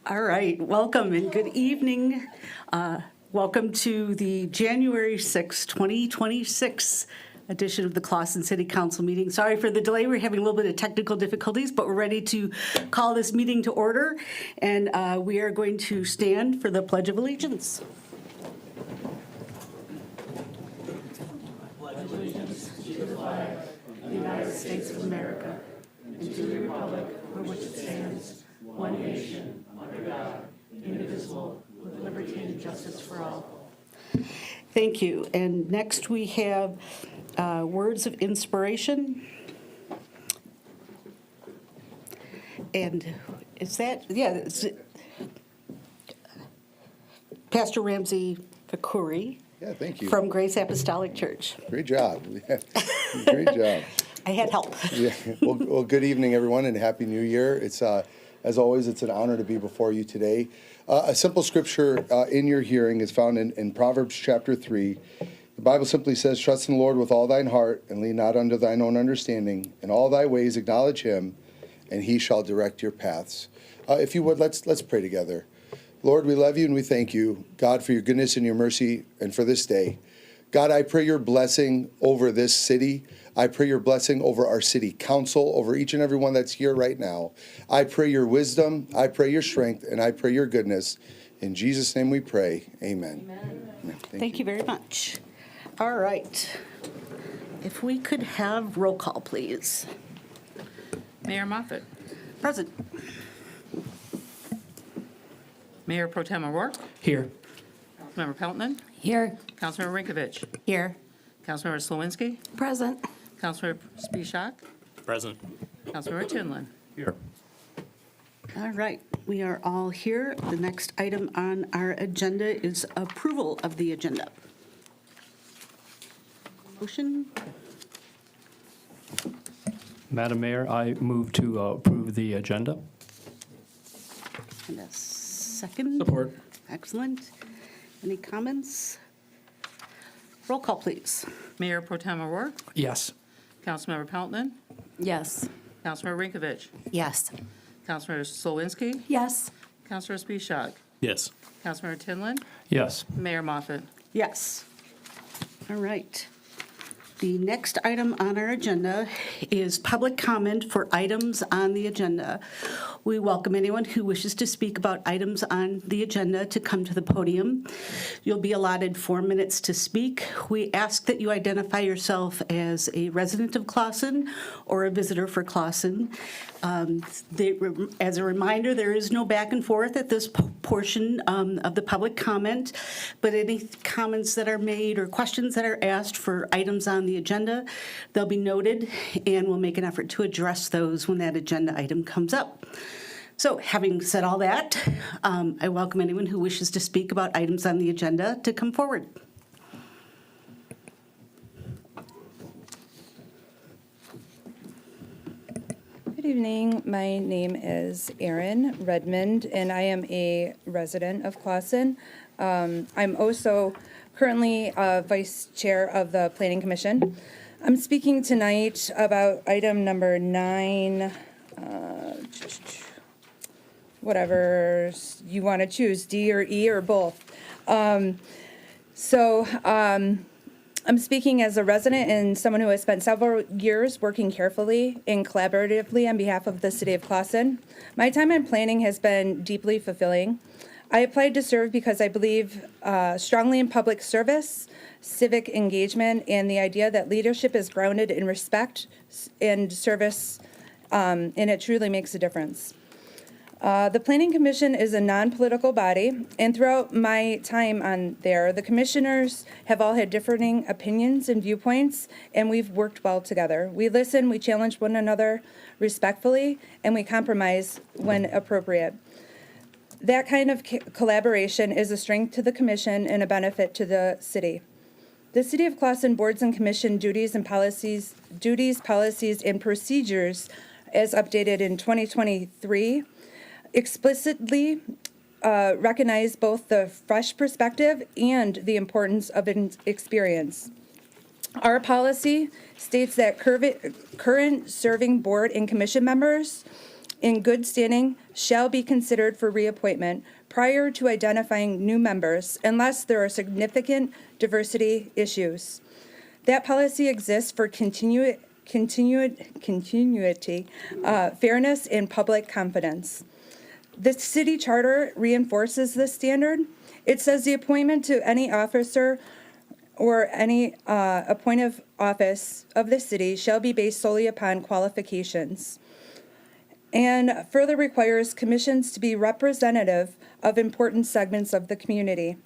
All right, welcome and good evening. Welcome to the January 6, 2026 edition of the Clawson City Council meeting. Sorry for the delay. We're having a little bit of technical difficulties, but we're ready to call this meeting to order. And we are going to stand for the Pledge of Allegiance. Pledge allegiance to the flag of the United States of America and to the republic for which it stands, one nation, under God, indivisible, with liberty and justice for all. Thank you. And next we have words of inspiration. And is that, it's Pastor Ramsey Fakuri. Yeah, thank you. From Grace Apostolic Church. Great job. Great job. I had help. Yeah. Well, good evening, everyone, and Happy New Year. It's as always, it's an honor to be before you today. A simple scripture in your hearing is found in Proverbs chapter 3. The Bible simply says, "Trust in the Lord with all thine heart, and lean not unto thine own understanding. In all thy ways acknowledge him, and he shall direct your paths." If you would, let's pray together. Lord, we love you and we thank you, God, for your goodness and your mercy and for this day. God, I pray your blessing over this city. I pray your blessing over our city council, over each and every one that's here right now. I pray your wisdom, I pray your strength, and I pray your goodness. In Jesus' name we pray. Amen. Amen. Thank you very much. All right. If we could have roll call, please. Mayor Moffett. Present. Mayor Pro Tem O'Rourke. Here. Councilmember Peltonen. Here. Councilmember Rinkovich. Here. Councilmember Slawinski. Present. Councilmember Spishak. Present. Councilmember Tinlin. Here. All right, we are all here. The next item on our agenda is approval of the agenda. Motion? Madam Mayor, I move to approve the agenda. And a second? Support. Excellent. Any comments? Roll call, please. Mayor Pro Tem O'Rourke. Yes. Councilmember Peltonen. Yes. Councilmember Rinkovich. Yes. Councilmember Slawinski. Yes. Councilmember Spishak. Yes. Councilmember Tinlin. Yes. Mayor Moffett. Yes. All right. The next item on our agenda is public comment for items on the agenda. We welcome anyone who wishes to speak about items on the agenda to come to the podium. You'll be allotted 4 minutes to speak. We ask that you identify yourself as a resident of Clawson or a visitor for Clawson. As a reminder, there is no back and forth at this portion of the public comment, but any comments that are made or questions that are asked for items on the agenda, they'll be noted, and we'll make an effort to address those when that agenda item comes up. So having said all that, I welcome anyone who wishes to speak about items on the agenda to come forward. Good evening. My name is Erin Redmond, and I am a resident of Clawson. I'm also currently Vice Chair of the Planning Commission. I'm speaking tonight about item number 9, whatever you want to choose, D or E or both. I'm speaking as a resident and someone who has spent several years working carefully and collaboratively on behalf of the city of Clawson. My time in planning has been deeply fulfilling. I applied to serve because I believe strongly in public service, civic engagement, and the idea that leadership is grounded in respect and service, and it truly makes a difference. The Planning Commission is a non-political body, and throughout my time on there, the commissioners have all had differing opinions and viewpoints, and we've worked well together. We listen, we challenge one another respectfully, and we compromise when appropriate. That kind of collaboration is a strength to the commission and a benefit to the city. The City of Clawson Boards and Commission duties, policies, and procedures, as updated in 2023, explicitly recognize both the fresh perspective and the importance of experience. Our policy states that current serving board and commission members in good standing shall be considered for reappointment prior to identifying new members unless there are significant diversity issues. That policy exists for continuity, fairness, and public confidence. The city charter reinforces this standard. It says the appointment to any officer or any appointed office of the city shall be based solely upon qualifications, and further requires commissions to be representative of important segments of the community.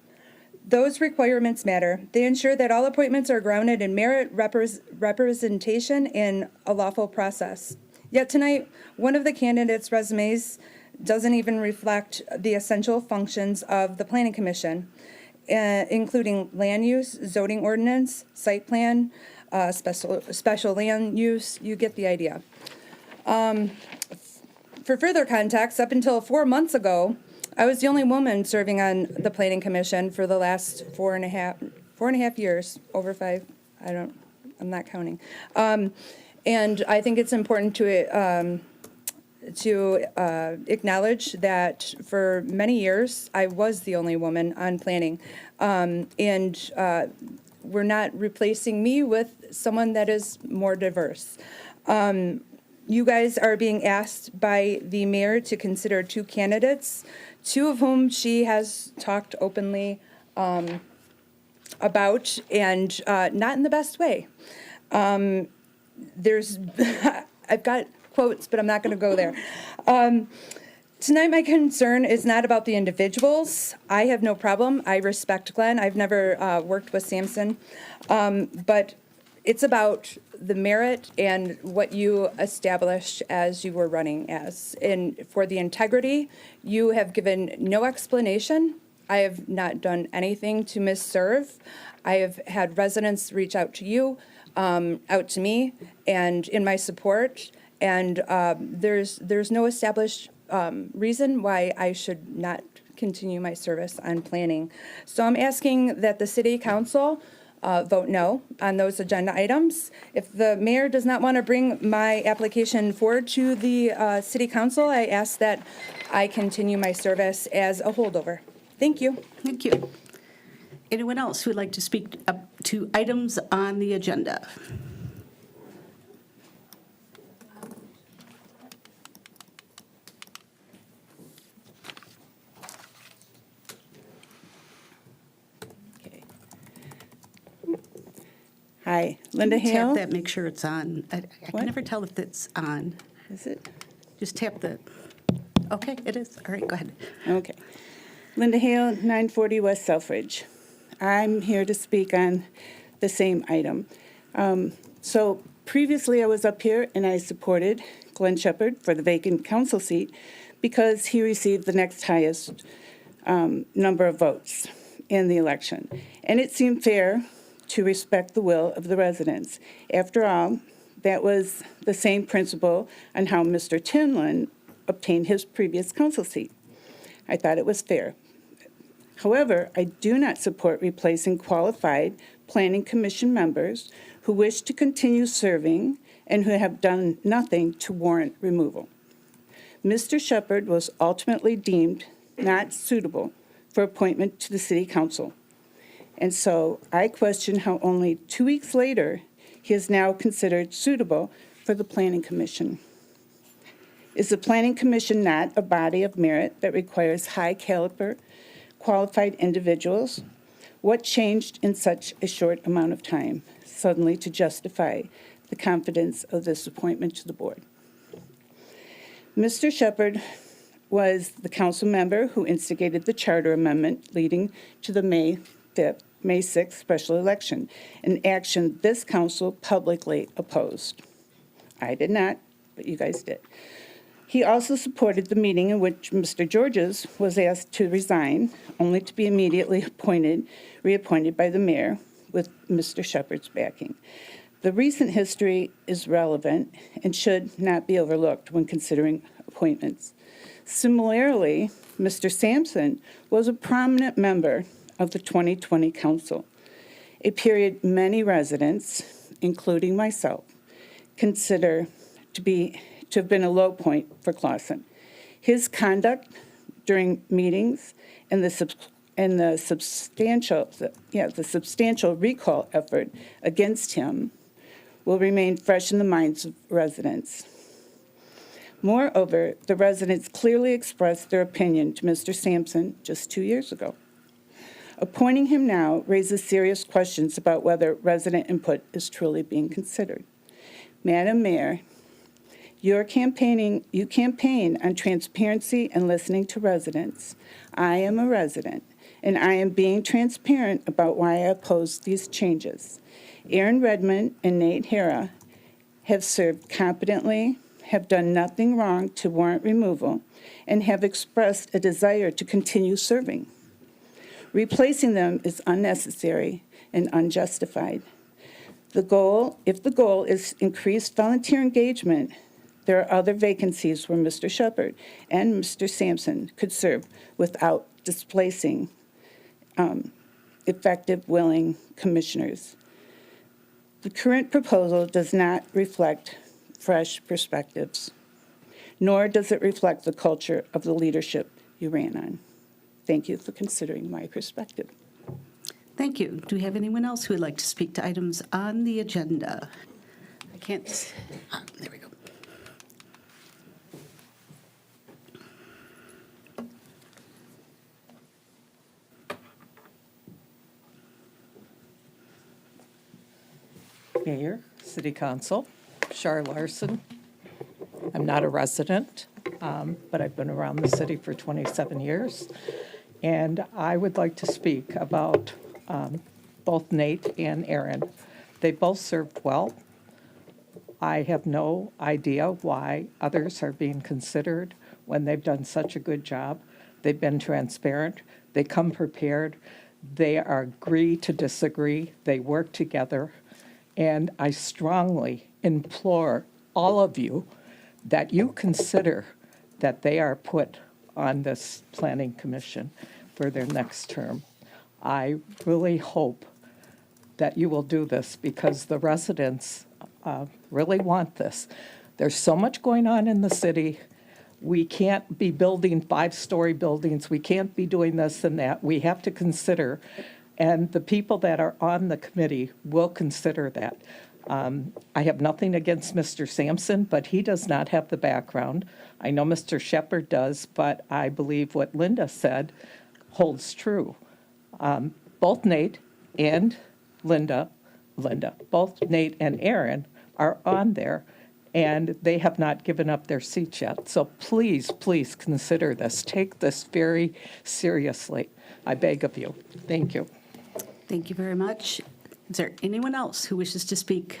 Those requirements matter. They ensure that all appointments are grounded in merit, representation, and a lawful process. Yet tonight, one of the candidates' resumes doesn't even reflect the essential functions of the Planning Commission, including land use, zoning ordinance, site plan, special land use. You get the idea. For further context, up until 4 months ago, I was the only woman serving on the Planning Commission for the last four and a half years, over 5. I'm not counting. And I think it's important to acknowledge that for many years, I was the only woman on planning. And we're not replacing me with someone that is more diverse. You guys are being asked by the mayor to consider 2 candidates, 2 of whom she has talked openly about, and not in the best way. I've got quotes, but I'm not going to go there. Tonight, my concern is not about the individuals. I have no problem. I respect Glenn. I've never worked with Samson. But it's about the merit and what you established as you were running as. And for the integrity, you have given no explanation. I have not done anything to misserve. I have had residents reach out to you, out to me, and in my support. And there's no established reason why I should not continue my service on planning. So I'm asking that the city council vote no on those agenda items. If the mayor does not want to bring my application forward to the city council, I ask that I continue my service as a holdover. Thank you. Thank you. Anyone else who would like to speak up to items on the agenda? Okay. Hi, Linda Tap Hale. that, make sure it's on. I What? can never tell if it's on. Is it? Just tap the, okay, it is. All right, go ahead. Okay. Linda Hale, 940 West Selfridge. I'm here to speak on the same item. So previously I was up here and I supported Glenn Shepard for the vacant council seat because he received the next highest number of votes in the election. And it seemed fair to respect the will of the residents. After all, that was the same principle on how Mr. Tinlin obtained his previous council seat. I thought it was fair. However, I do not support replacing qualified planning commission members who wish to continue serving and who have done nothing to warrant removal. Mr. Shepard was ultimately deemed not suitable for appointment to the city council. And so I question how only 2 weeks later, he is now considered suitable for the planning commission. Is the planning commission not a body of merit that requires high caliber, qualified individuals? What changed in such a short amount of time suddenly to justify the confidence of this appointment to the board? Mr. Shepard was the council member who instigated the charter amendment leading to the May 6th special election, an action this council publicly opposed. I did not, but you guys did. He also supported the meeting in which Mr. Georges was asked to resign, only to be immediately reappointed by the mayor with Mr. Shepard's backing. The recent history is relevant and should not be overlooked when considering appointments. Similarly, Mr. Sampson was a prominent member of the 2020 council, a period many residents, including myself, consider to be to have been a low point for Clausen. His conduct during meetings and the substantial recall effort against him will remain fresh in the minds of residents. Moreover, the residents clearly expressed their opinion to Mr. Sampson just 2 years ago. Appointing him now raises serious questions about whether resident input is truly being considered. Madam Mayor, you campaign on transparency and listening to residents. I am a resident, and I am being transparent about why I oppose these changes. Aaron Redmond and Nate Hara have served competently, have done nothing wrong to warrant removal, and have expressed a desire to continue serving. Replacing them is unnecessary and unjustified. If the goal is increased volunteer engagement, there are other vacancies where Mr. Shepard and Mr. Sampson could serve without displacing effective, willing commissioners. The current proposal does not reflect fresh perspectives, nor does it reflect the culture of the leadership you ran on. Thank you for considering my perspective. Thank you. Do we have anyone else who would like to speak to items on the agenda? I can't, there we go. Mayor, City Council, Shar Larson. I'm not a resident, but I've been around the city for 27 years. And I would like to speak about both Nate and Aaron. They both served well. I have no idea why others are being considered when they've done such a good job. They've been transparent. They come prepared. They agree to disagree. They work together. And I strongly implore all of you that you consider that they are put on this planning commission for their next term. I really hope that you will do this because the residents really want this. There's so much going on in the city. We can't be building 5-story buildings. We can't be doing this and that. We have to consider, and the people that are on the committee will consider that. I have nothing against Mr. Sampson, but he does not have the background. I know Mr. Shepard does, but I believe what Linda said holds true. Both Nate and both Nate and Aaron are on there, and they have not given up their seats yet. So please, please consider this. Take this very seriously. I beg of you. Thank you. Thank you very much. Is there anyone else who wishes to speak?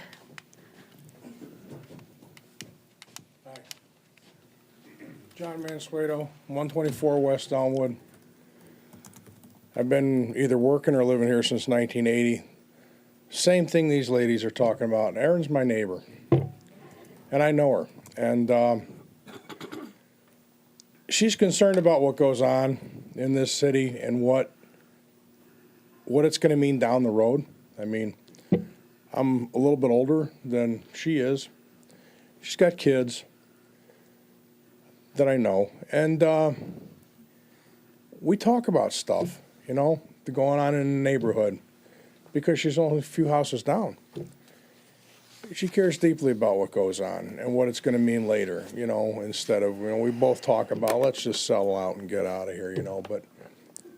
John Mansueto, 124 West Elmwood. I've been either working or living here since 1980. Same thing these ladies are talking about. Erin's my neighbor, and I know her. And she's concerned about what goes on in this city and what it's going to mean down the road. I mean, I'm a little bit older than she is. She's got kids that I know, and we talk about stuff, you know, going on in the neighborhood, because she's only a few houses down. She cares deeply about what goes on and what it's going to mean later, you know, instead of, you know, we both talk about, let's just settle out and get out of here, you know, but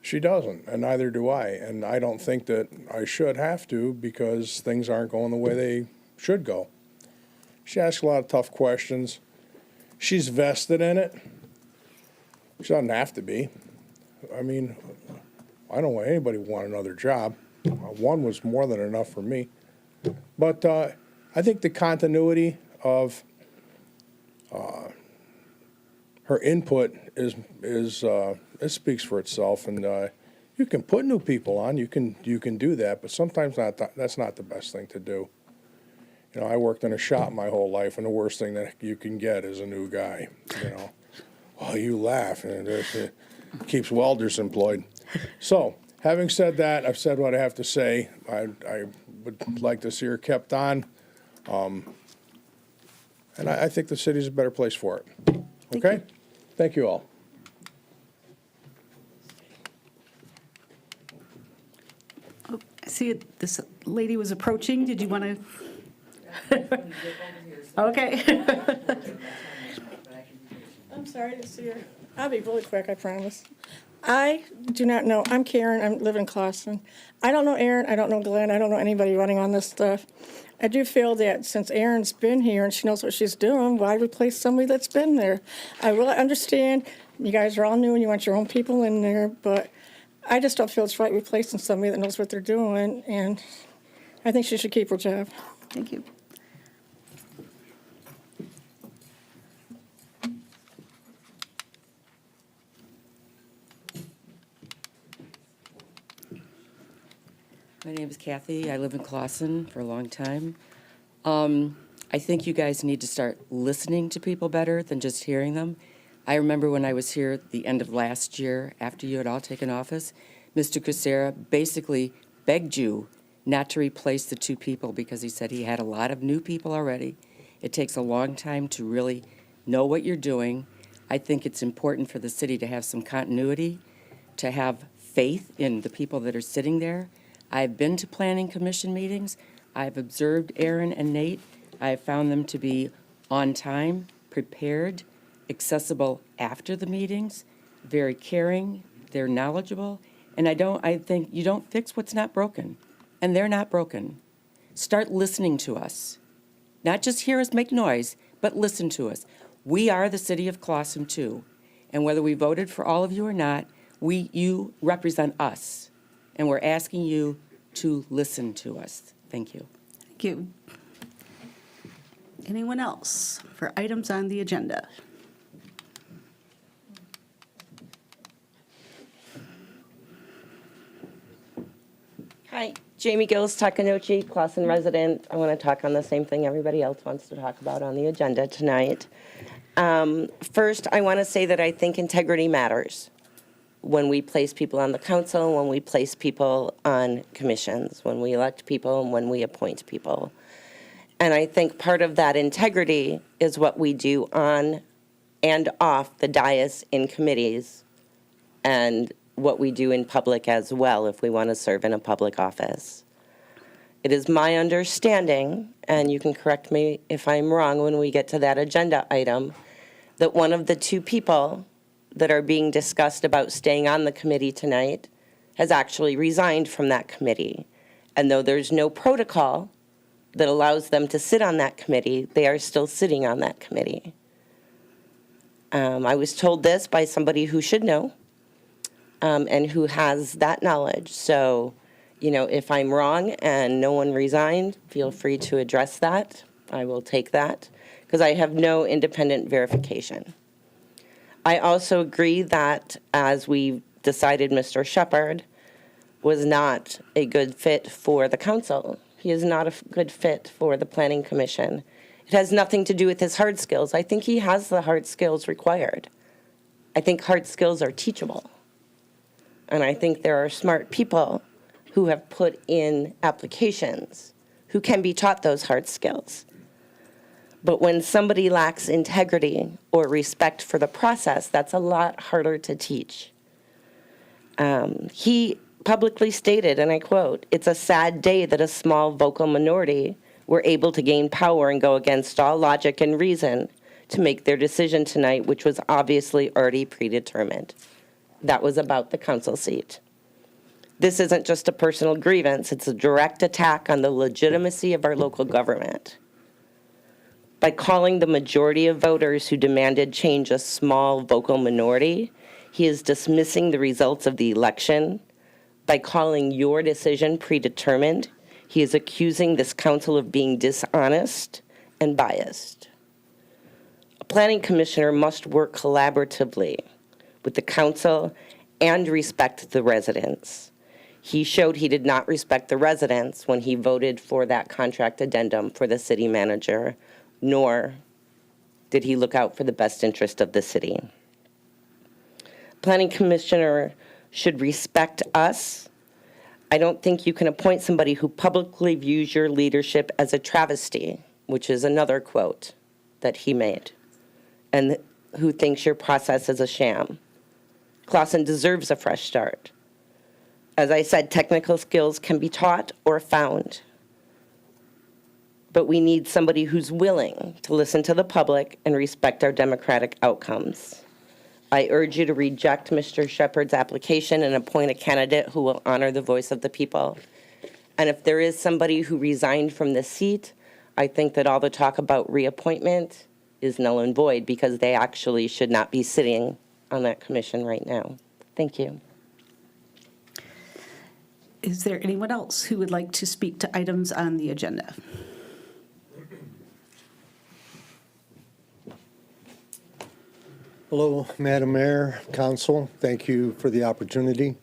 she doesn't, and neither do I, and I don't think that I should have to because things aren't going the way they should go. She asks a lot of tough questions. She's vested in it. She doesn't have to be. I mean, I don't want anybody to want another job. One was more than enough for me. But I think the continuity of her input is it speaks for itself, and you can put new people on. You can do that, but sometimes that's not the best thing to do. You know, I worked in a shop my whole life, and the worst thing that you can get is a new guy. You know, well, you laugh, and it keeps welders employed. So, having said that, I've said what I have to say. I would like to see her kept on, and And I think the city's a better place for it. Okay? Thank you all. I see this lady was approaching. Did you want to? Okay. I'm sorry to see her. I'll be really quick, I promise. I do not know, I'm Karen, I live in Clawson. I don't know Aaron, I don't know Glenn, I don't know anybody running on this stuff. I do feel that since Erin's been here and she knows what she's doing, why replace somebody that's been there? I really understand, you guys are all new and you want your own people in there, but I just don't feel it's right replacing somebody that knows what they're doing, and I think she should keep her job. Thank you. My name is Kathy. I live in Clawson for a long time. I think you guys need to start listening to people better than just hearing them. I remember when I was here at the end of last year, after you had all taken office, Mr. Kucera basically begged you not to replace the two people because he said he had a lot of new people already. It takes a long time to really know what you're doing. I think it's important for the city to have some continuity, to have faith in the people that are sitting there. I've been to planning commission meetings. I've observed Aaron and Nate. I have found them to be on time, prepared, accessible after the meetings, very caring, they're knowledgeable, and I think you don't fix what's not broken, and they're not broken. Start listening to us. Not just hear us make noise, but listen to us. We are the city of Clawson too, and whether we voted for all of you or not, you represent us, and we're asking you to listen to us. Thank you. Thank you. Anyone else for items on the agenda? Hi, Jamie Gills, Takanochi, Clawson resident. I want to talk on the same thing everybody else wants to talk about on the agenda tonight. First, I want to say that I think integrity matters when we place people on the council, when we place people on commissions, when we elect people, and when we appoint people. And I think part of that integrity is what we do on and off the dais in committees, and what we do in public as well if we want to serve in a public office. It is my understanding, and you can correct me if I'm wrong when we get to that agenda item, that one of the two people that are being discussed about staying on the committee tonight has actually resigned from that committee. And though there's no protocol that allows them to sit on that committee, they are still sitting on that committee. I was told this by somebody who should know, and who has that knowledge. So, if I'm wrong and no one resigned, feel free to address that. I will take that, because I have no independent verification. I also agree that, as we decided, Mr. Shepard was not a good fit for the council. He is not a good fit for the Planning Commission. It has nothing to do with his hard skills. I think he has the hard skills required. I think hard skills are teachable. And I think there are smart people who have put in applications who can be taught those hard skills. But when somebody lacks integrity or respect for the process, that's a lot harder to teach. He publicly stated, and I quote, "It's a sad day that a small vocal minority were able to gain power and go against all logic and reason to make their decision tonight, which was obviously already predetermined." That was about the council seat. This isn't just a personal grievance, it's a direct attack on the legitimacy of our local government. By calling the majority of voters who demanded change a small vocal minority, he is dismissing the results of the election. By calling your decision predetermined, he is accusing this council of being dishonest and biased. A planning commissioner must work collaboratively with the council and respect the residents. He showed he did not respect the residents when he voted for that contract addendum for the city manager, nor did he look out for the best interest of the city. Planning commissioner should respect us. I don't think you can appoint somebody who publicly views your leadership as a travesty, which is another quote. that he made and who thinks your process is a sham. Clawson deserves a fresh start. As I said, technical skills can be taught or found. But we need somebody who's willing to listen to the public and respect our democratic outcomes. I urge you to reject Mr. Shepard's application and appoint a candidate who will honor the voice of the people. And if there is somebody who resigned from this seat, I think that all the talk about reappointment is null and void because they actually should not be sitting on that commission right now. Thank you. Is there anyone else who would like to speak to items on the agenda? Hello, Madam Mayor, Council. Thank you for the opportunity.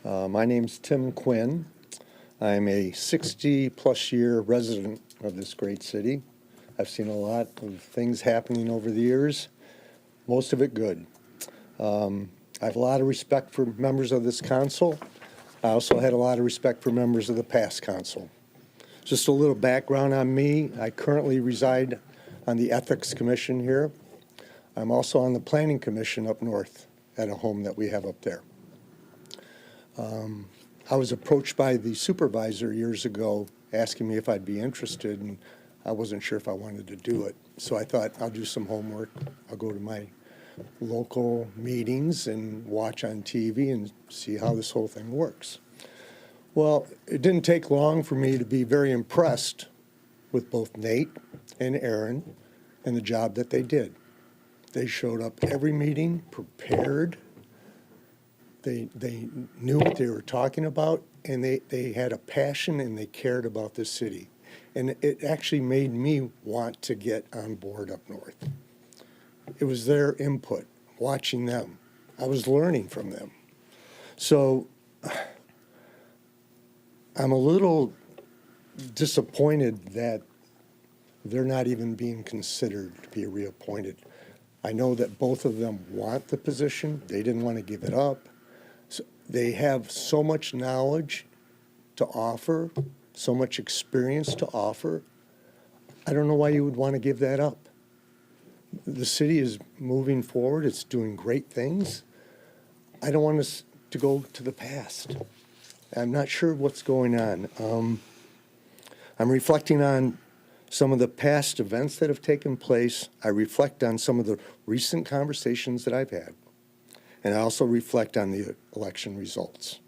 My name's Tim Quinn. I'm a 60-plus year resident of this great city. I've seen a lot of things happening over the years, most of it good. I have a lot of respect for members of this council. I also had a lot of respect for members of the past council. Just a little background on me. I currently reside on the Ethics Commission here. I'm also on the Planning Commission up north at a home that we have up there. I was approached by the supervisor years ago asking me if I'd be interested, and I wasn't sure if I wanted to do it. So I thought I'll do some homework. I'll go to my local meetings and watch on TV and see how this whole thing works. Well, it didn't take long for me to be very impressed with both Nate and Aaron and the job that they did. They showed up every meeting prepared. They knew what they were talking about, and they had a passion and they cared about the city. And it actually made me want to get on board up north. It was their input, watching them. I was learning from them. So I'm a little disappointed that they're not even being considered to be reappointed. I know that both of them want the position. They didn't want to give it up. So they have so much knowledge to offer, so much experience to offer. I don't know why you would want to give that up. The city is moving forward. It's doing great things. I don't want us to go to the past. I'm not sure what's going on. I'm reflecting on some of the past events that have taken place. I reflect on some of the recent conversations that I've had. And I also reflect on the election results.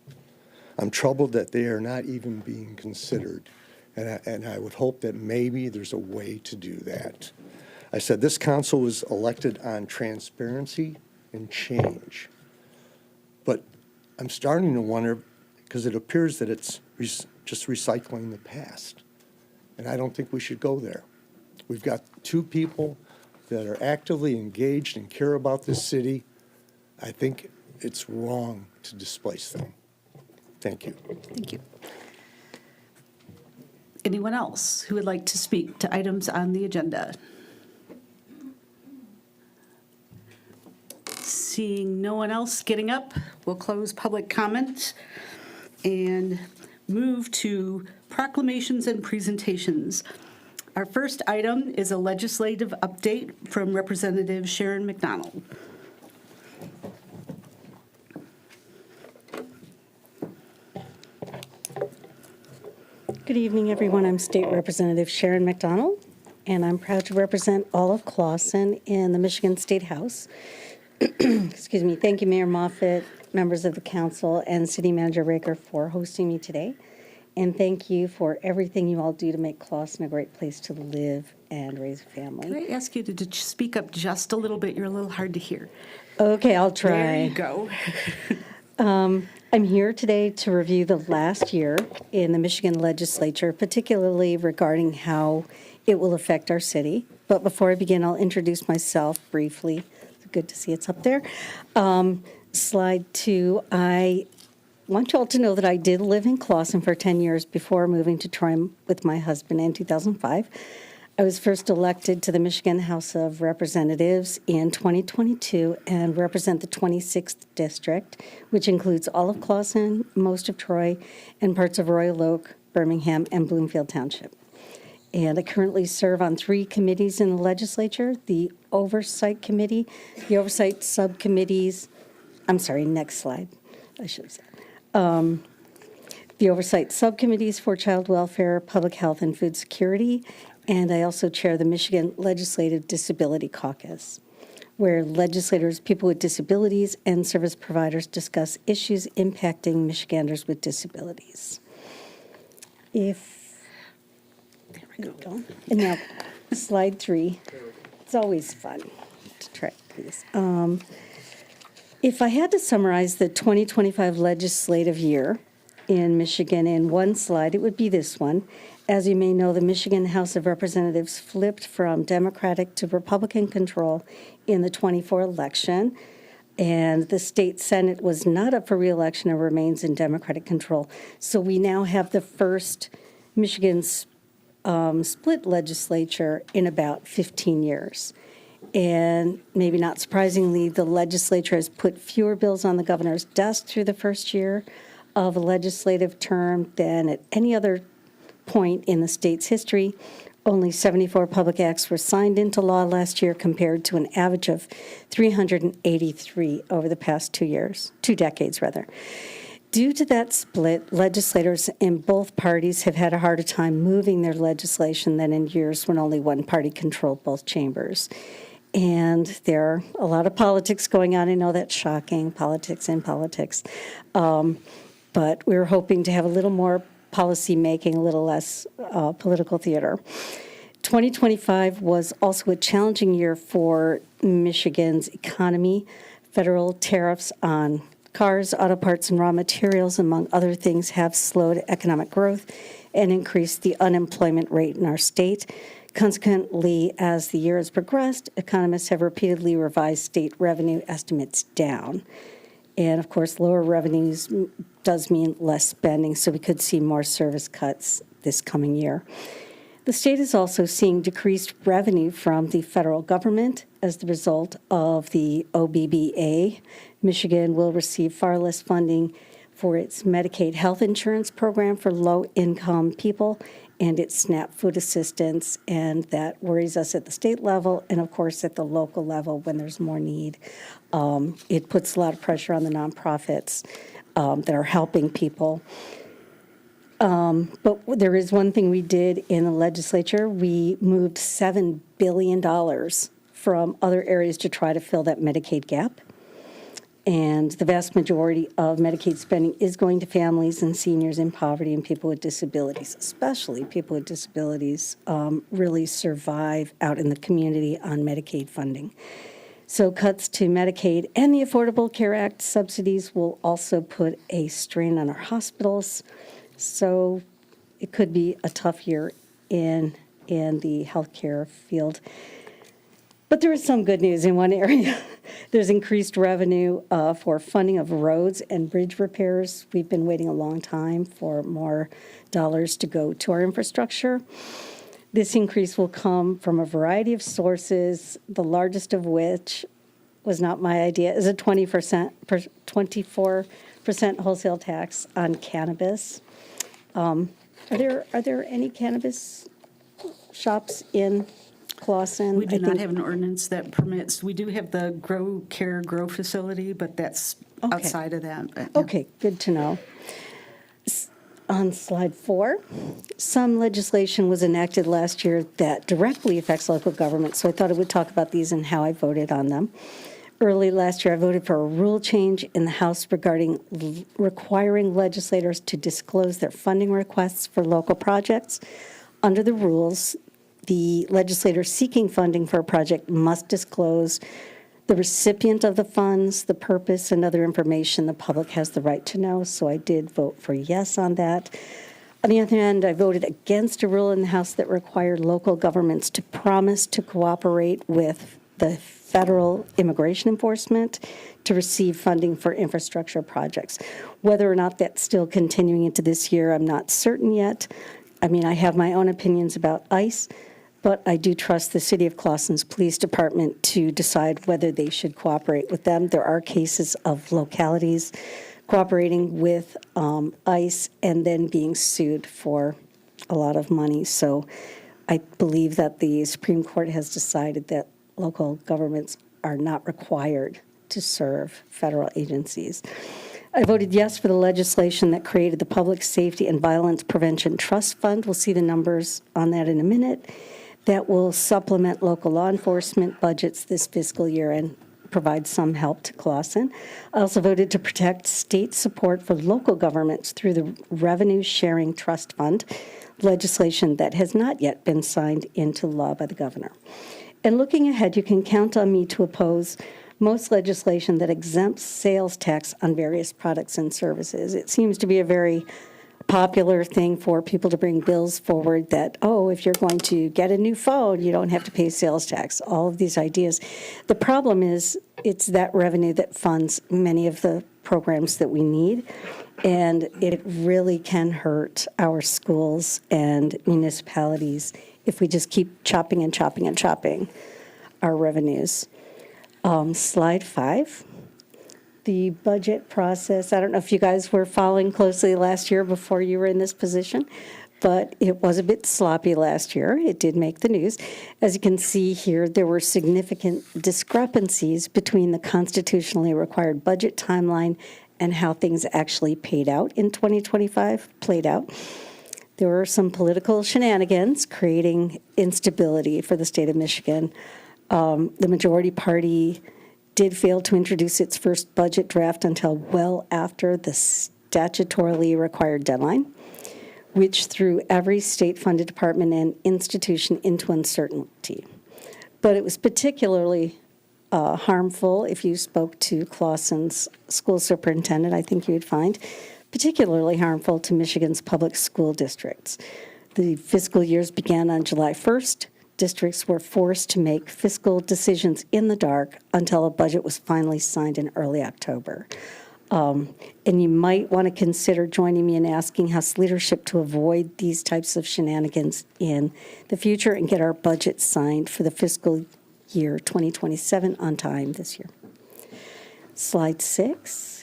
I'm troubled that they are not even being considered. And I would hope that maybe there's a way to do that. I said this council was elected on transparency and change. But I'm starting to wonder, because it appears that it's just recycling the past. And I don't think we should go there. We've got two people that are actively engaged and care about this city. I think it's wrong to displace them. Thank you. Thank you. Anyone else who would like to speak to items on the agenda? Seeing no one else getting up, we'll close public comment and move to proclamations and presentations. Our first item is a legislative update from Representative Sharon McDonald. Good evening, everyone. I'm State Representative Sharon McDonald, and I'm proud to represent all of Clawson in the Michigan State House. Excuse me. Thank you, Mayor Moffitt, members of the council, and City Manager Raker for hosting me today. And thank you for everything you all do to make Clawson a great place to live and raise a family. Can I ask you to speak up just a little bit? You're a little hard to hear. Okay, I'll try. There you go. I'm here today to review the last year in the Michigan legislature, particularly regarding how it will affect our city. But before I begin, I'll introduce myself briefly. It's good to see it's up there. Slide 2, I want you all to know that I did live in Clawson for 10 years before moving to Troy with my husband in 2005. I was first elected to the Michigan House of Representatives in 2022 and represent the 26th district, which includes all of Clawson, most of Troy, and parts of Royal Oak, Birmingham, and Bloomfield Township. and I currently serve on 3 committees in the legislature: the Oversight Committee, the Oversight Subcommittees. I'm sorry, next slide. I should have said. The Oversight Subcommittees for Child Welfare, Public Health, and Food Security, and I also chair the Michigan Legislative Disability Caucus, where legislators, people with disabilities, and service providers discuss issues impacting Michiganders with disabilities. There we go. And now, slide 3. It's always fun to track these. If I had to summarize the 2025 legislative year in Michigan in one slide, it would be this one. As you may know, the Michigan House of Representatives flipped from Democratic to Republican control in the 24 election, and the state Senate was not up for re-election and remains in Democratic control. So we now have the first Michigan split legislature in about 15 years. And maybe not surprisingly, the legislature has put fewer bills on the governor's desk through the first year of a legislative term than at any other point in the state's history. Only 74 public acts were signed into law last year compared to an average of 383 over the past 2 decades rather. Due to that split, legislators in both parties have had a harder time moving their legislation than in years when only one party controlled both chambers. And there are a lot of politics going on. I know that's shocking, politics in politics. But we were hoping to have a little more policy making, a little less political theater. 2025 was also a challenging year for Michigan's economy. Federal tariffs on cars, auto parts, and raw materials, among other things, have slowed economic growth and increased the unemployment rate in our state. Consequently, as the year has progressed, economists have repeatedly revised state revenue estimates down. And of course, lower revenues does mean less spending, so we could see more service cuts this coming year. The state is also seeing decreased revenue from the federal government as the result of the OBBA. Michigan will receive far less funding for its Medicaid health insurance program for low-income people and its SNAP food assistance, and that worries us at the state level and, of course, at the local level when there's more need. It puts a lot of pressure on the nonprofits that are helping people. But there is one thing we did in the legislature. We moved $7 billion from other areas to try to fill that Medicaid gap. And the vast majority of Medicaid spending is going to families and seniors in poverty and people with disabilities, especially people with disabilities really survive out in the community on Medicaid funding. So cuts to Medicaid and the Affordable Care Act subsidies will also put a strain on our hospitals. So it could be a tough year in the healthcare field. But there is some good news in one area. There's increased revenue for funding of roads and bridge repairs. We've been waiting a long time for more dollars to go to our infrastructure. This increase will come from a variety of sources, the largest of which was not my idea, is a 24% wholesale tax on cannabis. Are there any cannabis shops in Clawson? We do not have an ordinance that permits, we do have the Grow facility, but that's outside of that. But, yeah. Okay, good to know. On slide 4, some legislation was enacted last year that directly affects local government, so I thought I would talk about these and how I voted on them. Early last year, I voted for a rule change in the House regarding requiring legislators to disclose their funding requests for local projects. Under the rules, the legislator seeking funding for a project must disclose the recipient of the funds, the purpose, and other information the public has the right to know. So I did vote for yes on that. On the other hand, I voted against a rule in the House that required local governments to promise to cooperate with the federal immigration enforcement to receive funding for infrastructure projects. Whether or not that's still continuing into this year, I'm not certain yet. I mean, I have my own opinions about ICE, but I do trust the City of Clawson's Police Department to decide whether they should cooperate with them. There are cases of localities cooperating with ICE and then being sued for a lot of money. So I believe that the Supreme Court has decided that local governments are not required to serve federal agencies. I voted yes for the legislation that created the Public Safety and Violence Prevention Trust Fund. We'll see the numbers on that in a minute. That will supplement local law enforcement budgets this fiscal year and provide some help to Clawson. I also voted to protect state support for local governments through the Revenue Sharing Trust Fund, legislation that has not yet been signed into law by the governor. And looking ahead, you can count on me to oppose most legislation that exempts sales tax on various products and services. It seems to be a very popular thing for people to bring bills forward that, oh, if you're going to get a new phone, you don't have to pay sales tax, all of these ideas. The problem is it's that revenue that funds many of the programs that we need, and it really can hurt our schools and municipalities if we just keep chopping and chopping and chopping our revenues. Slide 5. The budget process, I don't know if you guys were following closely last year before you were in this position, but it was a bit sloppy last year. It did make the news. As you can see here, there were significant discrepancies between the constitutionally required budget timeline and how things actually played out in 2025. There were some political shenanigans creating instability for the state of Michigan. The majority party did fail to introduce its first budget draft until well after the statutorily required deadline, which threw every state-funded department and institution into uncertainty. But it was particularly harmful if you spoke to Clawson's school superintendent. I think you would find particularly harmful to Michigan's public school districts. The fiscal years began on July 1st. Districts were forced to make fiscal decisions in the dark until a budget was finally signed in early October. And you might want to consider joining me in asking House leadership to avoid these types of shenanigans in the future and get our budget signed for the fiscal year 2027 on time this year. Slide 6.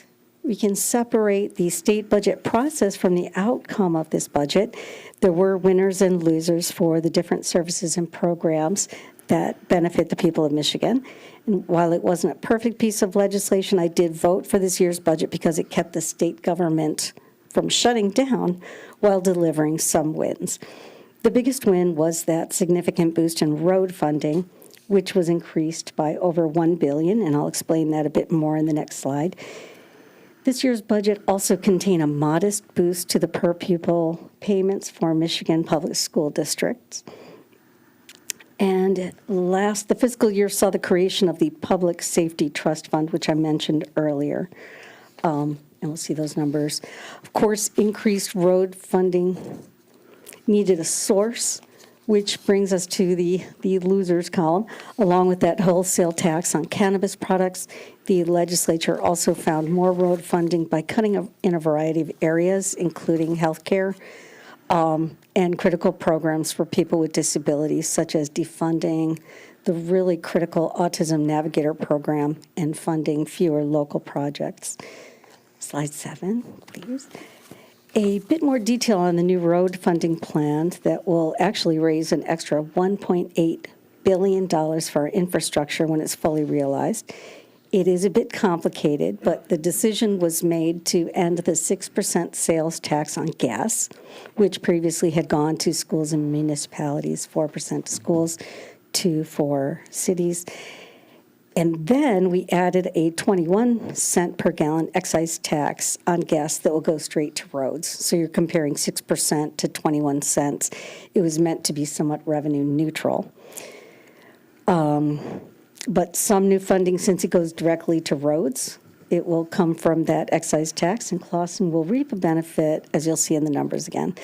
We can separate the state budget process from the outcome of this budget. There were winners and losers for the different services and programs that benefit the people of Michigan. And while it wasn't a perfect piece of legislation, I did vote for this year's budget because it kept the state government from shutting down while delivering some wins. The biggest win was that significant boost in road funding, which was increased by over $1 billion, and I'll explain that a bit more in the next slide. This year's budget also contained a modest boost to the per-pupil payments for Michigan public school districts. And the fiscal year saw the creation of the Public Safety Trust Fund, which I mentioned earlier. And we'll see those numbers. Of course, increased road funding needed a source, which brings us to the losers column. Along with that wholesale tax on cannabis products, the legislature also found more road funding by cutting in a variety of areas, including healthcare and critical programs for people with disabilities, such as defunding the really critical Autism Navigator program and funding fewer local projects. Slide 7, please. A bit more detail on the new road funding plan that will actually raise an extra $1.8 billion for our infrastructure when it's fully realized. It is a bit complicated, but the decision was made to end the 6% sales tax on gas, which previously had gone to schools and municipalities, 4% to schools, 2% for cities. And then we added a 21-cent per gallon excise tax on gas that will go straight to roads. So you're comparing 6% to 21 cents. It was meant to be somewhat revenue neutral. But some new funding, since it goes directly to roads, it will come from that excise tax, and Clawson will reap a benefit, as you'll see in the numbers again.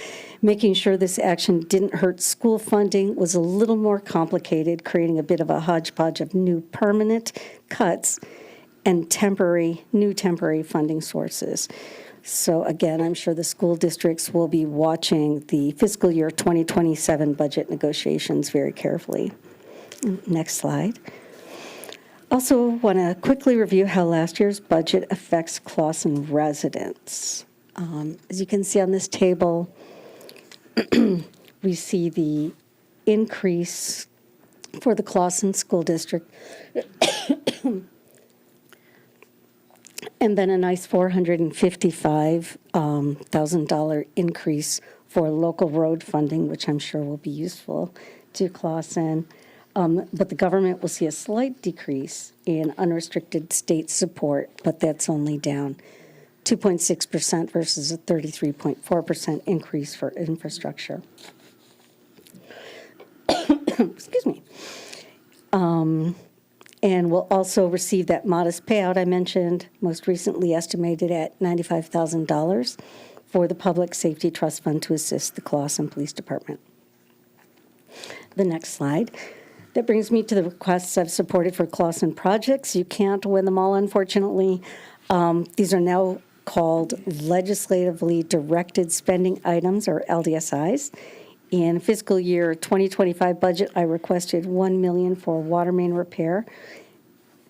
Making sure this action didn't hurt school funding was a little more complicated, creating a bit of a hodgepodge of new permanent cuts and new temporary funding sources. So again, I'm sure the school districts will be watching the fiscal year 2027 budget negotiations very carefully. Next slide. Also want to quickly review how last year's budget affects Clawson residents. As you can see on this table, we see the increase for the Clawson School District. And then a nice $455,000 increase for local road funding, which I'm sure will be useful to Clawson. But the government will see a slight decrease in unrestricted state support, but that's only down 2.6% versus a 33.4% increase for infrastructure. Excuse me. And will also receive that modest payout I mentioned, most recently estimated at $95,000 for the Public Safety Trust Fund to assist the Clawson Police Department. The next slide. That brings me to the requests I've supported for Clawson projects. You can't win them all, unfortunately. These are now called legislatively directed spending items, or LDSIs. In fiscal year 2025 budget, I requested $1 million for water main repair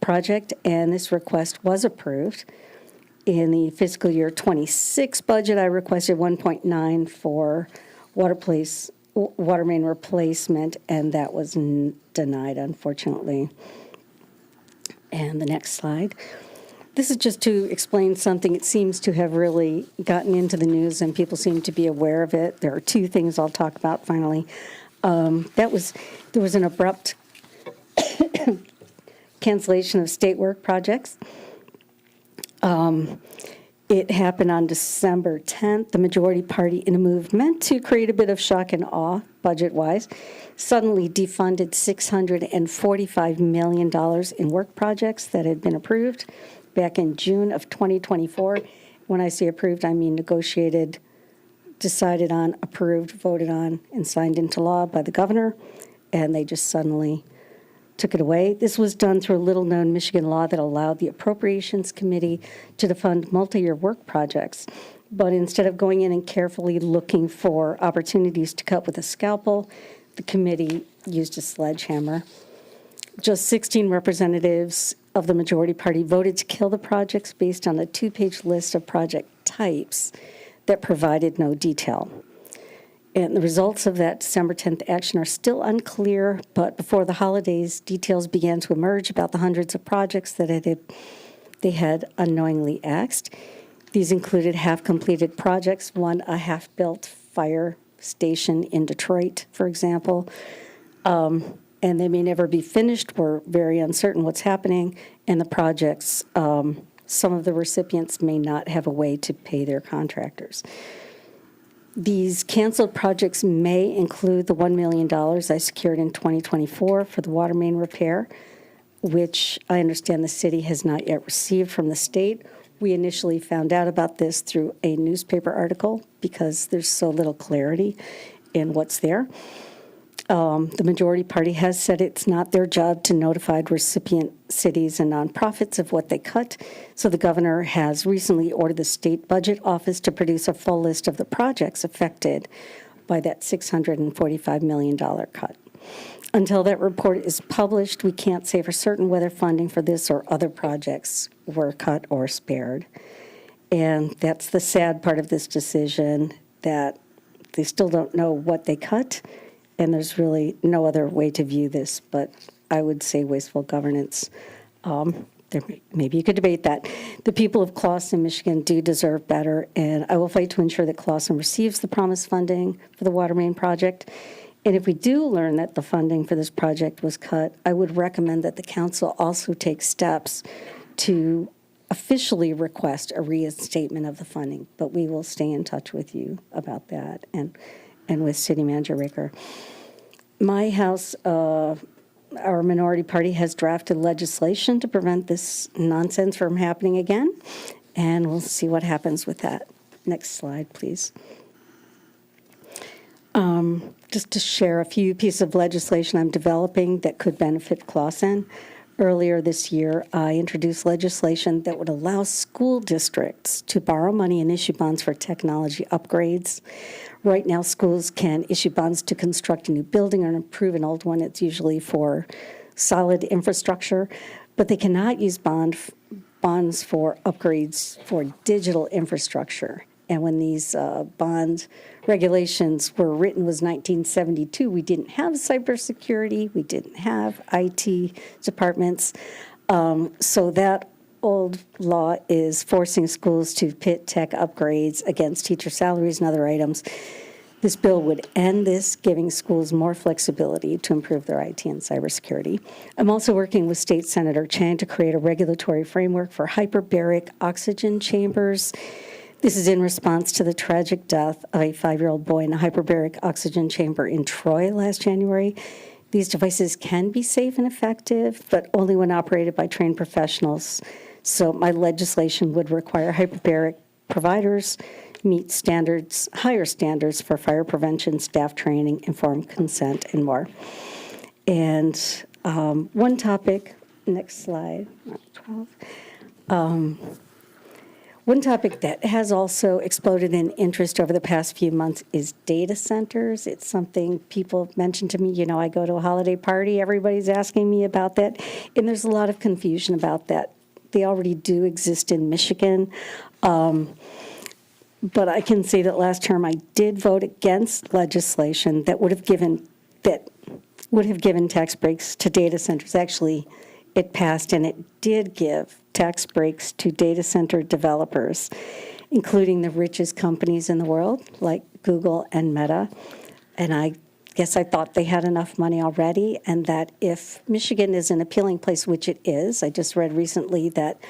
project, and this request was approved. In the fiscal year 26 budget, I requested 1.9 for water main replacement, and that was denied, unfortunately. And the next slide. This is just to explain something. It seems to have really gotten into the news, and people seem to be aware of it. There are two things I'll talk about finally. There was an abrupt cancellation of state work projects. It happened on December 10th. The majority party, in a move meant to create a bit of shock and awe, budget-wise, suddenly defunded $645 million in work projects that had been approved back in June of 2024. When I say approved, I mean negotiated, decided on, approved, voted on, and signed into law by the governor, and they just suddenly took it away. This was done through a little-known Michigan law that allowed the Appropriations Committee to defund multi-year work projects. But instead of going in and carefully looking for opportunities to cut with a scalpel, the committee used a sledgehammer. Just 16 representatives of the majority party voted to kill the projects based on a 2-page list of project types that provided no detail. And the results of that December 10th action are still unclear, but before the holidays, details began to emerge about the hundreds of projects that they had unknowingly axed. These included half-completed projects, one a half-built fire station in Detroit, for example. And they may never be finished. We're very uncertain what's happening. And the projects, some of the recipients may not have a way to pay their contractors. These canceled projects may include the $1 million I secured in 2024 for the water main repair, which I understand the city has not yet received from the state. We initially found out about this through a newspaper article because there's so little clarity in what's there. The majority party has said it's not their job to notify recipient cities and nonprofits of what they cut, so the governor has recently ordered the state budget office to produce a full list of the projects affected by that $645 million cut. Until that report is published, we can't say for certain whether funding for this or other projects were cut or spared. And that's the sad part of this decision, that they still don't know what they cut. And there's really no other way to view this, but I would say wasteful governance. Maybe you could debate that. The people of Clawson, Michigan do deserve better, and I will fight to ensure that Clawson receives the promised funding for the water main project. And if we do learn that the funding for this project was cut, I would recommend that the council also take steps to officially request a reinstatement of the funding. But we will stay in touch with you about that and with City Manager Raker. My house, our minority party has drafted legislation to prevent this nonsense from happening again, and we'll see what happens with that. Next slide, please. Just to share a few pieces of legislation I'm developing that could benefit Clawson. Earlier this year, I introduced legislation that would allow school districts to borrow money and issue bonds for technology upgrades. Right now, schools can issue bonds to construct a new building or improve an old one. It's usually for solid infrastructure, but they cannot use bonds for upgrades for digital infrastructure. And when these bond regulations were written was 1972. We didn't have cybersecurity. We didn't have IT departments. So that old law is forcing schools to pit tech upgrades against teacher salaries and other items. This bill would end this, giving schools more flexibility to improve their IT and cybersecurity. I'm also working with State Senator Chang to create a regulatory framework for hyperbaric oxygen chambers. This is in response to the tragic death of a 5-year-old boy in a hyperbaric oxygen chamber in Troy last January. These devices can be safe and effective, but only when operated by trained professionals. So my legislation would require hyperbaric providers meet standards, higher standards for fire prevention, staff training, informed consent, and more. And one topic, next slide, 12. One topic that has also exploded in interest over the past few months is data centers. It's something people have mentioned to me. You know, I go to a holiday party, everybody's asking me about that, and there's a lot of confusion about that. They already do exist in Michigan. But I can say that last term I did vote against legislation that would have given tax breaks to data centers. Actually, it passed, and it did give tax breaks to data center developers, including the richest companies in the world, like Google and Meta. And I guess I thought they had enough money already, and that if Michigan is an appealing place, which it is, I just read recently that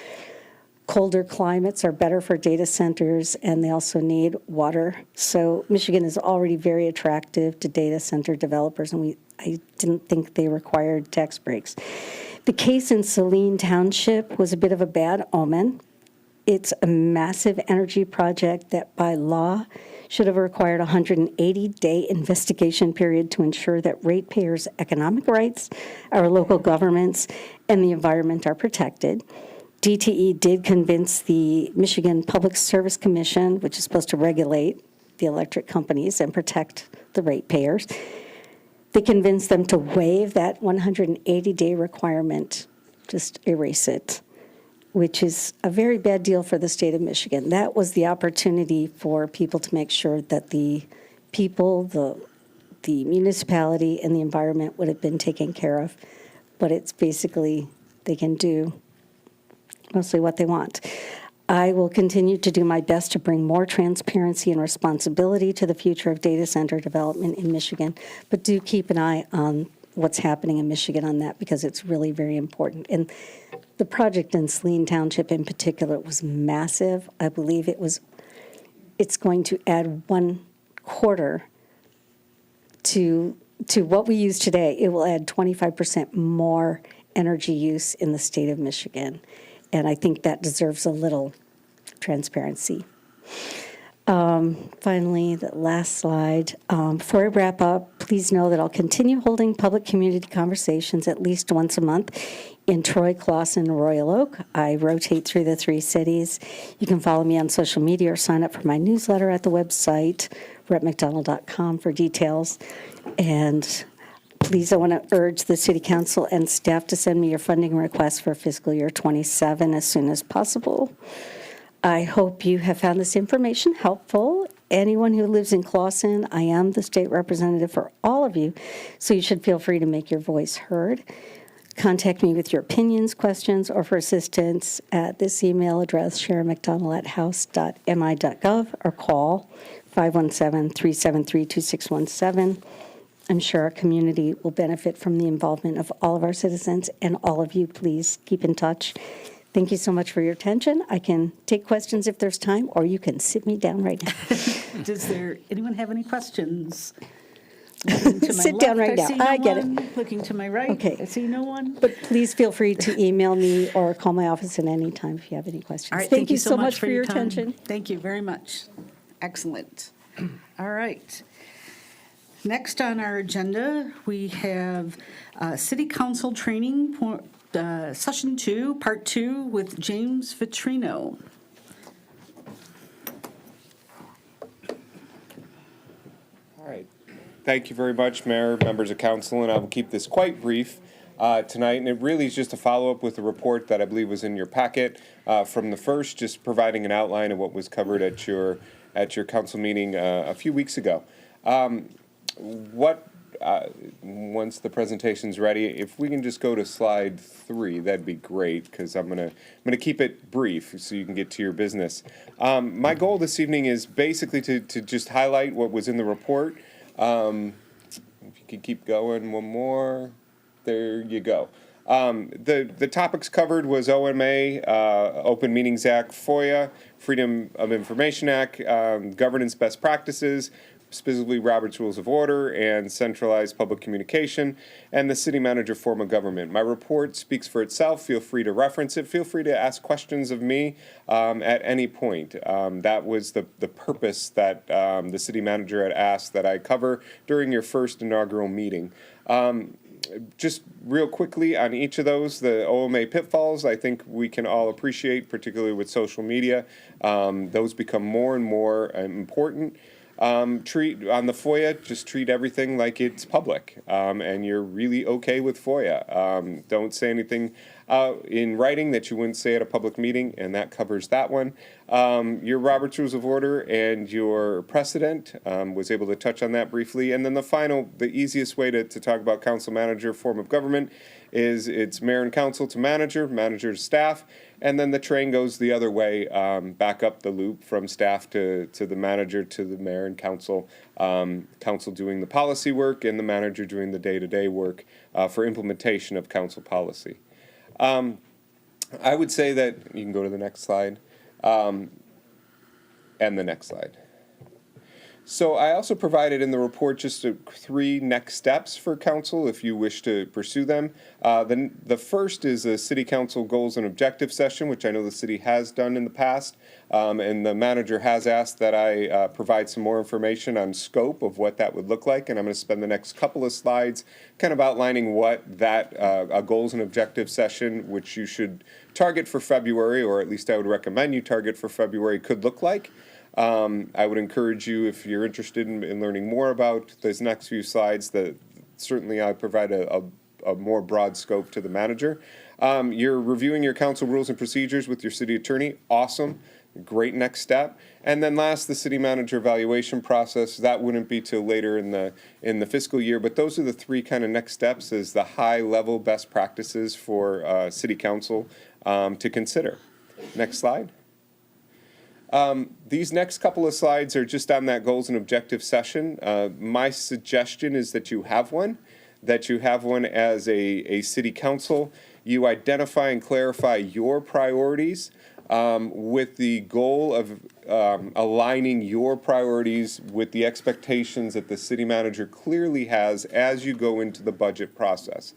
colder climates are better for data centers, and they also need water. So Michigan is already very attractive to data center developers, and I didn't think they required tax breaks. The case in Saline Township was a bit of a bad omen. It's a massive energy project that by law should have required a 180-day investigation period to ensure that ratepayers' economic rights, our local governments, and the environment are protected. DTE did convince the Michigan Public Service Commission, which is supposed to regulate the electric companies and protect the ratepayers. They convinced them to waive that 180-day requirement, just erase it, which is a very bad deal for the state of Michigan. That was the opportunity for people to make sure that the people, the municipality, and the environment would have been taken care of. But it's basically, they can do mostly what they want. I will continue to do my best to bring more transparency and responsibility to the future of data center development in Michigan, but do keep an eye on what's happening in Michigan on that, because it's really very important. And the project in Saline Township in particular was massive. I believe it's going to add 1/4 to what we use today. It will add 25% more energy use in the state of Michigan. And I think that deserves a little transparency. Finally, the last slide. Before I wrap up, please know that I'll continue holding public community conversations at least once a month in Troy, Clawson, and Royal Oak. I rotate through the 3 cities. You can follow me on social media or sign up for my newsletter at the website, repmcdonald.com, for details. And please, I want to urge the City Council and staff to send me your funding requests for fiscal year 27 as soon as possible. I hope you have found this information helpful. Anyone who lives in Clawson, I am the state representative for all of you, so you should feel free to make your voice heard. Contact me with your opinions, questions, or for assistance at this email address, sharonmcdonald@house.mi.gov, or call 517-373-2617. I'm sure our community will benefit from the involvement of all of our citizens, and all of you, please keep in touch. Thank you so much for your attention. I can take questions if there's time, or you can sit me down right now. Does anyone have any questions? Looking to my Sit down left, right now. see no I get it. one. Looking to my right, Okay. I see no one. But please feel free to email me or call my office at any time if you have any questions. All right, Thank you so much for your time. attention. Thank you very much. Excellent. All right. Next on our agenda, we have City Council Training, Session 2, Part 2, with James Vitrino. All right. Thank you very much, Mayor, members of council, and I will keep this quite brief tonight. And it really is just a follow-up with the report that I believe was in your packet from the first, just providing an outline of what was covered at your at your council meeting a few weeks ago. Once the presentation's ready, if we can just go to slide 3, that'd be great, because I'm gonna keep it brief so you can get to your business. My goal this evening is basically to just highlight what was in the report. If you could keep going, one more. There you go. The topics covered was OMA, Open Meetings Act, FOIA, Freedom of Information Act, governance best practices, specifically Robert's Rules of Order and centralized public communication, and the city manager form of government. My report speaks for itself. Feel free to reference it. Feel free to ask questions of me at any point. That was the purpose that the city manager had asked that I cover during your first inaugural meeting. Just real quickly on each of those, the OMA pitfalls, I think we can all appreciate, particularly with social media. Those become more and more important. Treat on the FOIA, just treat everything like it's public, and you're really okay with FOIA. Don't say anything in writing that you wouldn't say at a public meeting, and that covers that one. Your Robert's Rules of Order and your precedent, was able to touch on that briefly. And then the easiest way to talk about council manager form of government is it's mayor and council to manager, manager to staff, and then the train goes the other way, back up the loop from staff to the manager to the mayor and council, council doing the policy work and the manager doing the day-to-day work for implementation of council policy. I would say that, you can go to the next slide, and the next slide. So I also provided in the report just 3 next steps for council if you wish to pursue them. The first is a city council goals and objectives session, which I know the city has done in the past. And the manager has asked that I provide some more information on scope of what that would look like. And I'm going to spend the next couple of slides kind of outlining what that a goals and objectives session, which you should target for February, or at least I would recommend you target for February, could look like. I would encourage you, if you're interested in learning more about those next few slides, that certainly I provide a more broad scope to the manager. You're reviewing your council rules and procedures with your city attorney. Awesome. Great next step. And then last, the city manager evaluation process. That wouldn't be till later in the fiscal year, but those are the 3 kind of next steps as the high level best practices for city council to consider. Next slide. These next couple of slides are just on that goals and objectives session. My suggestion is that you have one as a city council. You identify and clarify your priorities with the goal of aligning your priorities with the expectations that the city manager clearly has as you go into the budget process.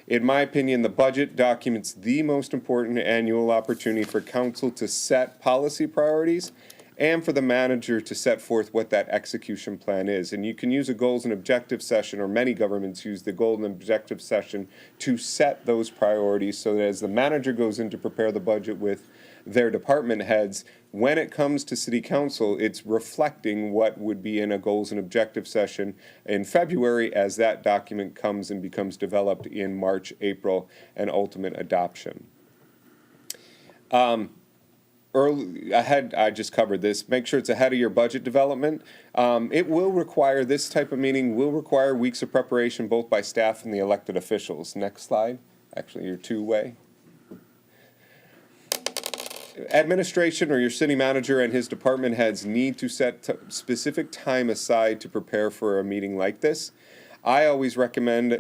In my opinion, the budget documents the most important annual opportunity for council to set policy priorities and for the manager to set forth what that execution plan is. And you can use a goals and objectives session, or many governments use the goals and objectives session to set those priorities so that as the manager goes in to prepare the budget with their department heads, when it comes to city council, it's reflecting what would be in a goals and objectives session in February as that document comes and becomes developed in March, April, and ultimate adoption. I just covered this. Make sure it's ahead of your budget development. It will require, this type of meeting will require weeks of preparation both by staff and the elected officials. Next slide. Actually, your 2-way. Administration or your city manager and his department heads need to set specific time aside to prepare for a meeting like this. I always recommend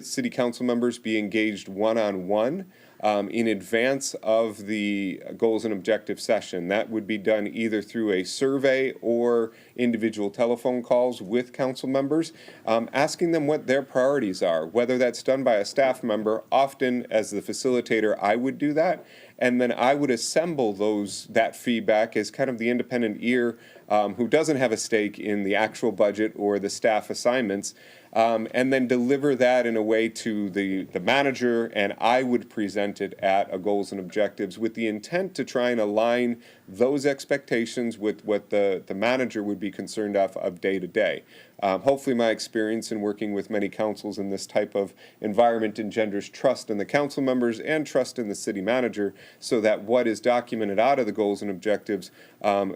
city council members be engaged one-on-one in advance of the goals and objectives session. That would be done either through a survey or individual telephone calls with council members, asking them what their priorities are, whether that's done by a staff member. Often, as the facilitator, I would do that. And then I would assemble that feedback as kind of the independent ear who doesn't have a stake in the actual budget or the staff assignments, and then deliver that in a way to the manager, and I would present it at a goals and objectives with the intent to try and align those expectations with what the manager would be concerned of day to day. Hopefully my experience in working with many councils in this type of environment engenders trust in the council members and trust in the city manager, so that what is documented out of the goals and objectives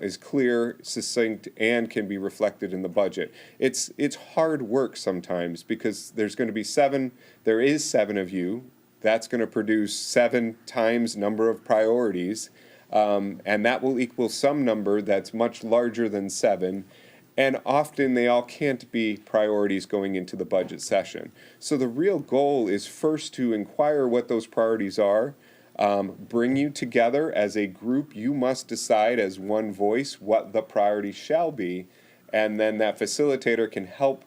is clear, succinct, succinct and can be reflected in the budget. It's hard work sometimes because there is 7 of you. That's going to produce 7 times number of priorities, and that will equal some number that's much larger than 7. And often they all can't be priorities going into the budget session. So the real goal is first to inquire what those priorities are, bring you together as a group. You must decide as one voice what the priority shall be, and then that facilitator can help.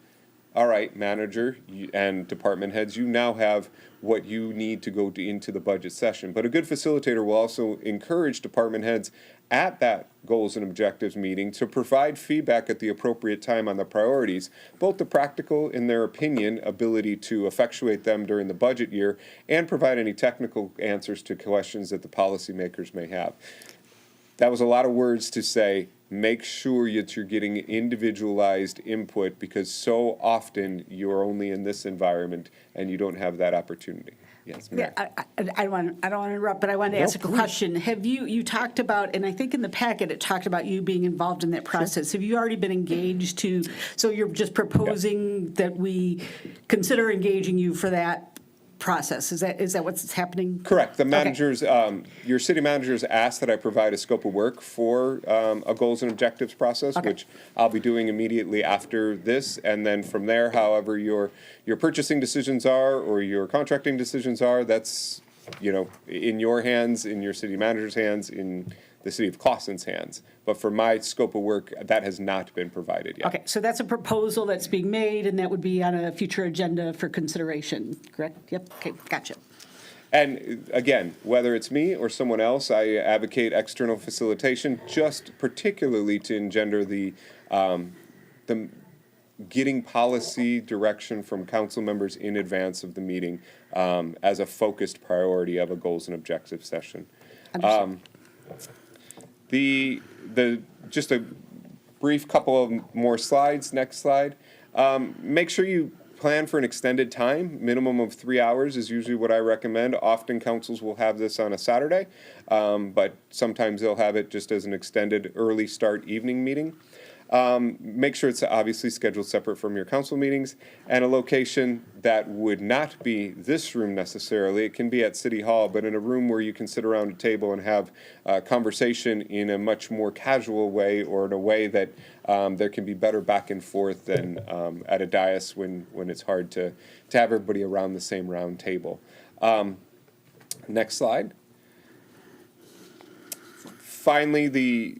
All right, manager and department heads, you now have what you need to go into the budget session. But a good facilitator will also encourage department heads at that goals and objectives meeting to provide feedback at the appropriate time on the priorities, both the practical, in their opinion, ability to effectuate them during the budget year, and provide any technical answers to questions that the policymakers may have. That was a lot of words to say. Make sure that you're getting individualized input, because so often you're only in this environment and you don't have that opportunity. Yes, Mayor. Yeah, I don't want to interrupt, but I wanted to ask a question. Have you talked about, and I think in the packet it talked about you being involved in that process. Have you already been engaged so you're just proposing that we consider engaging you for that process? Is that what's happening? Correct. The managers, your city managers asked that I provide a scope of work for a goals and objectives process, which I'll be doing immediately after this. And then from there, however your purchasing decisions are or your contracting decisions are, that's, in your hands, in your city manager's hands, in the city of Clawson's hands. But for my scope of work, that has not been provided yet. Okay, so that's a proposal that's being made, and that would be on a future agenda for consideration, correct? Yep, okay, gotcha. And again, whether it's me or someone else, I advocate external facilitation, just particularly to engender the getting policy direction from council members in advance of the meeting as a focused priority of a goals and objectives session. Just a brief couple of more slides. Next slide. Make sure you plan for an extended time. Minimum of 3 hours is usually what I recommend. Often councils will have this on a Saturday, but sometimes they'll have it just as an extended early start evening meeting. Make sure it's obviously scheduled separate from your council meetings, and a location that would not be this room necessarily. It can be at City Hall, but in a room where you can sit around a table and have conversation in a much more casual way, or in a way that there can be better back and forth than at a dais when it's hard to have everybody around the same round table. Next slide. Finally,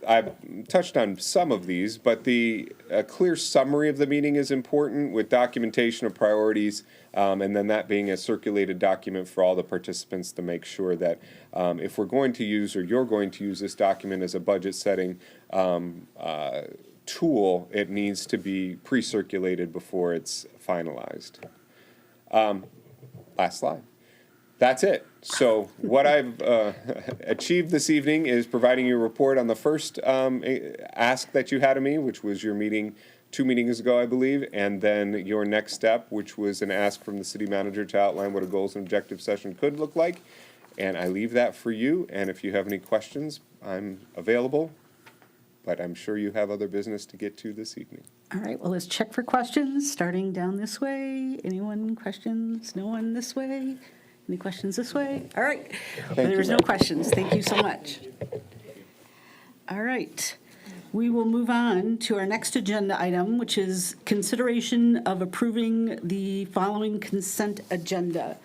I've touched on some of these, but a clear summary of the meeting is important, with documentation of priorities, and then that being a circulated document for all the participants to make sure that if we're going to use, or you're going to use this document as a budget setting tool, it needs to be pre-circulated before it's finalized. Last slide. That's it. So what I've achieved this evening is providing you a report on the first ask that you had of me, which was your meeting 2 meetings ago, I believe, and then your next step, which was an ask from the city manager to outline what a goals and objective session could look like. And I leave that for you. And if you have any questions, I'm available. But I'm sure you have other business to get to this evening. All right, well, let's check for questions, starting down this way. Anyone questions? No one this way? Any questions this way? All right. There's no questions. Thank you so much. All right. We will move on to our next agenda item, which is consideration of approving the following consent agenda.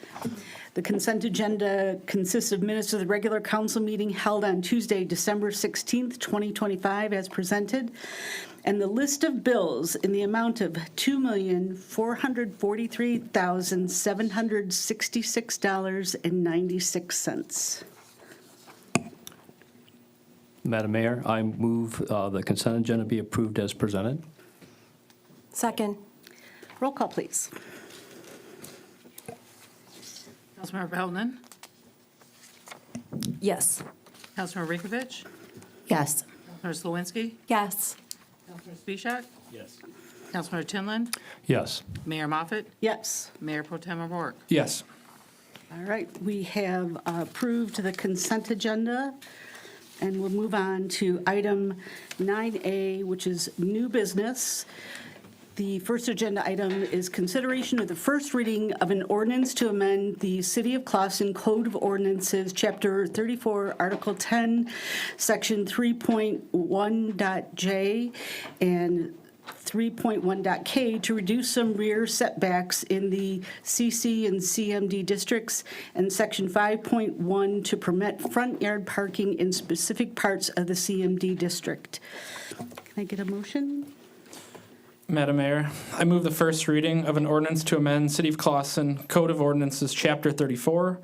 The consent agenda consists of minutes of the regular council meeting held on Tuesday, December 16th, 2025, as presented, and the list of bills in the amount of $2,443,766.96. Madam Mayor, I move the consent agenda be approved as presented. Second. Roll call, please. Councilmember Pelton, Yes. Councilmember Rikovich, Yes. Councilmember Slawinski, Yes. Councilmember Spishak, Yes. Councilmember Tinlin, Yes. Mayor Moffett, Yes. Mayor Pro Tem O'Rourke. Yes. All right, we have approved the consent agenda. And we'll move on to item 9A, which is new business. The first agenda item is consideration of the first reading of an ordinance to amend the City of Clawson Code of Ordinances, Chapter 34, Article 10, Section 3.1.j and 3.1.k to reduce some rear setbacks in the CC and CMD districts, and Section 5.1 to permit front yard parking in specific parts of the CMD district. Can I get a motion? Madam Mayor, I move the first reading of an ordinance to amend City of Clawson Code of Ordinances, Chapter 34,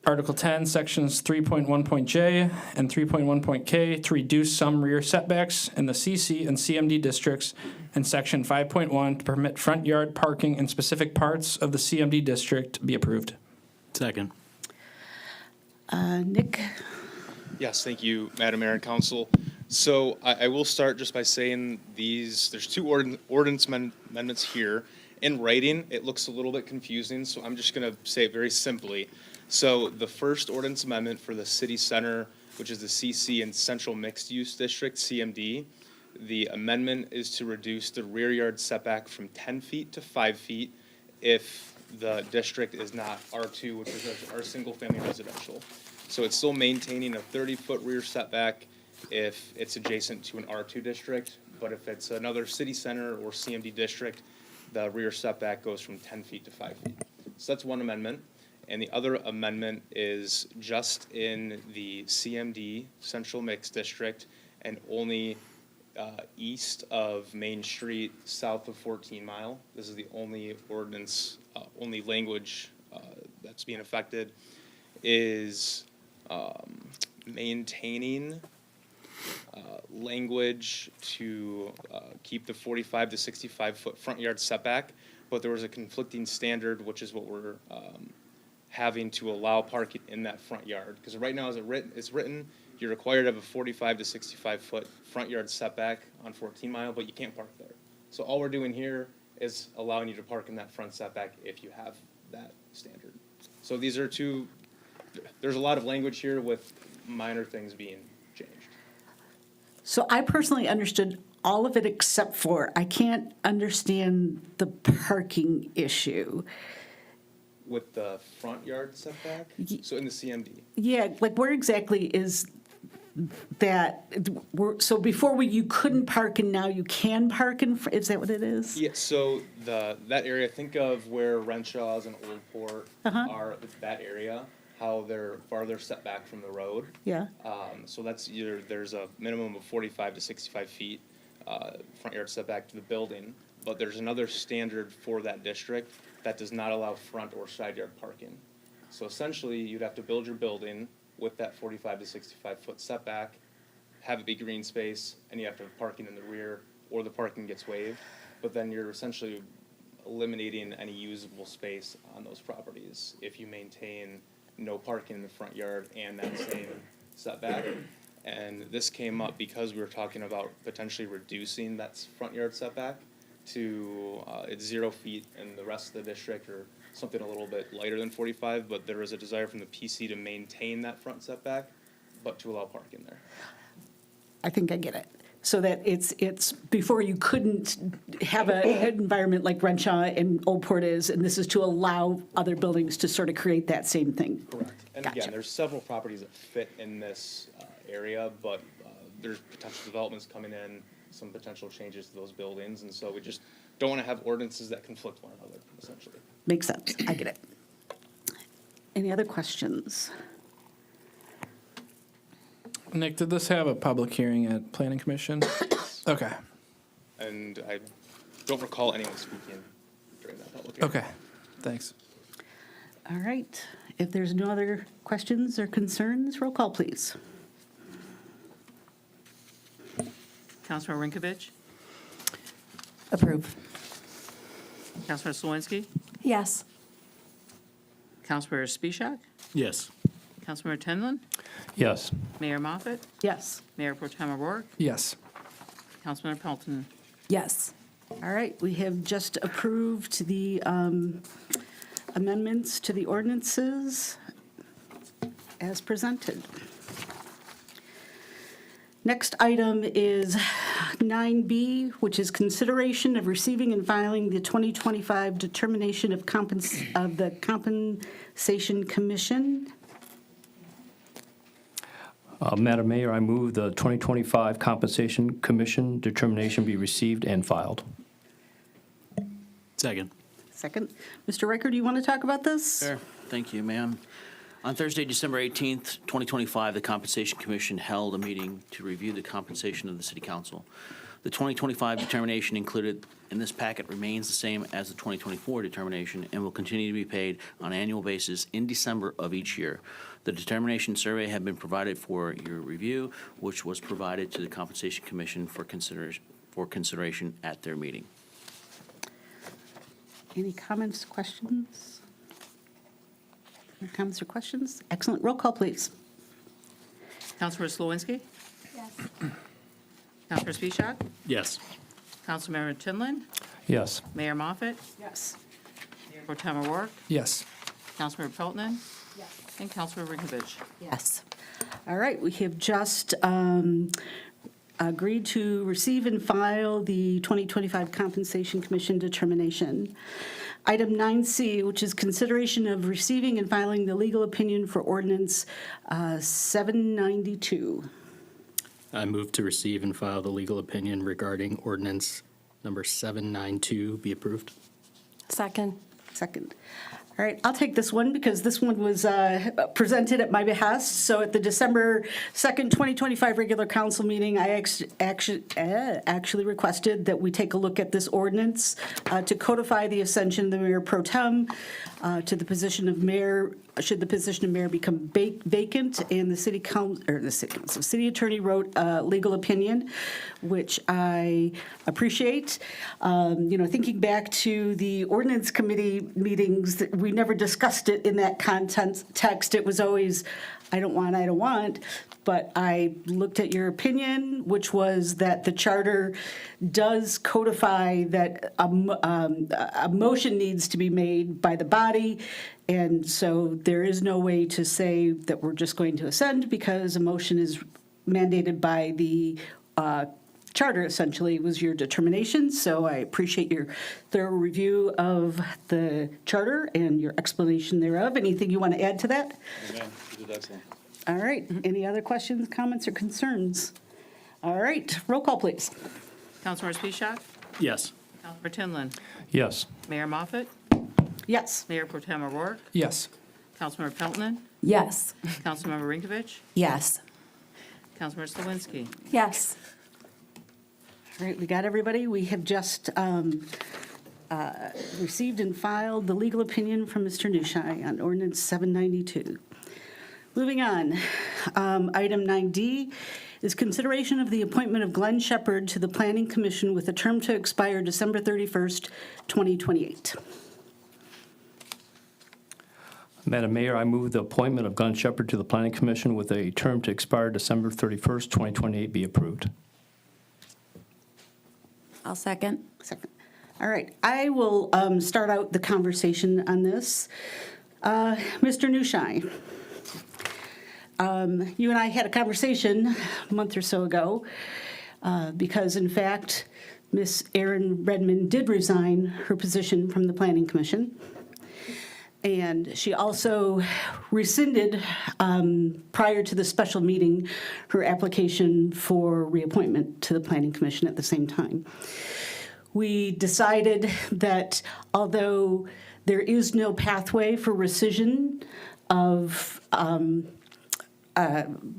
Article 10, Sections 3.1.j and 3.1.k to reduce some rear setbacks in the CC and CMD districts, and Section 5.1 to permit front yard parking in specific parts of the CMD district be approved. Second. Nick? Yes, thank you, Madam Mayor and Council. So I will start just by saying there's two ordinance amendments here. In writing, it looks a little bit confusing, so I'm just going to say it very simply. So the first ordinance amendment for the city center, which is the CC and Central Mixed Use District, CMD, the amendment is to reduce the rear yard setback from 10 feet to 5 feet if the district is not R2, which is our single-family residential. So it's still maintaining a 30-foot rear setback if it's adjacent to an R2 district, but if it's another city center or CMD district, the rear setback goes from 10 feet to 5 feet. So that's one amendment. And the other amendment is just in the CMD, Central Mixed District, and only east of Main Street, south of 14 Mile. This is the only ordinance, only language that's being affected, is maintaining language to keep the 45 to 65 foot front yard setback, but there was a conflicting standard, which is what we're having to allow parking in that front yard. Because right now, as it's written, you're required to have a 45 to 65 foot front yard setback on 14 Mile, but you can't park there. So all we're doing here is allowing you to park in that front setback if you have that standard. So these are two, there's a lot of language here with minor things being changed. So I personally understood all of it except for I can't understand the parking issue. With the front yard setback? So in the CMD? Yeah, like where exactly is that? So before you couldn't park and now you can park in, is that what it is? Yeah, so that area, think of where Renshaw's and Old Port are, that area, how they're farther set back from the road. Yeah. So that's there's a minimum of 45 to 65 feet front yard setback to the building, but there's another standard for that district that does not allow front or side yard parking. So essentially, you'd have to build your building with that 45 to 65 foot setback, have it be green space, and you have to have parking in the rear, or the parking gets waived. But then you're essentially eliminating any usable space on those properties if you maintain no parking in the front yard and that same setback. And this came up because we were talking about potentially reducing that front yard setback to it's 0 feet in the rest of the district, or something a little bit lighter than 45, but there is a desire from the PC to maintain that front setback, but to allow parking there. I think I get it. So that it's before you couldn't have an environment like Renshaw and Old Port is, and this is to allow other buildings to sort of create that same thing. Correct. And Gotcha. again, there's several properties that fit in this area, but there's potential developments coming in, some potential changes to those buildings, and so we just don't want to have ordinances that conflict one another, essentially. Makes sense. I get it. Any other questions? Nick, did this have a public hearing at Planning Commission? Okay. And I don't recall anyone speaking during that public hearing. Okay, thanks. All right. If there's no other questions or concerns, roll call, please. Councilor Rinkovich? Approve. Councilor Slawinski? Yes. Councilor Spishak? Yes. Councilor Tinlin? Yes. Mayor Moffett? Yes. Mayor Pro Tem O'Rourke? Yes. Councilman Pelton? Yes. All right. We have just approved the amendments to the ordinances as presented. Next item is 9B, which is consideration of receiving and filing the 2025 determination of the Compensation Commission. Madam Mayor, I move the 2025 Compensation Commission determination be received and filed. Second. Second. Mr. Riker, do you want to talk about this? Sure. Thank you, ma'am. On Thursday, December 18th, 2025, the Compensation Commission held a meeting to review the compensation of the City Council. The 2025 determination included in this packet remains the same as the 2024 determination and will continue to be paid on an annual basis in December of each year. The determination survey had been provided for your review, which was provided to the Compensation Commission for consideration at their meeting. Any comments, questions? Any comments or questions? Excellent. Roll call, please. Councilor Slawinski? Yes. Councilor Spishak? Yes. Councilmember Tinlin? Yes. Mayor Moffett? Yes. Mayor Pro Tem O'Rourke? Yes. Councilmember Peltonen? Yes. And Councilor Rinkovich? Yes. All right, we have just agreed to receive and file the 2025 Compensation Commission determination. Item 9C, which is consideration of receiving and filing the legal opinion for ordinance 792. I move to receive and file the legal opinion regarding ordinance number 792 be approved. Second. Second. All right, I'll take this one because this one was presented at my behest. So at the December 2nd, 2025 regular council meeting, I actually requested that we take a look at this ordinance to codify the ascension of the mayor pro tem to the position of mayor, should the position of mayor become vacant, and the city council, or the city attorney wrote a legal opinion, which I appreciate. Thinking back to the ordinance committee meetings, we never discussed it in that context. It was always, I don't want. But I looked at your opinion, which was that the charter does codify that a motion needs to be made by the body. And so there is no way to say that we're just going to ascend because a motion is mandated by the charter, essentially, was your determination. So I appreciate your thorough review of the charter and your explanation thereof. Anything you want to add to that? Amen. You did excellent. All right. Any other questions, comments, or concerns? All right. Roll call, please. Councilor Spishak? Yes. Councilor Tinlin? Yes. Mayor Moffett? Yes. Mayor Pro Tem O'Rourke? Yes. Councilmember Peltonen? Yes. Councilmember Rinkovich? Yes. Councilmember Slawinski? Yes. All right. We got everybody. We have just received and filed the legal opinion from Mr. Nushai on ordinance 792. Moving on, item 9D is consideration of the appointment of Glenn Shepard to the Planning Commission with a term to expire December 31st, 2028. Madam Mayor, I move the appointment of Glenn Shepard to the Planning Commission with a term to expire December 31st, 2028 be approved. I'll second. Second. All right, I will start out the conversation on this. Mr. Nushai, you and I had a conversation a month or so ago because, in fact, Miss Erin Redmond did resign her position from the Planning Commission. And she also rescinded, prior to the special meeting, her application for reappointment to the Planning Commission at the same time. We decided that although there is no pathway for rescission of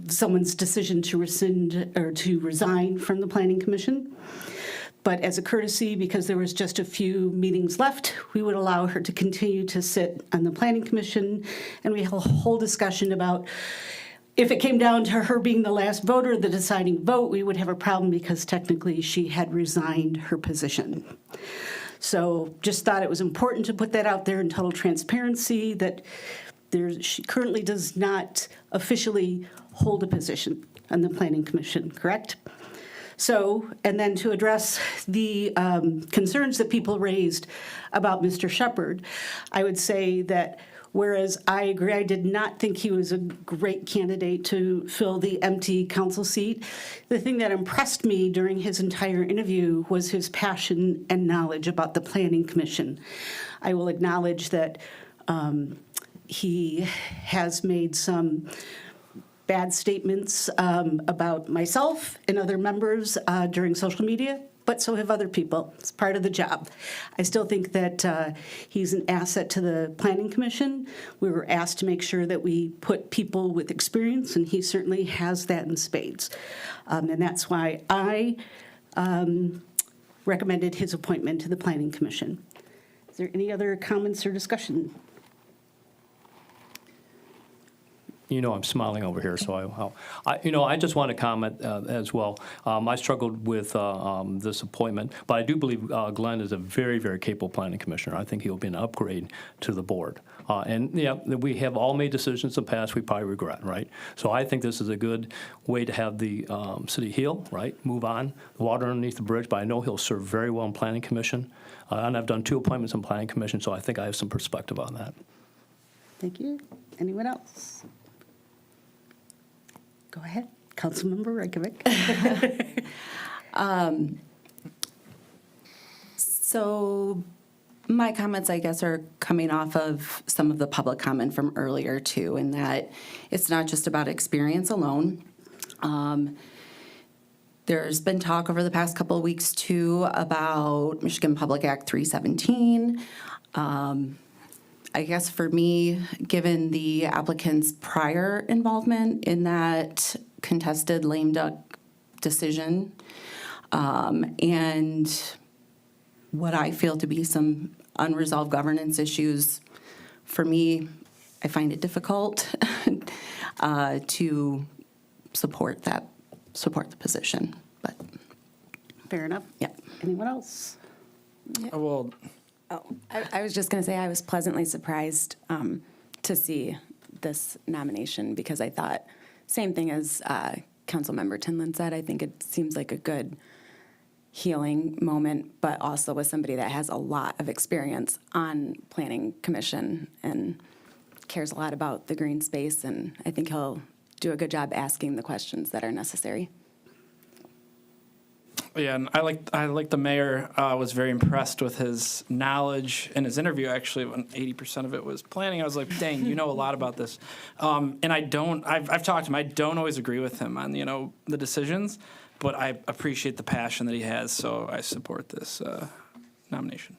someone's decision to rescind or to resign from the Planning Commission, but as a courtesy, because there was just a few meetings left, we would allow her to continue to sit on the Planning Commission, and we had a whole discussion about if it came down to her being the last voter, the deciding vote, we would have a problem because technically she had resigned her position. So just thought it was important to put that out there in total transparency that she currently does not officially hold a position on the Planning Commission, correct? So, and then to address the concerns that people raised about Mr. Shepard, I would say that Whereas I agree, I did not think he was a great candidate to fill the empty council seat. The thing that impressed me during his entire interview was his passion and knowledge about the Planning Commission. I will acknowledge that he has made some bad statements about myself and other members during social media, but so have other people. It's part of the job. I still think that he's an asset to the Planning Commission. We were asked to make sure that we put people with experience, and he certainly has that in spades. And that's why I recommended his appointment to the Planning Commission. Is there any other comments or discussion? You know, I'm smiling over here, so I just want to comment as well. I struggled with this appointment, but I do believe Glenn is a very, very capable planning commissioner. I think he'll be an upgrade to the board. And yeah, we have all made decisions in the past we probably regret, right? So I think this is a good way to have the city heal, right? Move on, the water underneath the bridge. But I know he'll serve very well in planning commission, and I've done 2 appointments in planning commission, so I think I have some perspective on that. Thank you. Anyone else? Go ahead, Councilmember Reykjavik. So my comments, I guess, are coming off of some of the public comment from earlier, too, in that it's not just about experience alone. There's been talk over the past couple of weeks, too, about Michigan Public Act 317. I guess for me, given the applicant's prior involvement in that contested lame duck decision, and what I feel to be some unresolved governance issues, for me, I find it difficult to support the position. But fair enough. Yeah. Anyone else? Well, I was just going to say I was pleasantly surprised to see this nomination because I thought, same thing as Councilmember Tinlin said, I think it seems like a good healing moment, but also with somebody that has a lot of experience on Planning Commission and cares a lot about the green space, and I think he'll do a good job asking the questions that are necessary. yeah, and I like the mayor was very impressed with his knowledge in his interview. Actually, when 80% of it was planning, I was like, "Dang, you know a lot about this." And I've talked to him. I don't always agree with him on the decisions, but I appreciate the passion that he has. So I support this nomination.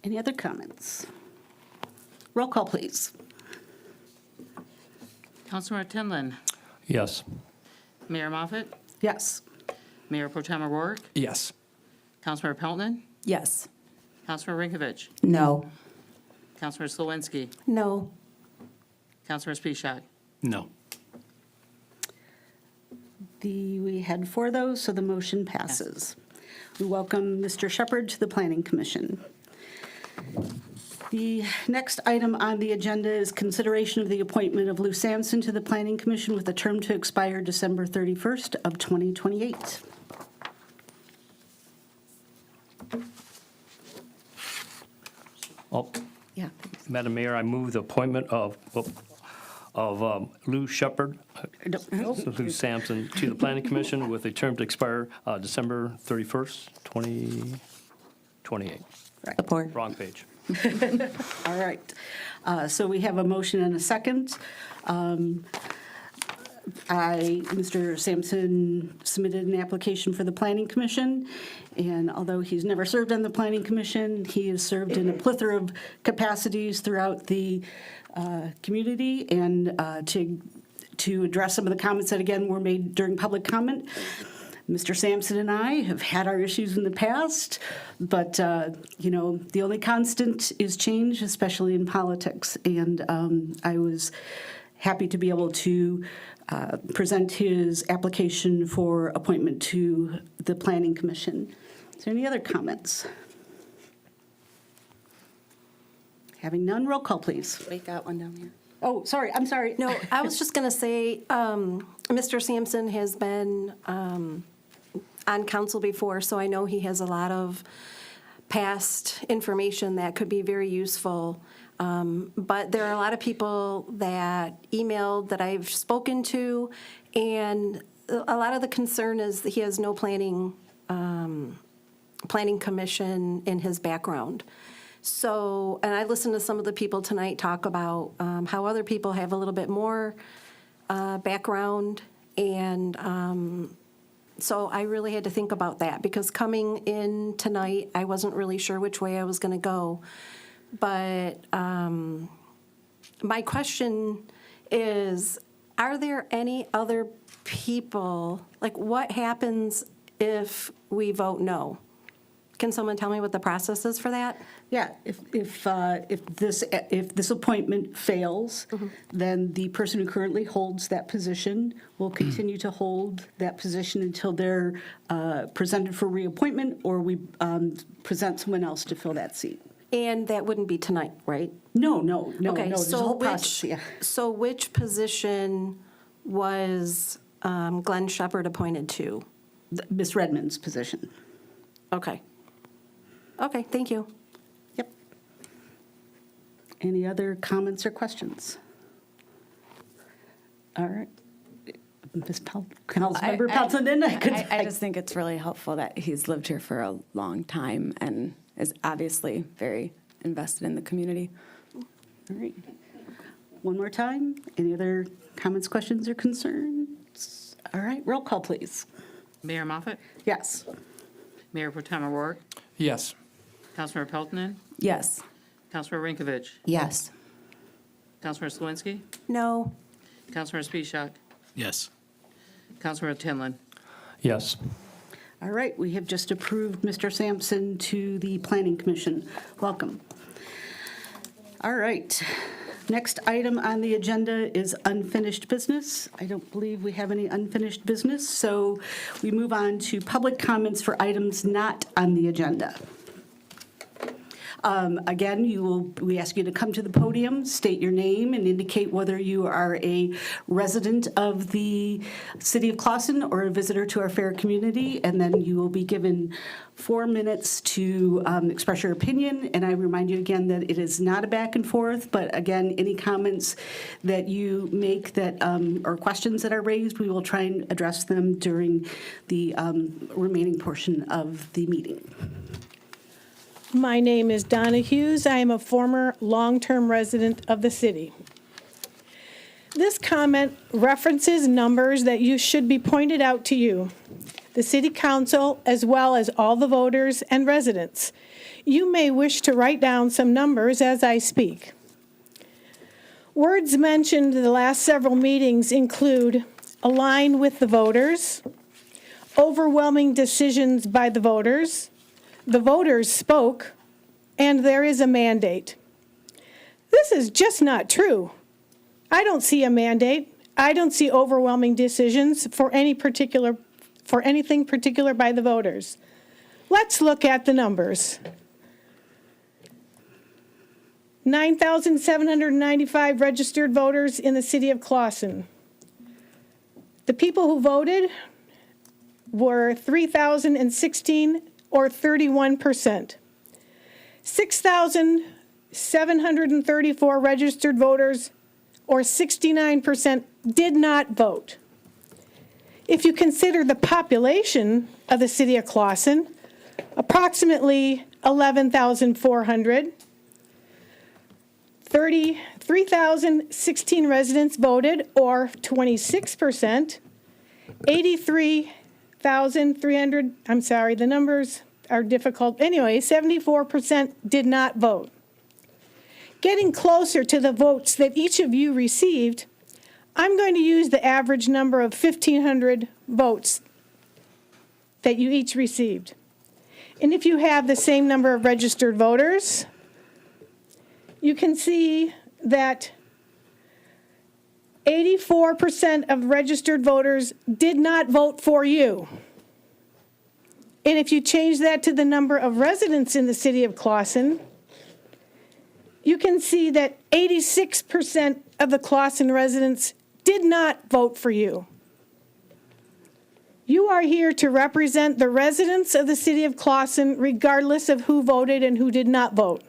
Any other comments? Roll call, please. Councilmember Tinlin. Yes. Mayor Moffett. Yes. Mayor Pro Tem O'Rourke. Yes. Councilmember Pelton. Yes. Councilmember Rinkovich. No. Councilmember Slawinski. No. Councilmember Spisak. No. We had 4 of those, so the motion passes. We welcome Mr. Shepherd to the Planning Commission. The next item on the agenda is consideration of the appointment of Lou Sampson to the Planning Commission with a term to expire December 31st of 2028. Oh, Yeah. Madam Mayor, I move the appointment of Lou Shepherd, Lou Sampson, to the Planning Commission with a term to expire December 31st, 2028. Support. Wrong page. All right. So we have a motion and a second. Mr. Sampson submitted an application for the Planning Commission, and although he's never served on the Planning Commission, he has served in a plethora of capacities throughout the community. And to address some of the comments that, again, were made during public comment, Mr. Sampson and I have had our issues in the past, but, the only constant is change, especially in politics. And I was happy to be able to present his application for appointment to the Planning Commission. Is there any other comments? Having none, roll call, please. We got one down here. Oh, sorry, I'm sorry. No, I was just going to say, Mr. Sampson has been on council before, so I know he has a lot of past information that could be very useful. But there are a lot of people that emailed that I've spoken to, and a lot of the concern is that he has no planning commission in his background. So, and I listened to some of the people tonight talk about how other people have a little bit more background, and so I really had to think about that, because coming in tonight, I wasn't really sure which way I was going to go. But my question is, are there any other people, like what happens if we vote no? Can someone tell me what the process is for that? Yeah, if this appointment fails, then the person who currently holds that position will continue to hold that position until they're presented for reappointment, or we present someone else to fill that seat. And that wouldn't be tonight, right? No, Okay, there's a so whole process, yeah. So which position was Glenn Shepard appointed to? Ms. Redmond's position. Okay. Okay, thank you. Yep. Any other comments or questions? All right. Ms. Councilmember Peltonen, I just think it's really helpful that he's lived here for a long time and is obviously very invested in the community. All right. One more time. Any other comments, questions, or concerns? All right, roll call, please. Mayor Moffett? Yes. Mayor Pro Tem O'Rourke? Yes. Councilmember Peltonen? Yes. Councilmember Rinkovich? Yes. Councilmember Slawinski? No. Councilmember Spisak? Yes. Councilmember Tinlin? Yes. All right, we have just approved Mr. Sampson to the Planning Commission. Welcome. All right. Next item on the agenda is unfinished business. I don't believe we have any unfinished business, so we move on to public comments for items not on the agenda. Again, we ask you to come to the podium, state your name, and indicate whether you are a resident of the city of Clawson or a visitor to our fair community, and then you will be given 4 minutes to express your opinion. And I remind you again that it is not a back and forth, but again, any comments that you make that or questions that are raised, we will try and address them during the remaining portion of the meeting. My name is Donna Hughes. I am a former long-term resident of the city. This comment references numbers that should be pointed out to you, the city council, as well as all the voters and residents. You may wish to write down some numbers as I speak. Words mentioned in the last several meetings include align with the voters, overwhelming decisions by the voters spoke, and there is a mandate. This is just not true. I don't see a mandate. I don't see overwhelming decisions for anything particular by the voters. Let's look at the numbers. 9,795 registered voters in the city of Clawson. The people who voted were 3,016, or 31%. 6,734 registered voters, or 69%, did not vote. If you consider the population of the city of Clawson, approximately 11,400, 3,016 residents voted, or 26%, 83,300, I'm sorry, the numbers are difficult. Anyway, 74% did not vote. Getting closer to the votes that each of you received, I'm going to use the average number of 1,500 votes that you each received. And if you have the same number of registered voters, you can see that 84% of registered voters did not vote for you. And if you change that to the number of residents in the city of Clawson, you can see that 86% of the Clawson residents did not vote for you. You are here to represent the residents of the city of Clawson, regardless of who voted and who did not vote.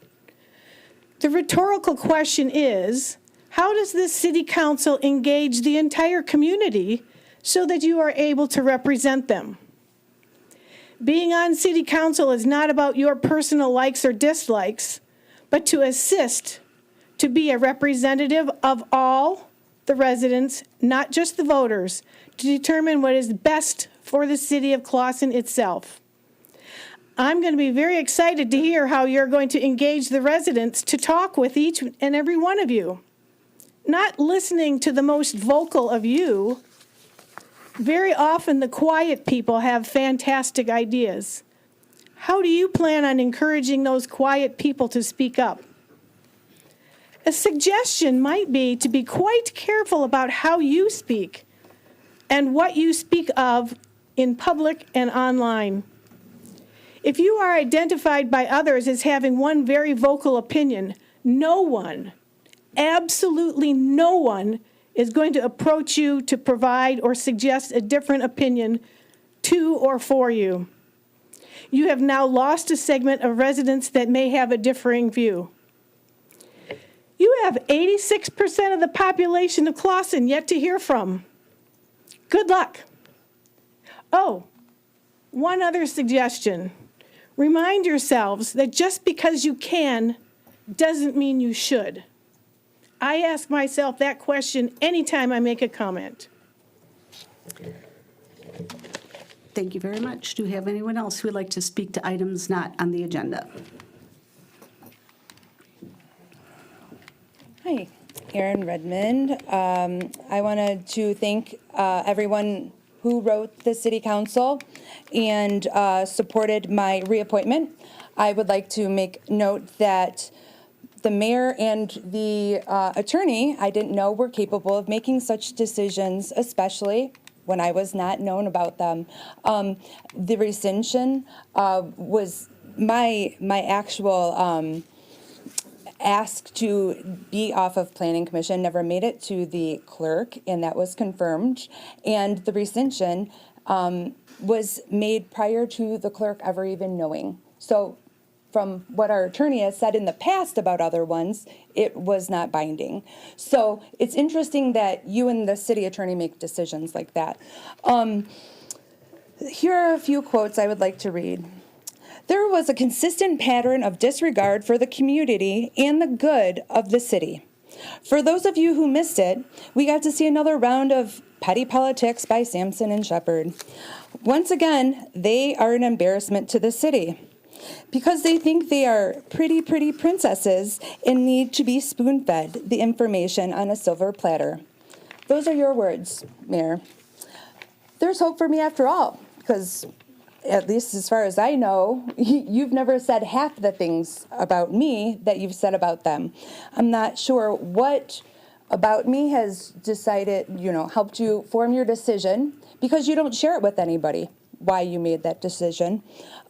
The rhetorical question is, how does this city council engage the entire community so that you are able to represent them? Being on city council is not about your personal likes or dislikes, but to assist, to be a representative of all the residents, not just the voters, to determine what is best for the city of Clawson itself. I'm going to be very excited to hear how you're going to engage the residents to talk with each and every one of you. Not listening to the most vocal of you. Very often the quiet people have fantastic ideas. How do you plan on encouraging those quiet people to speak up? A suggestion might be to be quite careful about how you speak and what you speak of in public and online. If you are identified by others as having one very vocal opinion, no one, absolutely no one, is going to approach you to provide or suggest a different opinion to or for you. You have now lost a segment of residents that may have a differing view. You have 86% of the population of Clawson yet to hear from. Good luck. Oh, one other suggestion. Remind yourselves that just because you can doesn't mean you should. I ask myself that question anytime I make a comment. Thank you very much. Do we have anyone else who would like to speak to items not on the agenda? Hi, Erin Redmond. I wanted to thank everyone who wrote the city council and supported my reappointment. I would like to make note that the mayor and the attorney, I didn't know were capable of making such decisions, especially when I was not known about them. The rescission was my actual ask to be off of planning commission, never made it to the clerk, and that was confirmed. And the rescission was made prior to the clerk ever even knowing. So from what our attorney has said in the past about other ones, it was not binding. So it's interesting that you and the city attorney make decisions like that. Here are a few quotes I would like to read. There was a consistent pattern of disregard for the community and the good of the city. For those of you who missed it, we got to see another round of petty politics by Sampson and Shepard. Once again, they are an embarrassment to the city because they think they are pretty princesses and need to be spoon-fed the information on a silver platter. Those are your words, Mayor. There's hope for me after all, because at least as far as I know, you've never said half the things about me that you've said about them. I'm not sure what about me has helped you form your decision, because you don't share it with anybody, why you made that decision,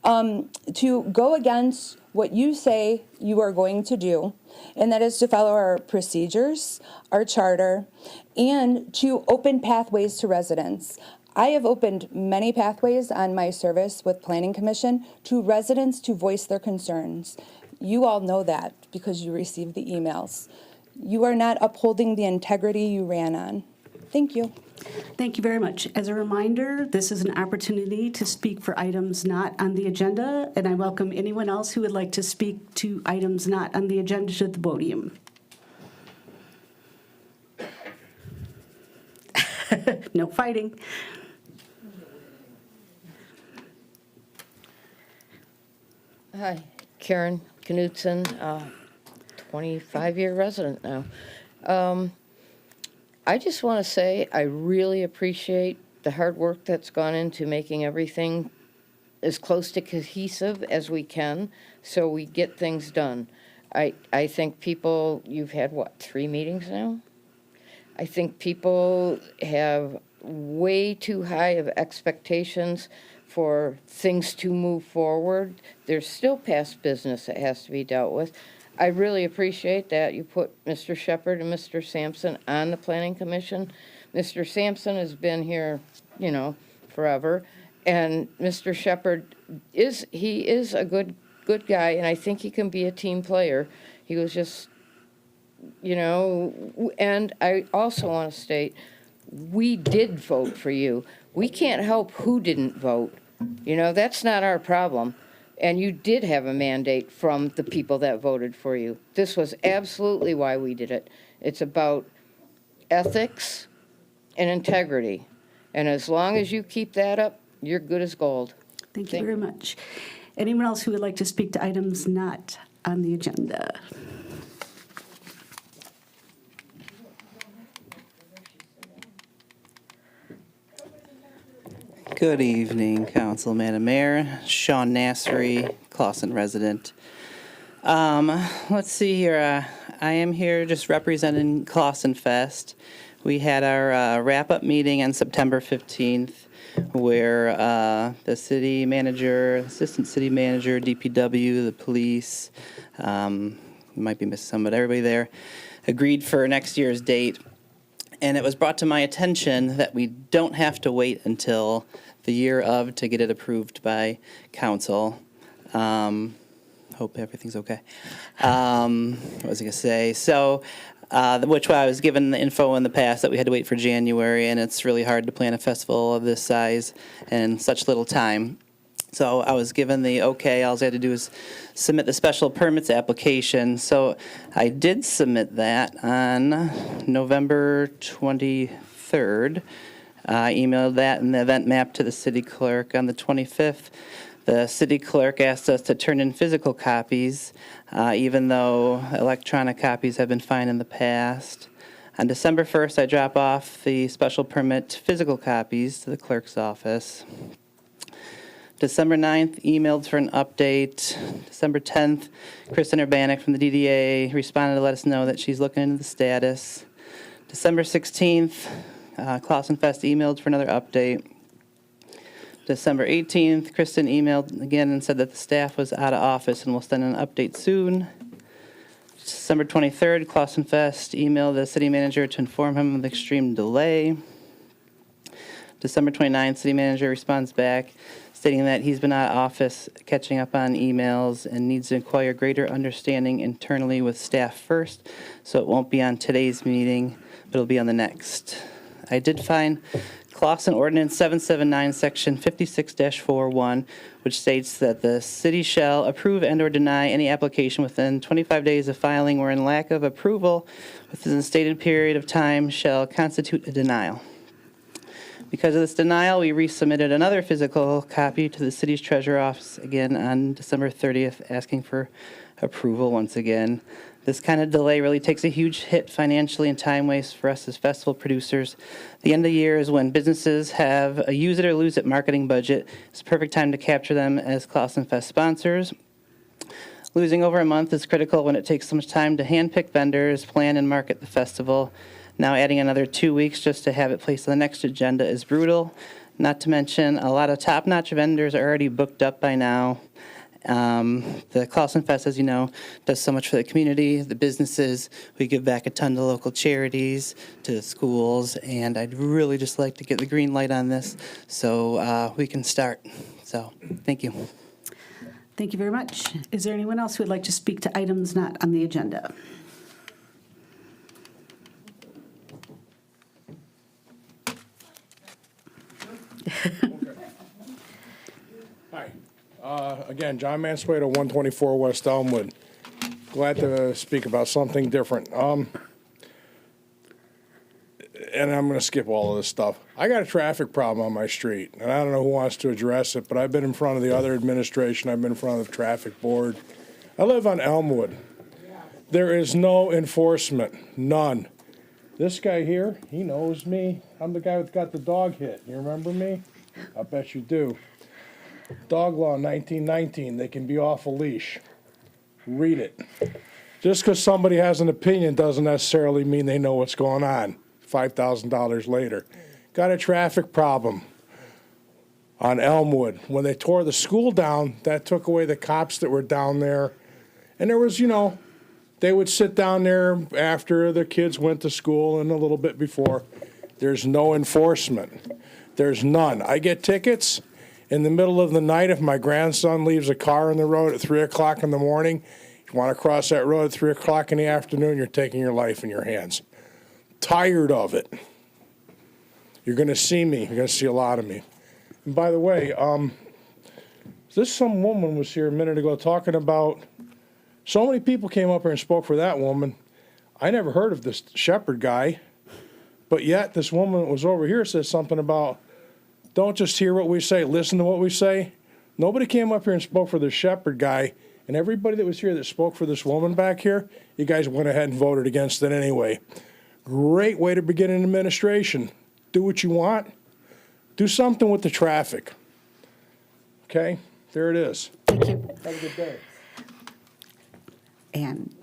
to go against what you say you are going to do, and that is to follow our procedures, our charter, and to open pathways to residents. I have opened many pathways on my service with Planning Commission to residents to voice their concerns. You all know that because you received the emails. You are not upholding the integrity you ran on. Thank you. Thank you very much. As a reminder, this is an opportunity to speak for items not on the agenda, and I welcome anyone else who would like to speak to items not on the agenda to the podium. No fighting. Hi, Karen Knudsen, 25-year resident now. I just want to say I really appreciate the hard work that's gone into making everything as close to cohesive as we can so we get things done. I think people, you've had, 3 meetings now? I think people have way too high of expectations for things to move forward. There's still past business that has to be dealt with. I really appreciate that you put Mr. Shepard and Mr. Sampson on the Planning Commission. Mr. Sampson has been here, forever. And Mr. Shepherd is a good guy, and I think he can be a team player. He was just, and I also want to state, we did vote for you. We can't help who didn't vote. That's not our problem. And you did have a mandate from the people that voted for you. This was absolutely why we did it. It's about ethics and integrity. And as long as you keep that up, you're good as gold. Thank you very much. Anyone else who would like to speak to items not on the agenda? Good evening, Council, Madam Mayor. Sean Nassery, Clawson resident. Let's see here. I am here just representing Clawson Fest. We had our wrap-up meeting on September 15th where the city manager, assistant city manager, DPW, the police, might be missing some, but everybody there agreed for next year's date. And it was brought to my attention that we don't have to wait until the year of to get it approved by council. Hope everything's okay. What was I going to say? So, which I was given the info in the past that we had to wait for January, and it's really hard to plan a festival of this size in such little time. So I was given the okay. All I had to do is submit the special permits application. So I did submit that on November 23rd. I emailed that and the event map to the city clerk on the 25th. The city clerk asked us to turn in physical copies, even though electronic copies have been fine in the past. On December 1st, I drop off the special permit physical copies to the clerk's office. December 9th, emailed for an update. December 10th, Kristen Urbanik from the DDA responded to let us know that she's looking into the status. December 16th, Clawson Fest emailed for another update. December 18th, Kristen emailed again and said that the staff was out of office and will send an update soon. December 23rd, Clawson Fest emailed the city manager to inform him of the extreme delay. December 29th, city manager responds back stating that he's been out of office catching up on emails and needs to acquire greater understanding internally with staff first, so it won't be on today's meeting, but it'll be on the next. I did find Clawson Ordinance 779, Section 56-41, which states that the city shall approve and or deny any application within 25 days of filing wherein lack of approval within the stated period of time shall constitute a denial. Because of this denial, we resubmitted another physical copy to the city's treasurer office again on December 30th, asking for approval once again. This kind of delay really takes a huge hit financially and time waste for us as festival producers. The end of the year is when businesses have a use it or lose it marketing budget. It's a perfect time to capture them as Clawson Fest sponsors. Losing over a month is critical when it takes so much time to handpick vendors, plan and market the festival. Now adding another 2 weeks just to have it placed on the next agenda is brutal. Not to mention, a lot of top-notch vendors are already booked up by now. The Clawson Fest, as you know, does so much for the community, the businesses. We give back a ton to local charities, to the schools, and I'd really just like to get the green light on this so we can start. So, thank you. Thank you very much. Is there anyone else who would like to speak to items not on the agenda? Hi. Again, John Mansueto, 124 West Elmwood. Glad to speak about something different. And I'm going to skip all of this stuff. I got a traffic problem on my street, and I don't know who wants to address it, but I've been in front of the other administration. I've been in front of the traffic board. I live on Elmwood. There is no enforcement, none. This guy here, he knows me. I'm the guy that got the dog hit. You remember me? I bet you do. Dog law 1919, they can be off a leash. Read it. Just because somebody has an opinion doesn't necessarily mean they know what's going on. $5,000 later. Got a traffic problem on Elmwood. When they tore the school down, that took away the cops that were down there. And there was, they would sit down there after the kids went to school and a little bit before. There's no enforcement. There's none. I get tickets in the middle of the night if my grandson leaves a car on the road at 3 o'clock in the morning. You want to cross that road at 3 o'clock in the afternoon, you're taking your life in your hands. Tired of it. You're going to see me. You're going to see a lot of me. And by the way, some woman was here a minute ago talking about, so many people came up here and spoke for that woman. I never heard of this Shepherd guy, but yet this woman that was over here says something about, don't just hear what we say, listen to what we say. Nobody came up here and spoke for the Shepherd guy, and everybody that was here that spoke for this woman back here, you guys went ahead and voted against it anyway. Great way to begin an administration. Do what you want. Do something with the traffic. Okay, there it is. Thank you. Have a good day. And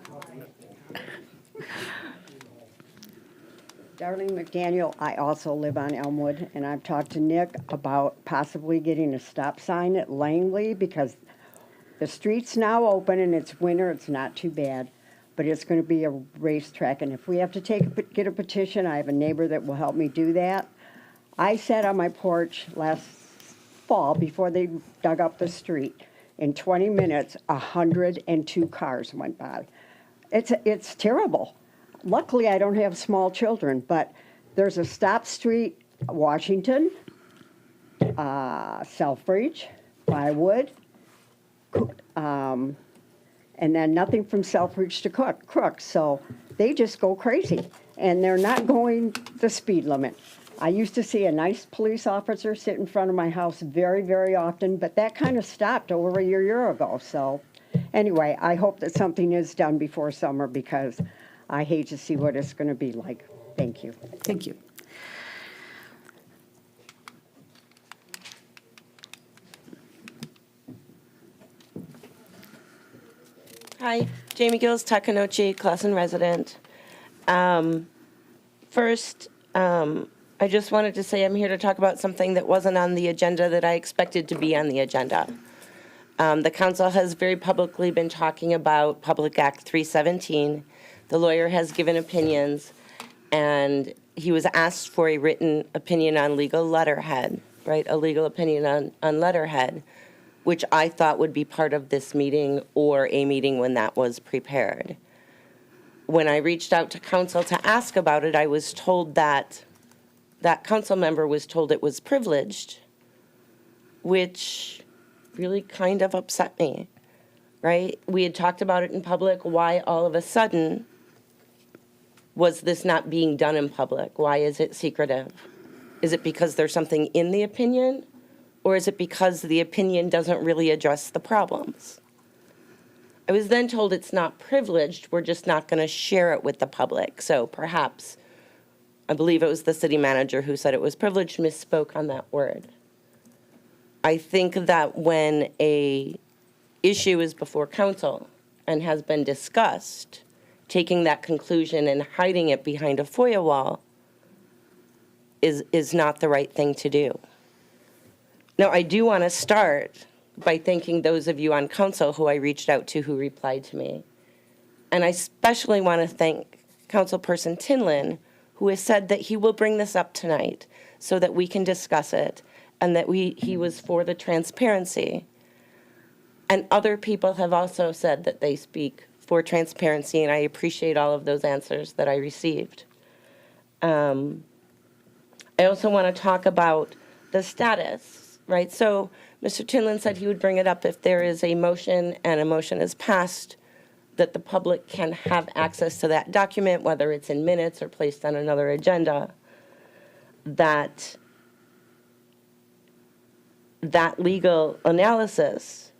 Darlene McDaniel, I also live on Elmwood, and I've talked to Nick about possibly getting a stop sign at Langley because the street's now open and it's winter, it's not too bad, but it's going to be a racetrack. And if we have to get a petition, I have a neighbor that will help me do that. I sat on my porch last fall before they dug up the street. In 20 minutes, 102 cars went by. It's terrible. Luckily, I don't have small children, but there's a stop street, Washington, Selfridge, Bywood, and then nothing from Selfridge to Crooks. So they just go crazy, and they're not going the speed limit. I used to see a nice police officer sit in front of my house very, very often, but that kind of stopped over a year ago. So anyway, I hope that something is done before summer because I hate to see what it's going to be like. Thank you. thank you. Hi, Jamie Gills, Takanochi, Clausen resident. First, I just wanted to say I'm here to talk about something that wasn't on the agenda that I expected to be on the agenda. The council has very publicly been talking about Public Act 317. The lawyer has given opinions, and he was asked for a written opinion on legal letterhead, right? A legal opinion on letterhead, which I thought would be part of this meeting or a meeting when that was prepared. When I reached out to council to ask about it, I was told that council member was told it was privileged, which really kind of upset me, right? We had talked about it in public. Why all of a sudden was this not being done in public? Why is it secretive? Is it because there's something in the opinion, or is it because the opinion doesn't really address the problems? I was then told it's not privileged, we're just not going to share it with the public. So perhaps, I believe it was the city manager who said it was privileged, misspoke on that word. I think that when a issue is before council and has been discussed, taking that conclusion and hiding it behind a FOIA wall is not the right thing to do. Now, I do want to start by thanking those of you on council who I reached out to who replied to me. And I especially want to thank Councilperson Tinlin, who has said that he will bring this up tonight so that we can discuss it and that he was for the transparency. And other people have also said that they speak for transparency, and I appreciate all of those answers that I received. I also want to talk about the status, right? So Mr. Tinlin said he would bring it up if there is a motion and a motion is passed, that the public can have access to that document, whether it's in minutes or placed on another agenda, that legal analysis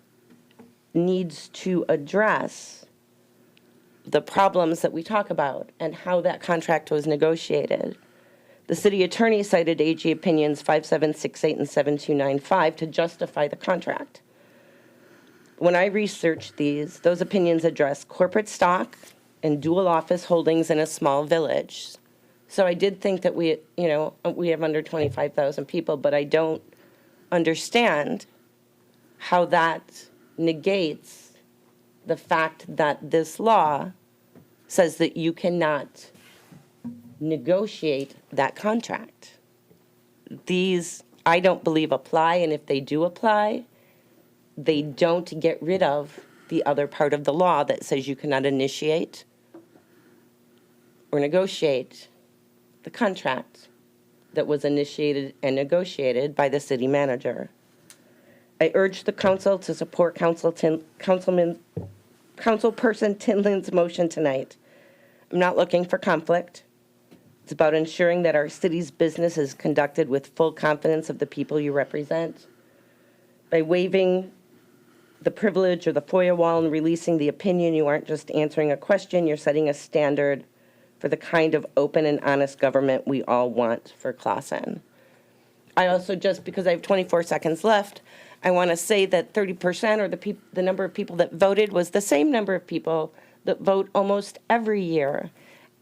needs to address the problems that we talk about and how that contract was negotiated. The city attorney cited AG opinions 5768 and 7295 to justify the contract. When I researched those opinions address corporate stock and dual office holdings in a small village. So I did think that we have under 25,000 people, but I don't understand how that negates the fact that this law says that you cannot negotiate that contract. These I don't believe apply, and if they do apply, they don't get rid of the other part of the law that says you cannot initiate or negotiate the contract that was initiated and negotiated by the city manager. I urge the council to support Councilperson Tinlin's motion tonight. I'm not looking for conflict. It's about ensuring that our city's business is conducted with full confidence of the people you represent. By waiving the privilege or the FOIA wall and releasing the opinion, you aren't just answering a question, you're setting a standard for the kind of open and honest government we all want for Clawson. I also, just because I have 24 seconds left, I want to say that 30% or the number of people that voted was the same number of people that vote almost every year.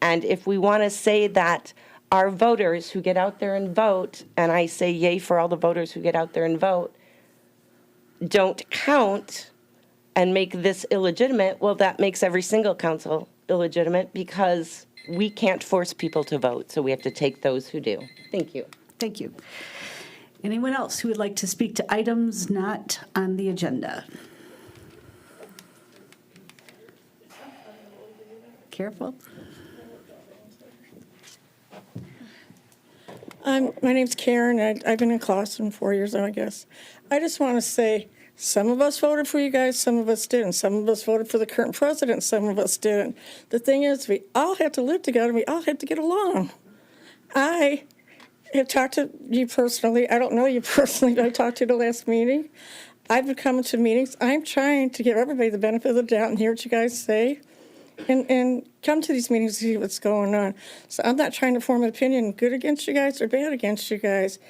And if we want to say that our voters who get out there and vote, and I say yay for all the voters who get out there and vote, don't count and make this illegitimate, well, that makes every single council illegitimate because we can't force people to vote, so we have to take those who do. Thank you. Thank you. Anyone else who would like to speak to items not on the agenda? Careful. My name's Karen. I've been in Clawson 4 years now, I guess. I just want to say, some of us voted for you guys, some of us didn't. Some of us voted for the current president, some of us didn't. The thing is, we all have to live together. We all have to get along. I have talked to you personally. I don't know you personally, but I talked to you the last meeting. I've been coming to meetings. I'm trying to give everybody the benefit of the doubt and hear what you guys say. And come to these meetings to see what's going on. So I'm not trying to form an opinion good against you guys or bad against you guys.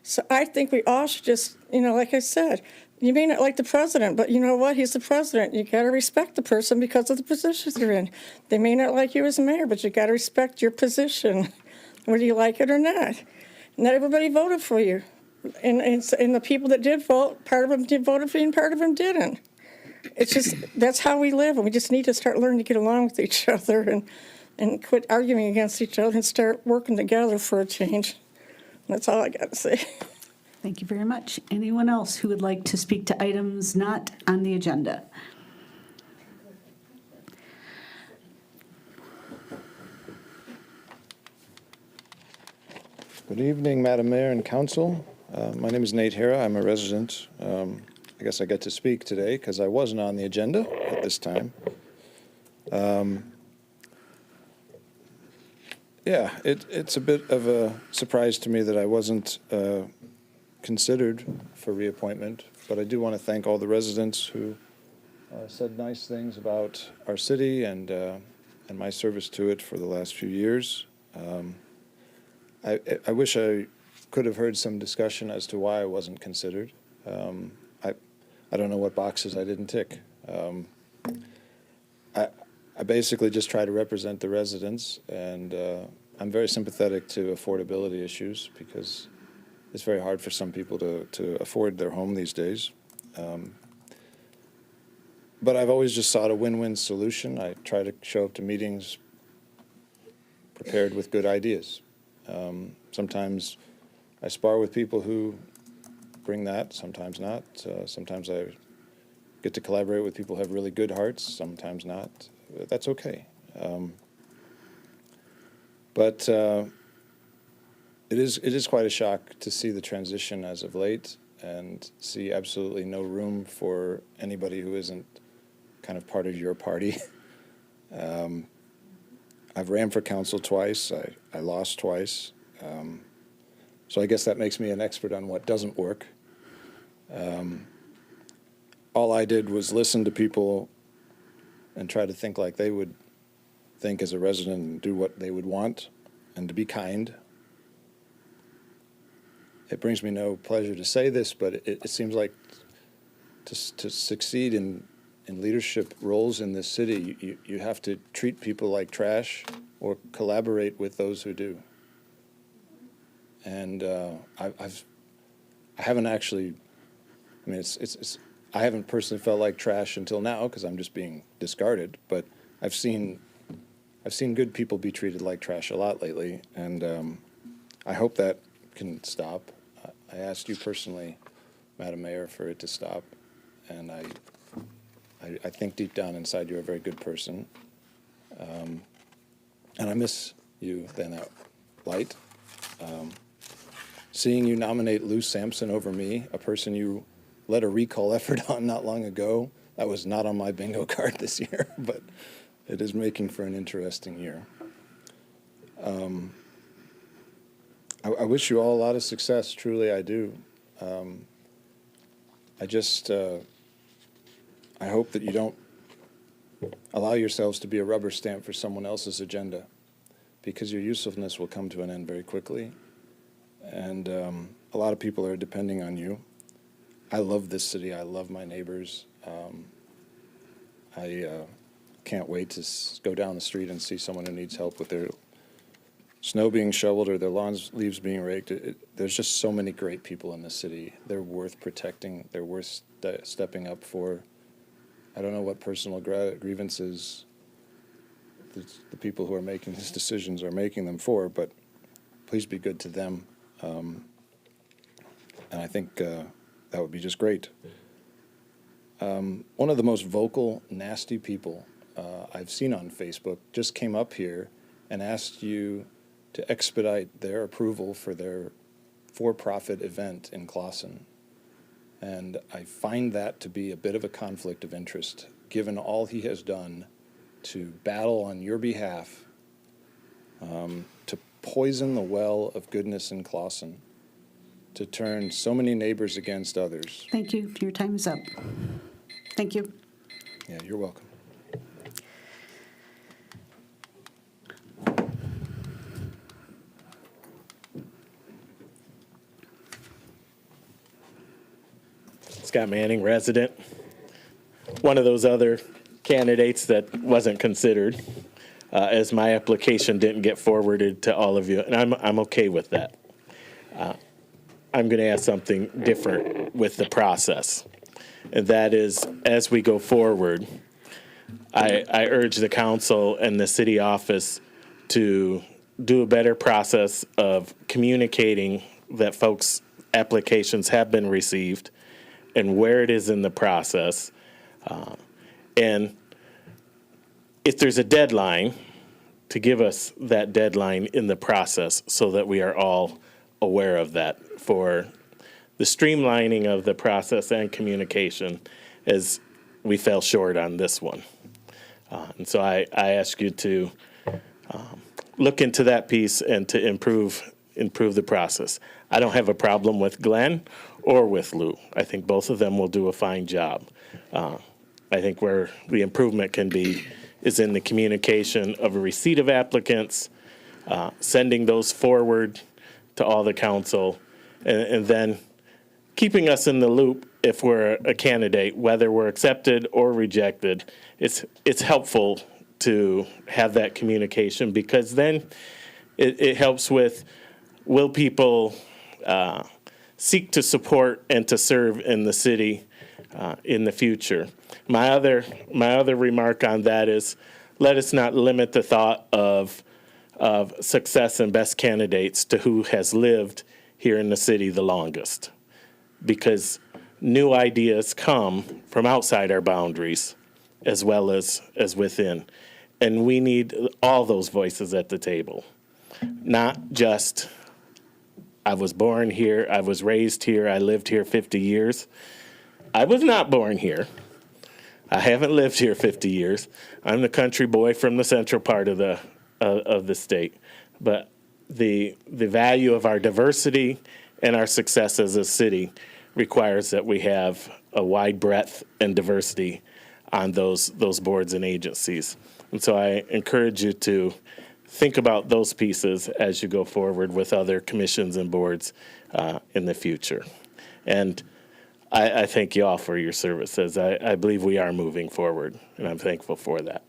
So I think we all should just, like I said, you may not like the president, but you know what? He's the president. You got to respect the person because of the positions they're in. They may not like you as a mayor, but you got to respect your position, whether you like it or not. Not everybody voted for you. And the people that did vote, part of them did vote for you and part of them didn't. It's just, that's how we live, and we just need to start learning to get along with each other and quit arguing against each other and start working together for a change. That's all I got to say. Thank you very much. Anyone else who would like to speak to items not on the agenda? Good evening, Madam Mayor and Council. My name is Nate Hara. I'm a resident. I guess I get to speak today because I wasn't on the agenda at this time. Yeah, it's a bit of a surprise to me that I wasn't considered for reappointment, but I do want to thank all the residents who said nice things about our city and my service to it for the last few years. I wish I could have heard some discussion as to why I wasn't considered. I don't know what boxes I didn't tick. I basically just try to represent the residents, and I'm very sympathetic to affordability issues because it's very hard for some people to afford their home these days. But I've always just sought a win-win solution. I try to show up to meetings prepared with good ideas. Sometimes I spar with people who bring that, sometimes not. Sometimes I get to collaborate with people who have really good hearts, sometimes not. That's okay. But it is quite a shock to see the transition as of late and see absolutely no room for anybody who isn't kind of part of your party. I've ran for council twice. I lost twice. So I guess that makes me an expert on what doesn't work. All I did was listen to people and try to think like they would think as a resident and do what they would want and to be kind. It brings me no pleasure to say this, but it seems like to succeed in leadership roles in this city, you have to treat people like trash or collaborate with those who do. And I haven't actually, I mean, I haven't personally felt like trash until now because I'm just being discarded. But I've seen good people be treated like trash a lot lately, and I hope that can stop. I asked you personally, Madam Mayor, for it to stop, and I think deep down inside you're a very good person. And I miss you in that light. Seeing you nominate Lou Sampson over me, a person you led a recall effort on not long ago, that was not on my bingo card this year, but it is making for an interesting year. I wish you all a lot of success, truly I do. I hope that you don't allow yourselves to be a rubber stamp for someone else's agenda, because your usefulness will come to an end very quickly. And a lot of people are depending on you. I love this city. I love my neighbors. I can't wait to go down the street and see someone who needs help with their snow being shoveled or their leaves being raked. There's just so many great people in this city. They're worth protecting. They're worth stepping up for. I don't know what personal grievances the people who are making these decisions are making them for, but please be good to them. And I think that would be just great. One of the most vocal, nasty people I've seen on Facebook just came up here and asked you to expedite their approval for their for-profit event in Clawson. And I find that to be a bit of a conflict of interest, given all he has done to battle on your behalf, to poison the well of goodness in Clawson, to turn so many neighbors against others. Thank you. Your time is up. Thank you. Yeah, you're welcome. Scott Manning, resident. One of those other candidates that wasn't considered, as my application didn't get forwarded to all of you, and I'm okay with that. I'm going to ask something different with the process, and that is, as we go forward, I urge the council and the city office to do a better process of communicating that folks' applications have been received and where it is in the process. And if there's a deadline, to give us that deadline in the process so that we are all aware of that for the streamlining of the process and communication, as we fell short on this one. And so I ask you to look into that piece and to improve the process. I don't have a problem with Glenn or with Lou. I think both of them will do a fine job. I think where the improvement can be is in the communication of a receipt of applicants, sending those forward to all the council, and then keeping us in the loop if we're a candidate, whether we're accepted or rejected. It's helpful to have that communication, because then it helps with, will people seek to support and to serve in the city in the future. My other remark on that is, let us not limit the thought of success and best candidates to who has lived here in the city the longest, because new ideas come from outside our boundaries as well as within. And we need all those voices at the table, not just, I was born here, I was raised here, I lived here 50 years. I was not born here. I haven't lived here 50 years. I'm the country boy from the central part of the state. But the value of our diversity and our success as a city requires that we have a wide breadth and diversity on those boards and agencies. And so I encourage you to think about those pieces as you go forward with other commissions and boards in the future. And I thank you all for your services. I believe we are moving forward, and I'm thankful for that.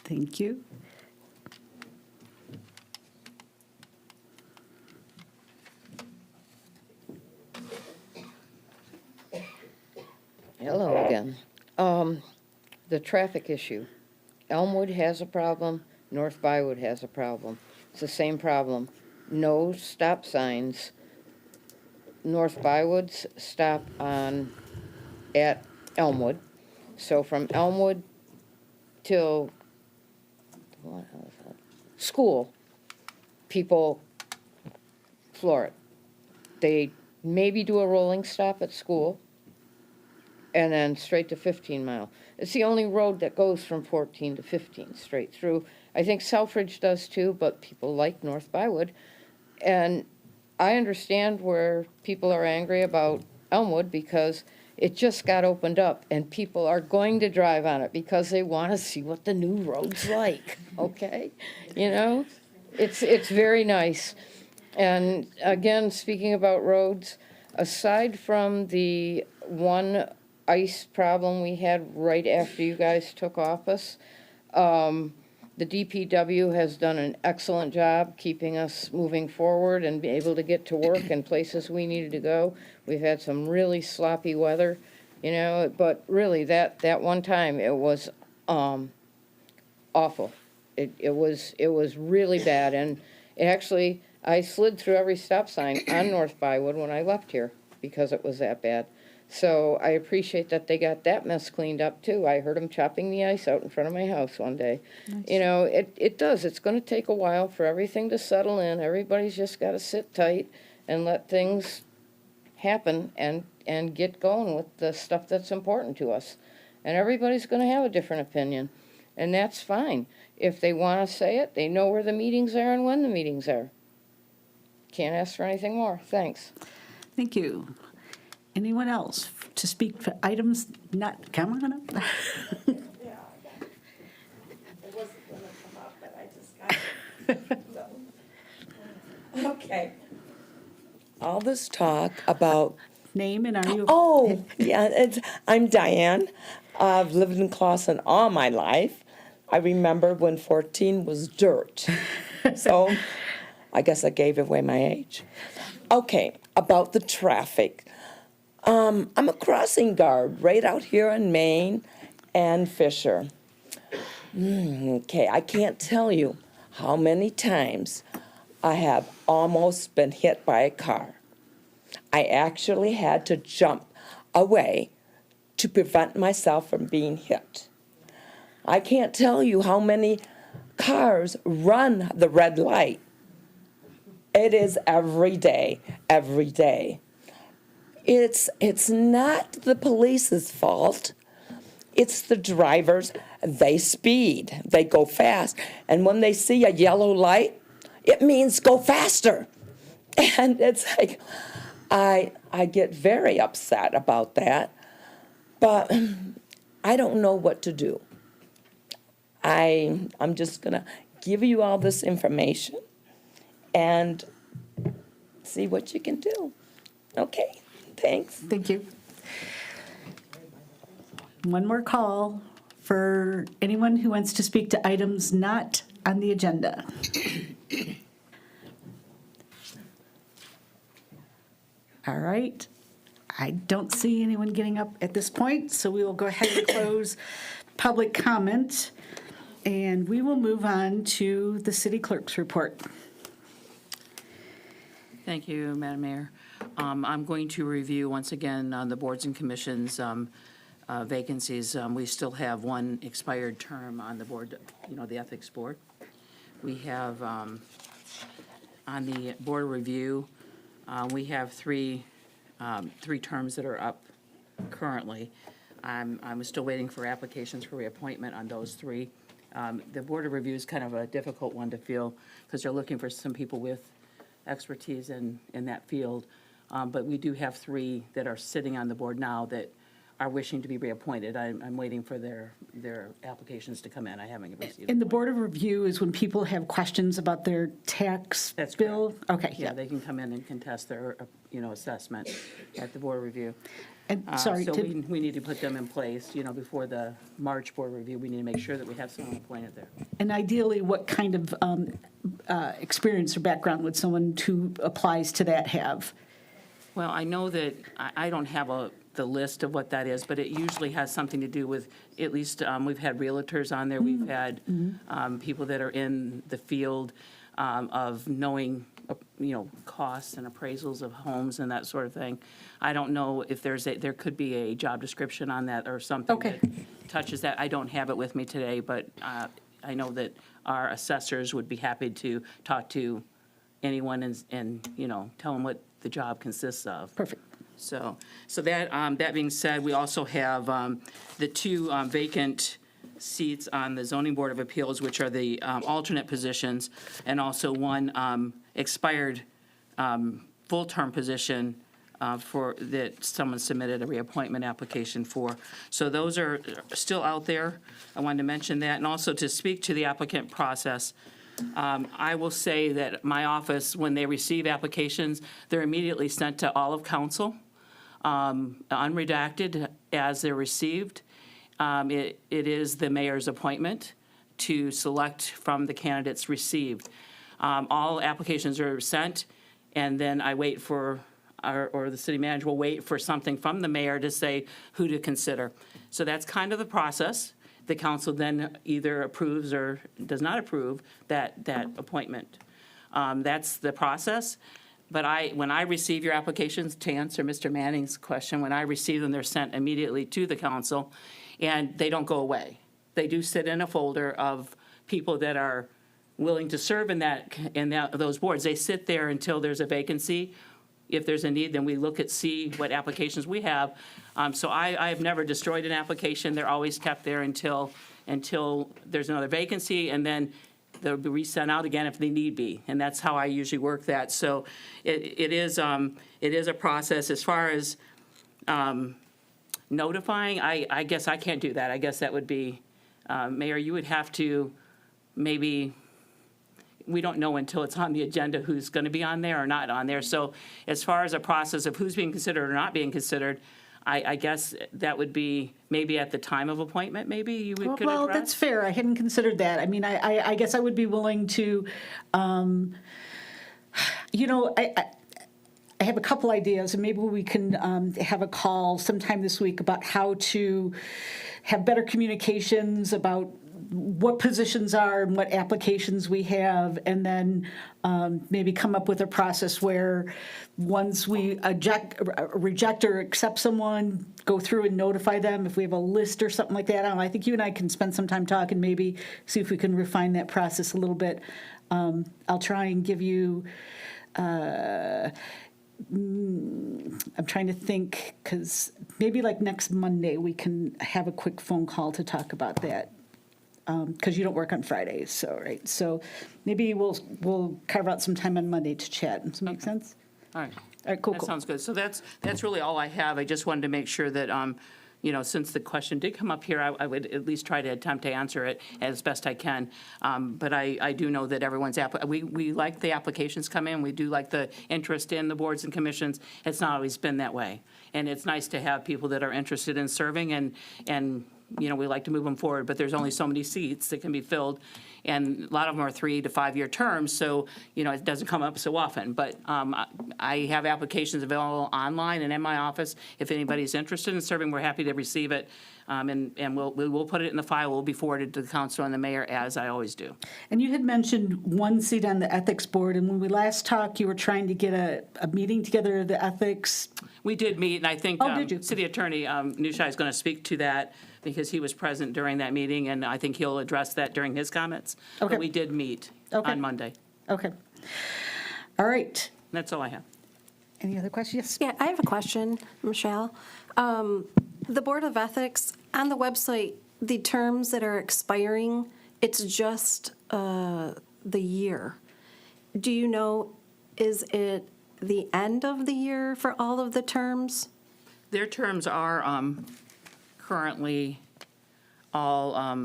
Thank you. Hello again. The traffic issue. Elmwood has a problem, North Bywood has a problem. It's the same problem no stop signs. North Bywood's stop at Elmwood. So from Elmwood till school, people floor it. They maybe do a rolling stop at school and then straight to 15 Mile. It's the only road that goes from 14 to 15 straight through. I think Selfridge does too, but people like North Bywood. And I understand where people are angry about Elmwood because it just got opened up and people are going to drive on it because they want to see what the new road's like, okay? You know, it's very nice. And again, speaking about roads, aside from the one ice problem we had right after you guys took office, the DPW has done an excellent job keeping us moving forward and be able to get to work in places we needed to go. We've had some really sloppy weather, you know, but really that one time it was awful. It was really bad, and actually I slid through every stop sign on North Bywood when I left here because it was that bad. So I appreciate that they got that mess cleaned up too. I heard them chopping the ice out in front of my house one day. Nice. You know, it does. It's going to take a while for everything to settle in. Everybody's just got to sit tight and let things happen and get going with the stuff that's important to us. And everybody's going to have a different opinion, and that's fine. If they want to say it, they know where the meetings are and when the meetings are. Can't ask for anything more. Thanks. Thank you. Anyone else to speak for items not, come on up. It wasn't gonna come up, but I just got it. Okay. All this talk about. Name and are you? Oh, yeah, I'm Diane. I've lived in Clawson all my life. I remember when 14 was dirt. So I guess I gave away my age. Okay, about the traffic. I'm a crossing guard right out here in Maine and Fisher. Okay, I can't tell you how many times I have almost been hit by a car. I actually had to jump away to prevent myself from being hit. I can't tell you how many cars run the red light. It is every day, every day. It's not the police's fault. It's the drivers. They speed. They go fast. And when they see a yellow light, it means go faster. And it's like, I get very upset about that. But I don't know what to do. I'm just going to give you all this information and see what you can do. Okay? Thanks. Thank you. One more call for anyone who wants to speak to items not on the agenda. All right. I don't see anyone getting up at this point, so we will go ahead and close public comment, and we will move on to the city clerk's report. Thank you, Madam Mayor. I'm going to review once again the boards and commissions vacancies. We still have one expired term on the board, the Ethics Board. We have, on the Board of Review, we have three terms that are up currently. I'm still waiting for applications for reappointment on those three. The Board of Review is kind of a difficult one to fill because they're looking for some people with expertise in that field. But we do have three that are sitting on the board now that are wishing to be reappointed. I'm waiting for their applications to come in. I haven't received. And the Board of Review is when people have questions about their tax bill? Okay, Yeah, they can come in and contest their, assessment at the Board of Review. And, sorry, So did- we need to put them in place, before the March Board Review. We need to make sure that we have someone appointed there. And ideally, what kind of experience or background would someone who applies to that have? Well, I know that, I don't have the list of what that is, but it usually has something to do with, at least, we've had realtors on there, we've had people that are in the field of knowing costs and appraisals of homes and that sort of thing. I don't know if there could be a job description on that or something Okay. that touches that. I don't have it with me today, but I know that our assessors would be happy to talk to anyone and tell them what the job consists of. Perfect. So that being said, we also have the two vacant seats on the Zoning Board of Appeals, which are the alternate positions, and also one expired full-term position that someone submitted a reappointment application for. So those are still out there. I wanted to mention that, and also to speak to the applicant process. I will say that my office, when they receive applications, they're immediately sent to all of council, unredacted as they're received. It is the mayor's appointment to select from the candidates received. All applications are sent, and then I wait for, or the city manager will wait for something from the mayor to say who to consider. So that's kind of the process. The council then either approves or does not approve that appointment. That's the process. But when I receive your applications, to answer Mr. Manning's question, when I receive them, they're sent immediately to the council, and they don't go away. They do sit in a folder of people that are willing to serve in those boards. They sit there until there's a vacancy. If there's a need, then we look at, see what applications we have. So I have never destroyed an application. They're always kept there until there's another vacancy, and then they'll be resent out again if they need be. And that's how I usually work that. So it is a process. As far as notifying, I guess I can't do that. I guess that would be, Mayor, you would have to maybe, we don't know until it's on the agenda who's going to be on there or not on there. So as far as a process of who's being considered or not being considered, I guess that would be maybe at the time of appointment, maybe you could address? Well, that's fair. I hadn't considered that. I mean, I guess I would be willing to, I have a couple ideas, and maybe we can have a call sometime this week about how to have better communications about what positions are and what applications we have, and then maybe come up with a process where once we reject or accept someone, go through and notify them if we have a list or something like that. I don't know. I think you and I can spend some time talking, maybe see if we can refine that process a little bit. I'll try and give you, I'm trying to think, because maybe like next Monday we can have a quick phone call to talk about that. Because you don't work on Fridays, so, right? So maybe we'll carve out some time on Monday to chat. Does that make sense? All right. All right, cool. That sounds good. So that's really all I have. I just wanted to make sure that, since the question did come up here, I would at least try to attempt to answer it as best I can. But I do know that everyone's, we like the applications come in. We do like the interest in the boards and commissions. It's not always been that way. And it's nice to have people that are interested in serving, and we like to move them forward, but there's only so many seats that can be filled, and a lot of them are 3 to 5 year terms, so, it doesn't come up so often. But I have applications available online and in my office. If anybody's interested in serving, we're happy to receive it, and we'll put it in the file. We'll be forwarded to the council and the mayor, as I always do. And you had mentioned one seat on the ethics board, and when we last talked, you were trying to get a meeting together, the ethics. We did meet, and I think did you? City Attorney Nushai is going to speak to that, because he was present during that meeting, and I think he'll address that during his comments. Okay. But we did meet on Monday. Okay. All right. That's all I have. Any other questions? Yes. Yeah, I have a question, Michelle. The Board of Ethics, on the website, the terms that are expiring, it's just the year. Do you know, is it the end of the year for all of the terms? Their terms are currently all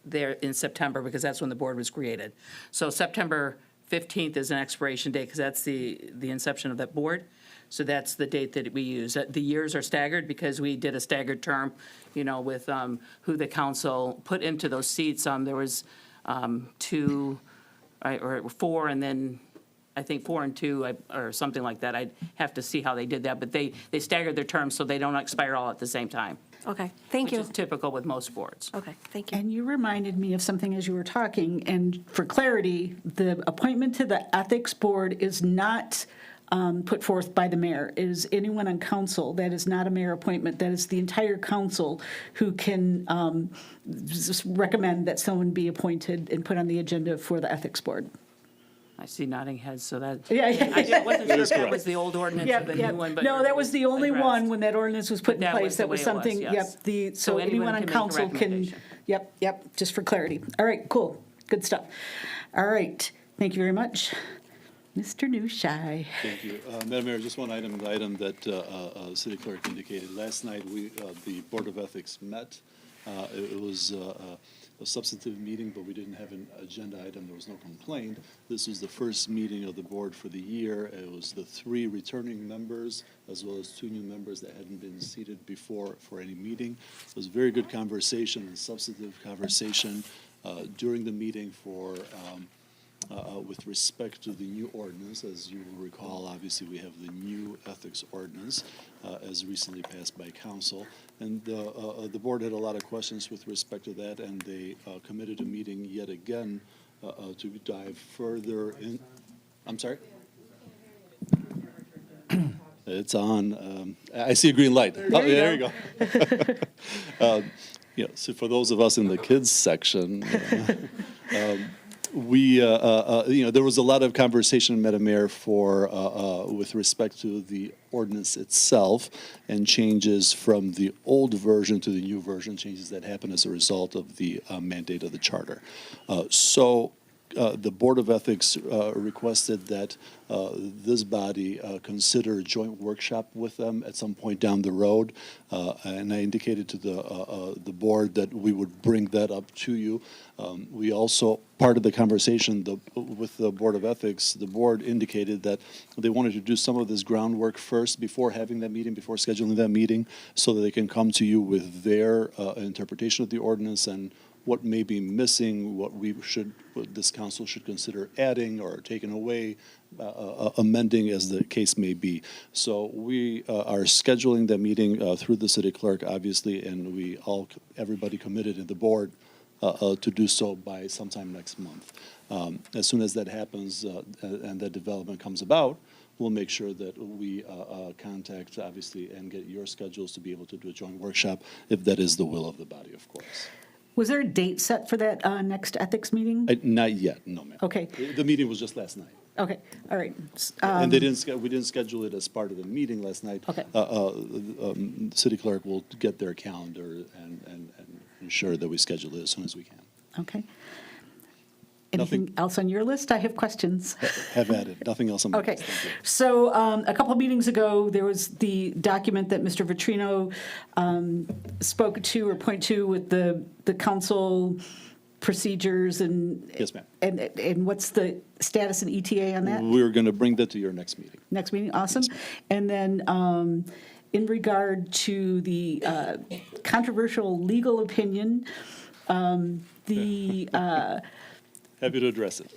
there in September, because that's when the board was created. So September 15th is an expiration date, because that's the inception of that board. So that's the date that we use. The years are staggered because we did a staggered term, with who the council put into those seats. There was 2 or 4, and then I think 4 and 2 or something like that. I'd have to see how they did that, but they staggered their terms so they don't expire all at the same time. Okay, thank you. Which is typical with most boards. Okay, thank you. And you reminded me of something as you were talking, and for clarity, the appointment to the Ethics Board is not put forth by the mayor. It is anyone on council. That is not a mayor appointment. That is the entire council who can just recommend that someone be appointed and put on the agenda for the Ethics Board. I see nodding heads, so that, Yeah, I wasn't sure if that correct. was the old ordinance or Yep, the yep. new one, but. No, that was the only addressed. one when that ordinance was put in That was place. the That was way it was, something, yes. yep, So anyone anyone on can make a council can, recommendation. yep, just for clarity. All right, cool, good stuff. All right, thank you very much. Mr. Newshy. Thank you. Madam Mayor, just one item that City Clerk indicated. Last night, the Board of Ethics met. It was a substantive meeting, but we didn't have an agenda item. There was no complaint. This was the first meeting of the board for the year. It was the 3 returning members, as well as 2 new members that hadn't been seated before for any meeting. It was a very good conversation and substantive conversation during the meeting with respect to the new ordinance. As you will recall, obviously, we have the new ethics ordinance as recently passed by council. And the board had a lot of questions with respect to that, and they committed a meeting yet again to dive further in. I'm sorry? It's on. I see a green light. There you go. So for those of us in the kids section, there was a lot of conversation, Madam Mayor, with respect to the ordinance itself and changes from the old version to the new version, changes that happen as a result of the mandate of the charter. The Board of Ethics requested that this body consider a joint workshop with them at some point down the road, and I indicated to the board that we would bring that up to you. We also, part of the conversation with the Board of Ethics, the board indicated that they wanted to do some of this groundwork first before having that meeting, before scheduling that meeting, so that they can come to you with their interpretation of the ordinance and what may be missing, what this council should consider adding or taking away, amending as the case may be. So we are scheduling that meeting through the city clerk, obviously, and everybody committed in the board to do so by sometime next month. As soon as that happens and that development comes about, we'll make sure that we contact, obviously, and get your schedules to be able to do a joint workshop, if that is the will of the body, of course. Was there a date set for that next ethics meeting? Not yet, no, ma'am. Okay, The meeting was just last night. okay, all right. And we didn't schedule it as part of the meeting last night. Okay. City clerk will get their calendar and ensure that we schedule it as soon as we can. Okay. Anything else on your list? I have questions. Have at it. Nothing else on my Okay, list. Thank you. so a couple of meetings ago, there was the document that Mr. Vitrino spoke to or pointed to with the council procedures and. Yes, ma'am. And what's the status and ETA on that? We're going to bring that to your next meeting. Next meeting, awesome. And then in regard to the controversial legal opinion, Happy to address it.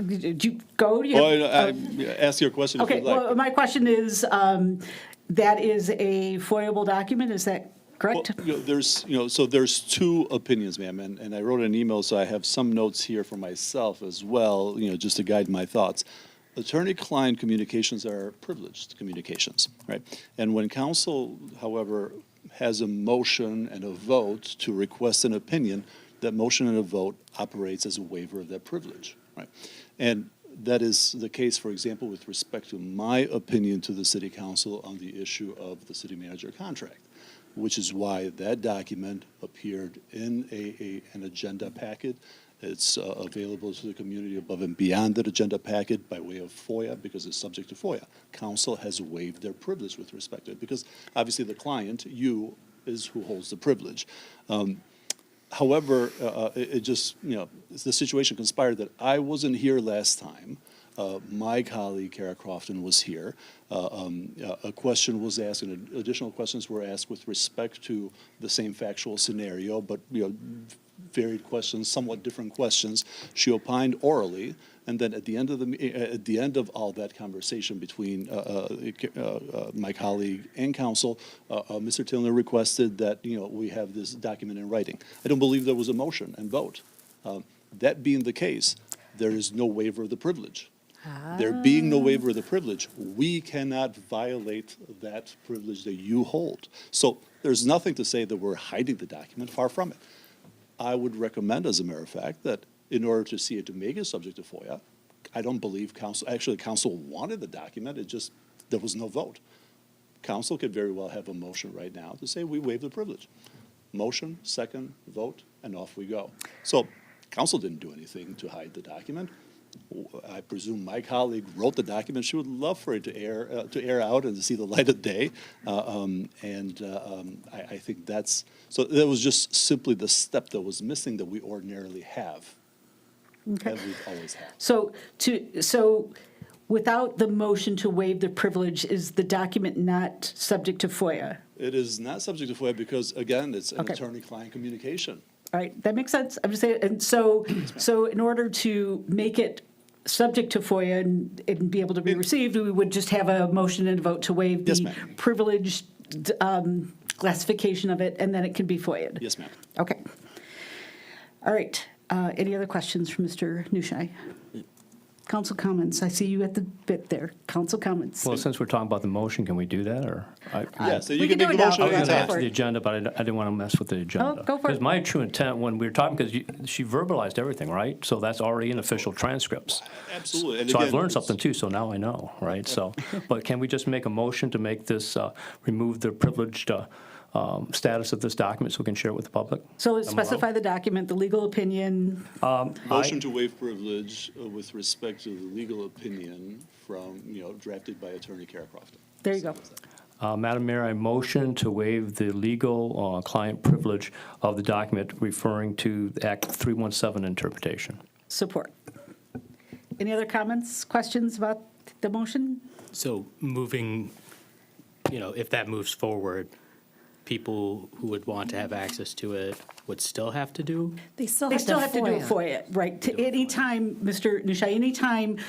did you go? Do you have- Ask your question if Okay, you'd like. well, my question is, that is a foiable document, is that correct? Well, there's 2 opinions, ma'am, and I wrote an email, so I have some notes here for myself as well, just to guide my thoughts. Attorney-client communications are privileged communications, right? And when council, however, has a motion and a vote to request an opinion, that motion and a vote operates as a waiver of that privilege, right? And that is the case, for example, with respect to my opinion to the city council on the issue of the city manager contract, which is why that document appeared in an agenda packet. It's available to the community above and beyond that agenda packet by way of FOIA, because it's subject to FOIA. Council has waived their privilege with respect to it, because obviously the client, you, is who holds the privilege. However, it just, the situation conspired that I wasn't here last time. My colleague, Kara Crofton, was here. A question was asked, and additional questions were asked with respect to the same factual scenario, but, varied questions, somewhat different questions. She opined orally, and then at the end of at the end of all that conversation between my colleague and counsel, Mr. Tillner requested that we have this document in writing. I don't believe there was a motion and vote. That being the case, there is no waiver of the privilege. There being no waiver of the privilege, we cannot violate that privilege that you hold. So there's nothing to say that we're hiding the document, far from it. I would recommend, as a matter of fact, that in order to see it to make it subject to FOIA, I don't believe council wanted the document, there was no vote. Council could very well have a motion right now to say we waive the privilege. Motion, second, vote, and off we go. So council didn't do anything to hide the document. I presume my colleague wrote the document. She would love for it to air out and to see the light of day. I think that was just simply the step that was missing that we ordinarily have, that we've always had. So without the motion to waive the privilege, is the document not subject to FOIA? It is not subject to FOIA because, again, it's an attorney-client communication. All right, that makes sense. I'm just saying, and so in order to make it subject to FOIA and be able to be received, we would just have a motion and a vote to waive the privileged classification of it, and then it can be FOIA'd. Yes, ma'am. Okay. All right. Any other questions from Mr. Nushai? Council comments. I see you at the bit there. Council comments. Well, since we're talking about the motion, can we do that, or? Yeah, so you can make the motion I was going to anytime. ask the agenda, but I didn't want to mess with the agenda. go for it. Because my true intent, when we were talking, because she verbalized everything, right? So that's already in official transcripts. Absolutely. And So I've again, learned something too, so now I know, right? So, but can we just make a motion to make this, remove the privileged status of this document so we can share it with the public? So let's specify the document, the legal opinion. Motion to waive privilege with respect to the legal opinion from, drafted by Attorney Kara Crofton. There you go. Madam Mayor, I motion to waive the legal client privilege of the document referring to Act 317 interpretation. Support. Any other comments, questions about the motion? So moving, if that moves forward, people who would want to have access to it would still have to do? They still They have still to have to do a FOIA, right? Anytime, Mr. Nushai, anytime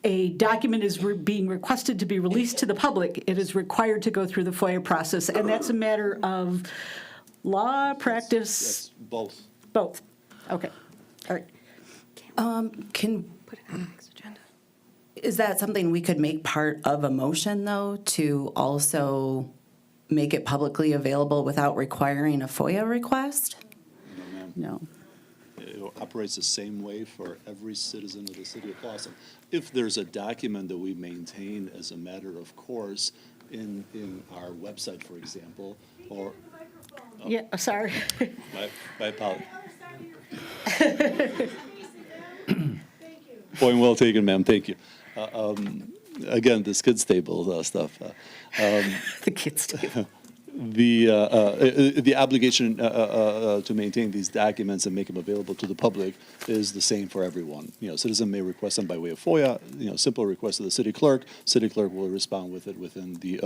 a document is being requested to be released to the public, it is required to go through the FOIA process, and that's a matter of law, practice? Yes, both. Both. Okay. All right. Can, is that something we could make part of a motion, though, to also make it publicly available without requiring a FOIA request? No. It operates the same way for every citizen of the city of Clawson. If there's a document that we maintain as a matter of course in our website, for example, or... Yeah, sorry. My apologies. Point well taken, ma'am. Thank you. Again, this kids' table stuff. The kids' table. The obligation to maintain these documents and make them available to the public is the same for everyone. Citizen may request them by way of FOIA. Simple request to the city clerk. City clerk will respond with it within the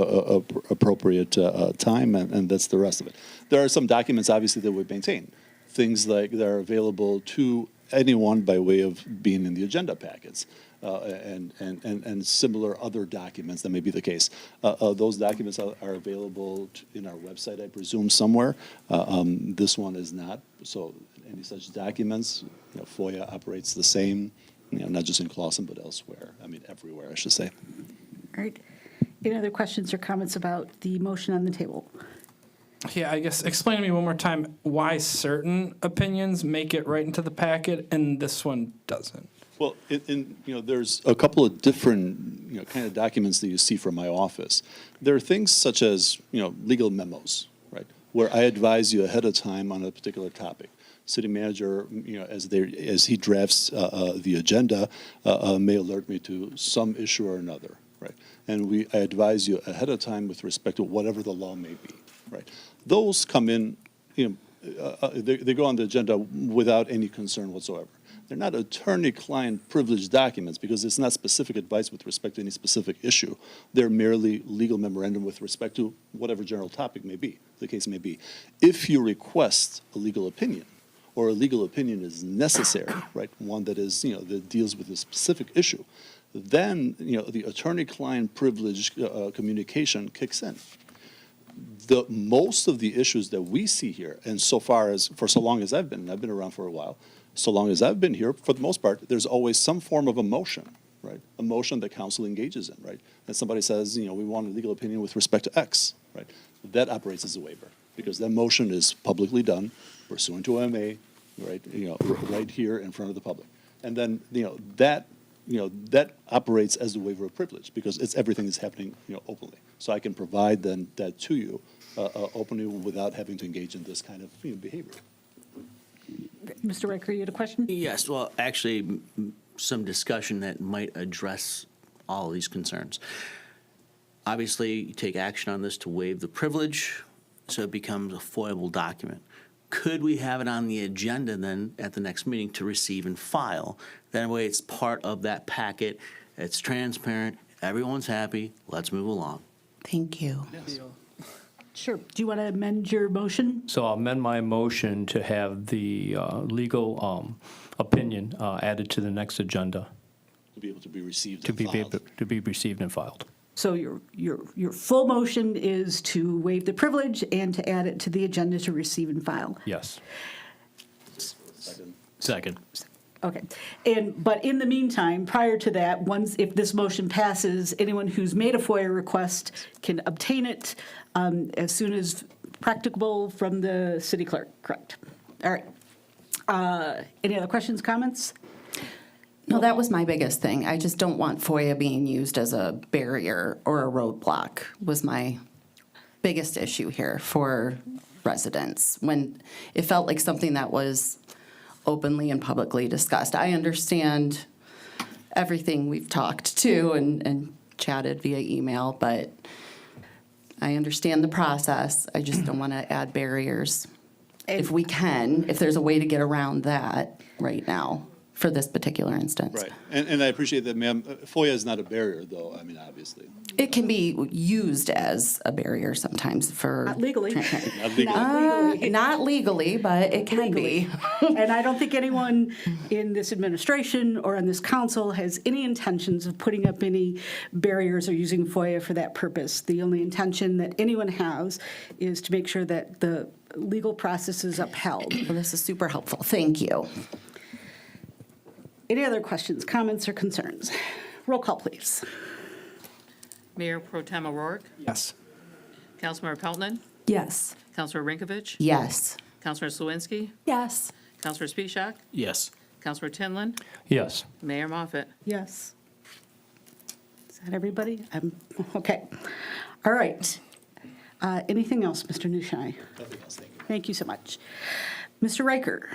appropriate time, and that's the rest of it. There are some documents, obviously, that we maintain. Things like that are available to anyone by way of being in the agenda packets. And similar other documents that may be the case. Those documents are available in our website, I presume, somewhere. This one is not. So any such documents, FOIA operates the same, not just in Clawson, but elsewhere. I mean, everywhere, I should say. All right. Any other questions or comments about the motion on the table? Yeah, I guess explain to me one more time why certain opinions make it right into the packet and this one doesn't. Well, there's a couple of different, kind of documents that you see from my office. There are things such as, legal memos, right, where I advise you ahead of time on a particular topic. City manager, as he drafts the agenda, may alert me to some issue or another, right? And I advise you ahead of time with respect to whatever the law may be, right? Those come in, they go on the agenda without any concern whatsoever. They're not attorney-client privileged documents because it's not specific advice with respect to any specific issue. They're merely legal memorandum with respect to whatever general topic may be, the case may be. If you request a legal opinion, or a legal opinion is necessary, right, one that is, that deals with a specific issue, then, the attorney-client privilege communication kicks in. Most of the issues that we see here, and for so long as I've been around for a while, so long as I've been here, for the most part, there's always some form of a motion, right? A motion that council engages in, right? And somebody says, we want a legal opinion with respect to X, right? That operates as a waiver, because that motion is publicly done pursuant to OMA, right? Right here in front of the public. And then, that operates as the waiver of privilege, because everything is happening, openly. So I can provide then that to you openly without having to engage in this kind of behavior. Mr. Riker, you had a question? Yes, well, actually, some discussion that might address all of these concerns. Obviously, you take action on this to waive the privilege, so it becomes a FOIable document. Could we have it on the agenda then at the next meeting to receive and file? That way it's part of that packet, it's transparent, everyone's happy, let's move along. Thank you. Sure. Do you want to amend your motion? So I'll amend my motion to have the legal opinion added to the next agenda. To be able to be received to and be filed. To be received and filed. So your full motion is to waive the privilege and to add it to the agenda to receive and file. Yes. Second. Okay. But in the meantime, prior to that, if this motion passes, anyone who's made a FOIA request can obtain it as soon as practicable from the city clerk, correct? All right. Any other questions, comments? No, that was my biggest thing. I just don't want FOIA being used as a barrier or a roadblock was my biggest issue here for residents. When it felt like something that was openly and publicly discussed. I understand everything we've talked to and chatted via email, but I understand the process. I just don't want to add barriers. If we can, if there's a way to get around that right now for this particular instance. Right. And I appreciate that, ma'am. FOIA is not a barrier, though, obviously. It can be used as a barrier sometimes for. Not legally. Not legally, but it can be. And I don't think anyone in this administration or in this council has any intentions of putting up any barriers or using FOIA for that purpose. The only intention that anyone has is to make sure that the legal process is upheld. Well, this is super helpful. Thank you. Any other questions, comments, or concerns? Roll call, please. Mayor Pro Tem O'Rourke? Yes. Councilmember Peltman? Yes. Councilor Rinkovich? Yes. Councilor Slawinski? Yes. Councilor Spishak? Yes. Councilor Tinlin? Yes. Mayor Moffett? Yes. Is that everybody? Okay. All right. Anything else, Mr. Nushai? Nothing else, thank you. Thank you so much. Mr. Riker?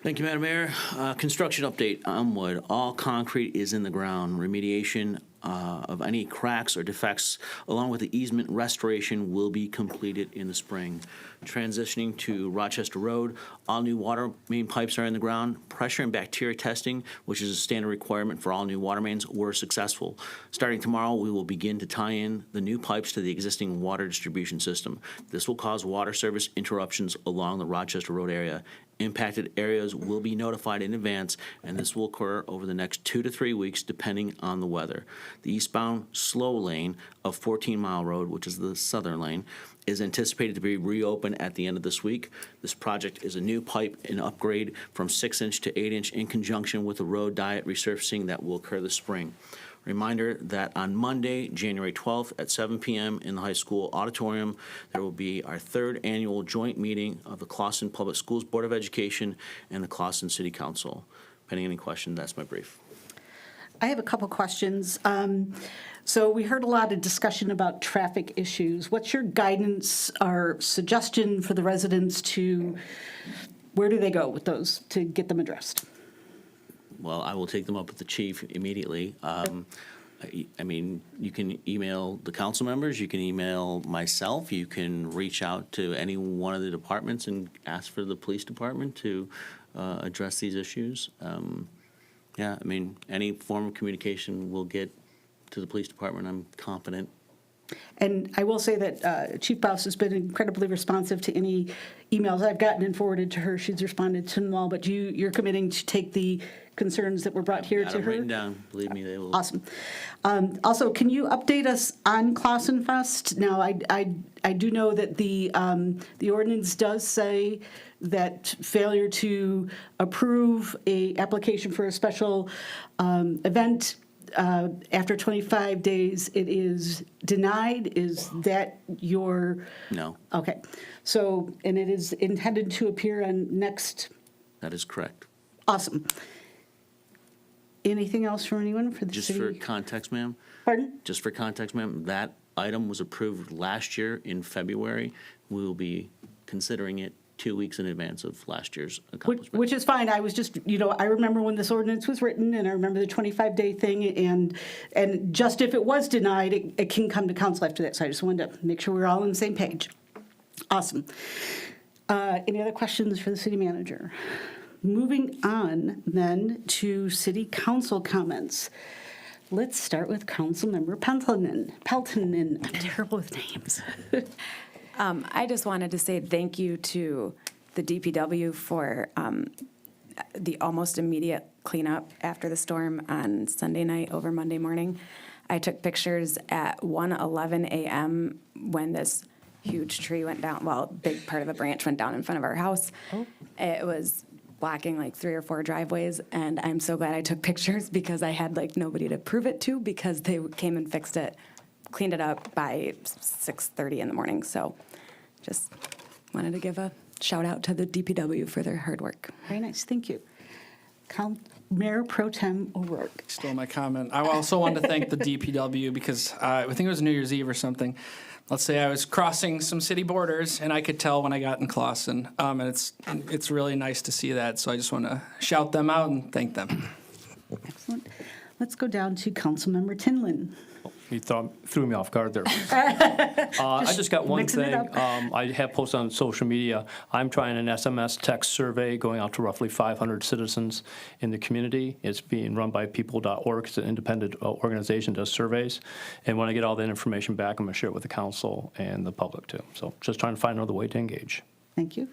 Thank you, Madam Mayor. Construction update, Elmwood, all concrete is in the ground. Remediation of any cracks or defects, along with the easement restoration, will be completed in the spring. Transitioning to Rochester Road, all new water main pipes are in the ground. Pressure and bacteria testing, which is a standard requirement for all new water mains, were successful. Starting tomorrow, we will begin to tie in the new pipes to the existing water distribution system. This will cause water service interruptions along the Rochester Road area. Impacted areas will be notified in advance, and this will occur over the next 2 to 3 weeks, depending on the weather. The eastbound slow lane of 14 Mile Road, which is the southern lane, is anticipated to be reopened at the end of this week. This project is a new pipe and upgrade from 6-inch to 8-inch in conjunction with the road diet resurfacing that will occur this spring. Reminder that on Monday, January 12th at 7 p.m. in the high school auditorium, there will be our 3rd annual joint meeting of the Clawson Public Schools Board of Education and the Clawson City Council. Pending any question, that's my brief. I have a couple questions. So we heard a lot of discussion about traffic issues. What's your guidance or suggestion for the residents where do they go with those to get them addressed? Well, I will take them up with the chief immediately. I mean, you can email the council members, you can email myself, you can reach out to any one of the departments and ask for the police department to address these issues. Yeah, I mean, any form of communication will get to the police department, I'm confident. And I will say that Chief Bouse has been incredibly responsive to any emails I've gotten and forwarded to her. She's responded to them all, but you're committing to take the concerns that were brought here Got to them her? written down. Believe me, they will. Awesome. Also, can you update us on Clausenfest? Now, I do know that the ordinance does say that failure to approve a application for a special event after 25 days, it is denied. Is that your? No, Okay. So, and it is intended to appear on next. that is correct. Awesome. Anything else from anyone for the Just city? for context, ma'am, Pardon? just for context, ma'am, that item was approved last year in February. We will be considering it 2 weeks in advance of last year's accomplishment. Which is fine. I was just, I remember when this ordinance was written, and I remember the 25-day thing, and just if it was denied, it can come to council after that. So I just wanted to make sure we're all on the same page. Awesome. Any other questions for the city manager? Moving on then to city council comments. Let's start with Councilmember Peltonen. I'm terrible with names. I just wanted to say thank you to the DPW for the almost immediate cleanup after the storm on Sunday night over Monday morning. I took pictures at 1:11 a.m. when this huge tree went down, well, a big part of a branch went down in front of our house. It was blocking like 3 or 4 driveways, and I'm so glad I took pictures because I had like nobody to prove it to because they came and fixed it, cleaned it up by 6:30 in the morning. So just wanted to give a shout out to the DPW for their hard work. Very nice, thank you. Mayor Pro Tem O'Rourke. Stole my comment. I also wanted to thank the DPW because I think it was New Year's Eve or something. Let's say I was crossing some city borders, and I could tell when I got in Clawson. And it's really nice to see that. So I just want to shout them out and thank them. Excellent. Let's go down to Councilmember Tinlin. You threw me off guard there. I just got one mixing it thing. up. I have posted on social media. I'm trying an SMS text survey going out to roughly 500 citizens in the community. It's being run by people.org. It's an independent organization that does surveys. And when I get all that information back, I'm going to share it with the council and the public too. So just trying to find another way to engage. Thank you.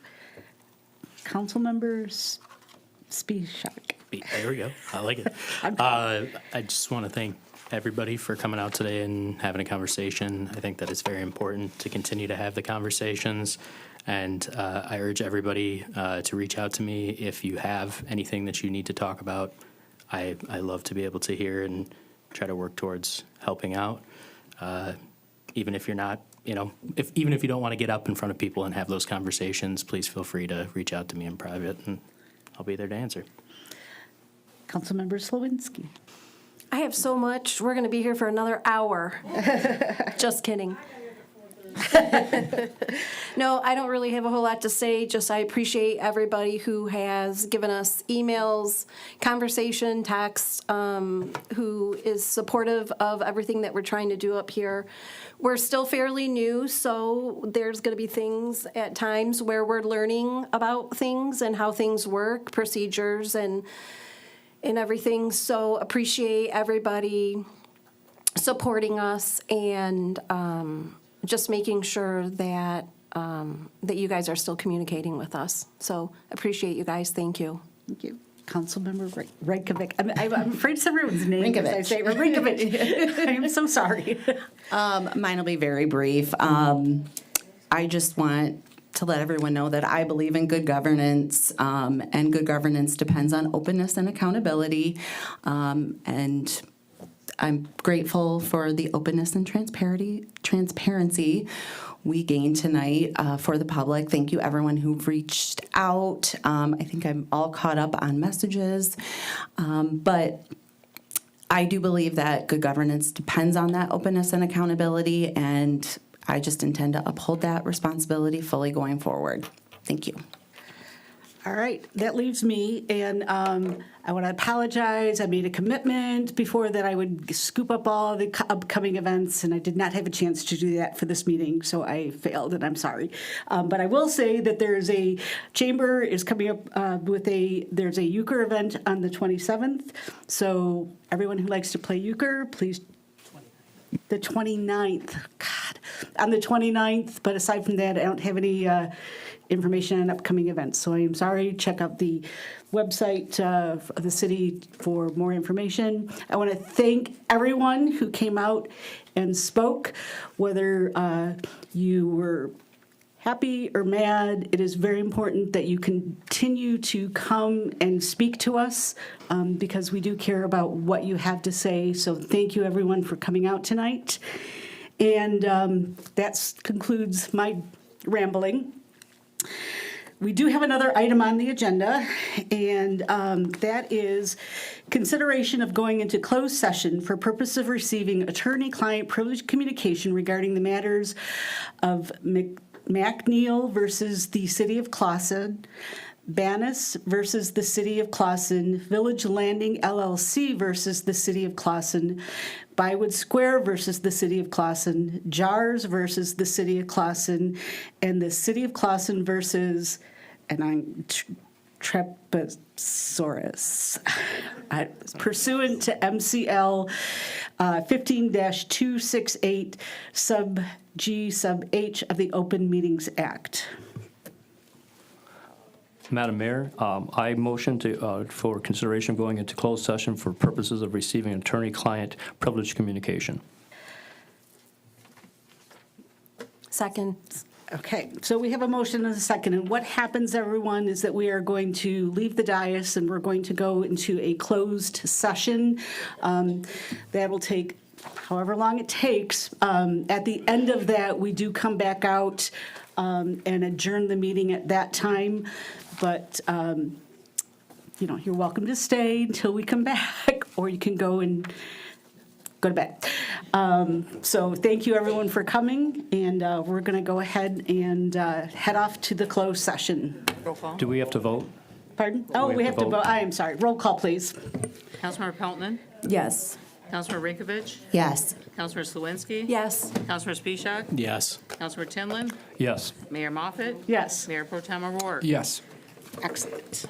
Councilmember Spisak. There we go. I like it. I just want to thank everybody for coming out today and having a conversation. I think that it's very important to continue to have the conversations. And I urge everybody to reach out to me if you have anything that you need to talk about. I love to be able to hear and try to work towards helping out. Even if you're not, even if you don't want to get up in front of people and have those conversations, please feel free to reach out to me in private, and I'll be there to answer. Councilmember Slawinski. I have so much. We're going to be here for another hour. Just kidding. No, I don't really have a whole lot to say. Just I appreciate everybody who has given us emails, conversation, texts, who is supportive of everything that we're trying to do up here. We're still fairly new, so there's going to be things at times where we're learning about things and how things work, procedures, and everything. So appreciate everybody supporting us and just making sure that that you guys are still communicating with us. So appreciate you guys. Thank you. Thank you. Councilmember Rankovic. I'm afraid to say everyone's name as I say it. Rankovic. I am so sorry. Mine will be very brief. I just want to let everyone know that I believe in good governance, and good governance depends on openness and accountability. And I'm grateful for the openness and transparency we gained tonight for the public. Thank you, everyone who reached out. I think I'm all caught up on messages, but I do believe that good governance depends on that openness and accountability, and I just intend to uphold that responsibility fully going forward. Thank you. All right, that leaves me, and I want to apologize. I made a commitment before that I would scoop up all the upcoming events, and I did not have a chance to do that for this meeting, so I failed, and I'm sorry. But I will say that there's a chamber is coming up there's a euchre event on the 27th, so everyone who likes to play euchre, please. the 29th. God, on the 29th, but aside from that, I don't have any information on upcoming events. So I am sorry. Check out the website of the city for more information. I want to thank everyone who came out and spoke, whether you were happy or mad. It is very important that you continue to come and speak to us because we do care about what you have to say. So thank you, everyone, for coming out tonight. And that concludes my rambling. We do have another item on the agenda, and that is consideration of going into closed session for purpose of receiving attorney-client privileged communication regarding the matters of McNeil versus the City of Clawson, Banis versus the City of Clawson, Village Landing LLC versus the City of Clawson, Bywood Square versus the City of Clawson, Jars versus the City of Clawson, and the City of Clawson versus, and I'm Treposaurus, pursuant to MCL 15-268 sub G sub H of the Open Meetings Act. Madam Mayor, I motion for consideration of going into closed session for purposes of receiving attorney-client privileged communication. Second. Okay, so we have a motion and a second, and what happens, everyone, is that we are going to leave the dais and we're going to go into a closed session. That will take however long it takes. At the end of that, we do come back out and adjourn the meeting at that time, but you're welcome to stay until we come back, or you can go and go to bed. So thank you, everyone, for coming, and we're going to go ahead and head off to the closed session. Roll call. Do we have to vote? Pardon? Oh, we have to vote. I am sorry. Roll call, please. Councilmember Pelton? Yes. Councilmember Rinkovich? Yes. Councilmember Slawinski? Yes. Councilmember Spishak? Yes. Councilmember Tinlin? Yes. Mayor Moffett? Yes. Mayor Pro Tem O'Rourke? Yes. Excellent.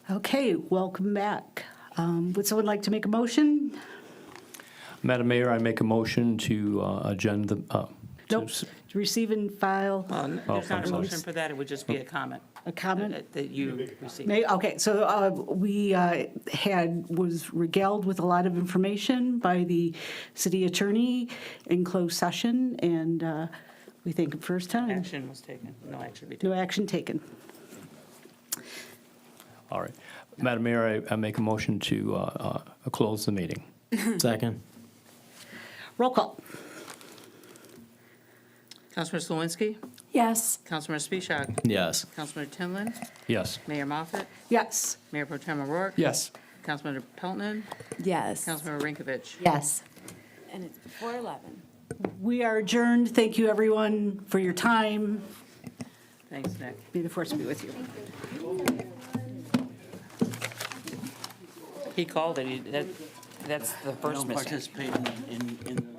Okay, welcome back. Would someone like to make a motion? Madam Mayor, I make a motion to agenda. Nope, to receive and file. There's not a sorry. motion for that, it would just be a comment. A comment? That you received. Okay, so we was regaled with a lot of information by the city attorney in closed session, and we thank him for his time. Action was taken, no action be taken. No action taken. All right. Madam Mayor, I make a motion to close the meeting. Second. Roll call. Councilmember Slawinski? Yes. Councilmember Spisak? Yes. Councilmember Tinlin? Yes. Mayor Moffett? Yes. Mayor Pro Tem O'Rourke? Yes. Councilmember Pelton? Yes. Councilmember Rinkovich? Yes. And it's before 11. We are adjourned. Thank you, everyone, for your time. Thanks, Nick. May the force be with you. He called it, that's the I first don't missing. participate in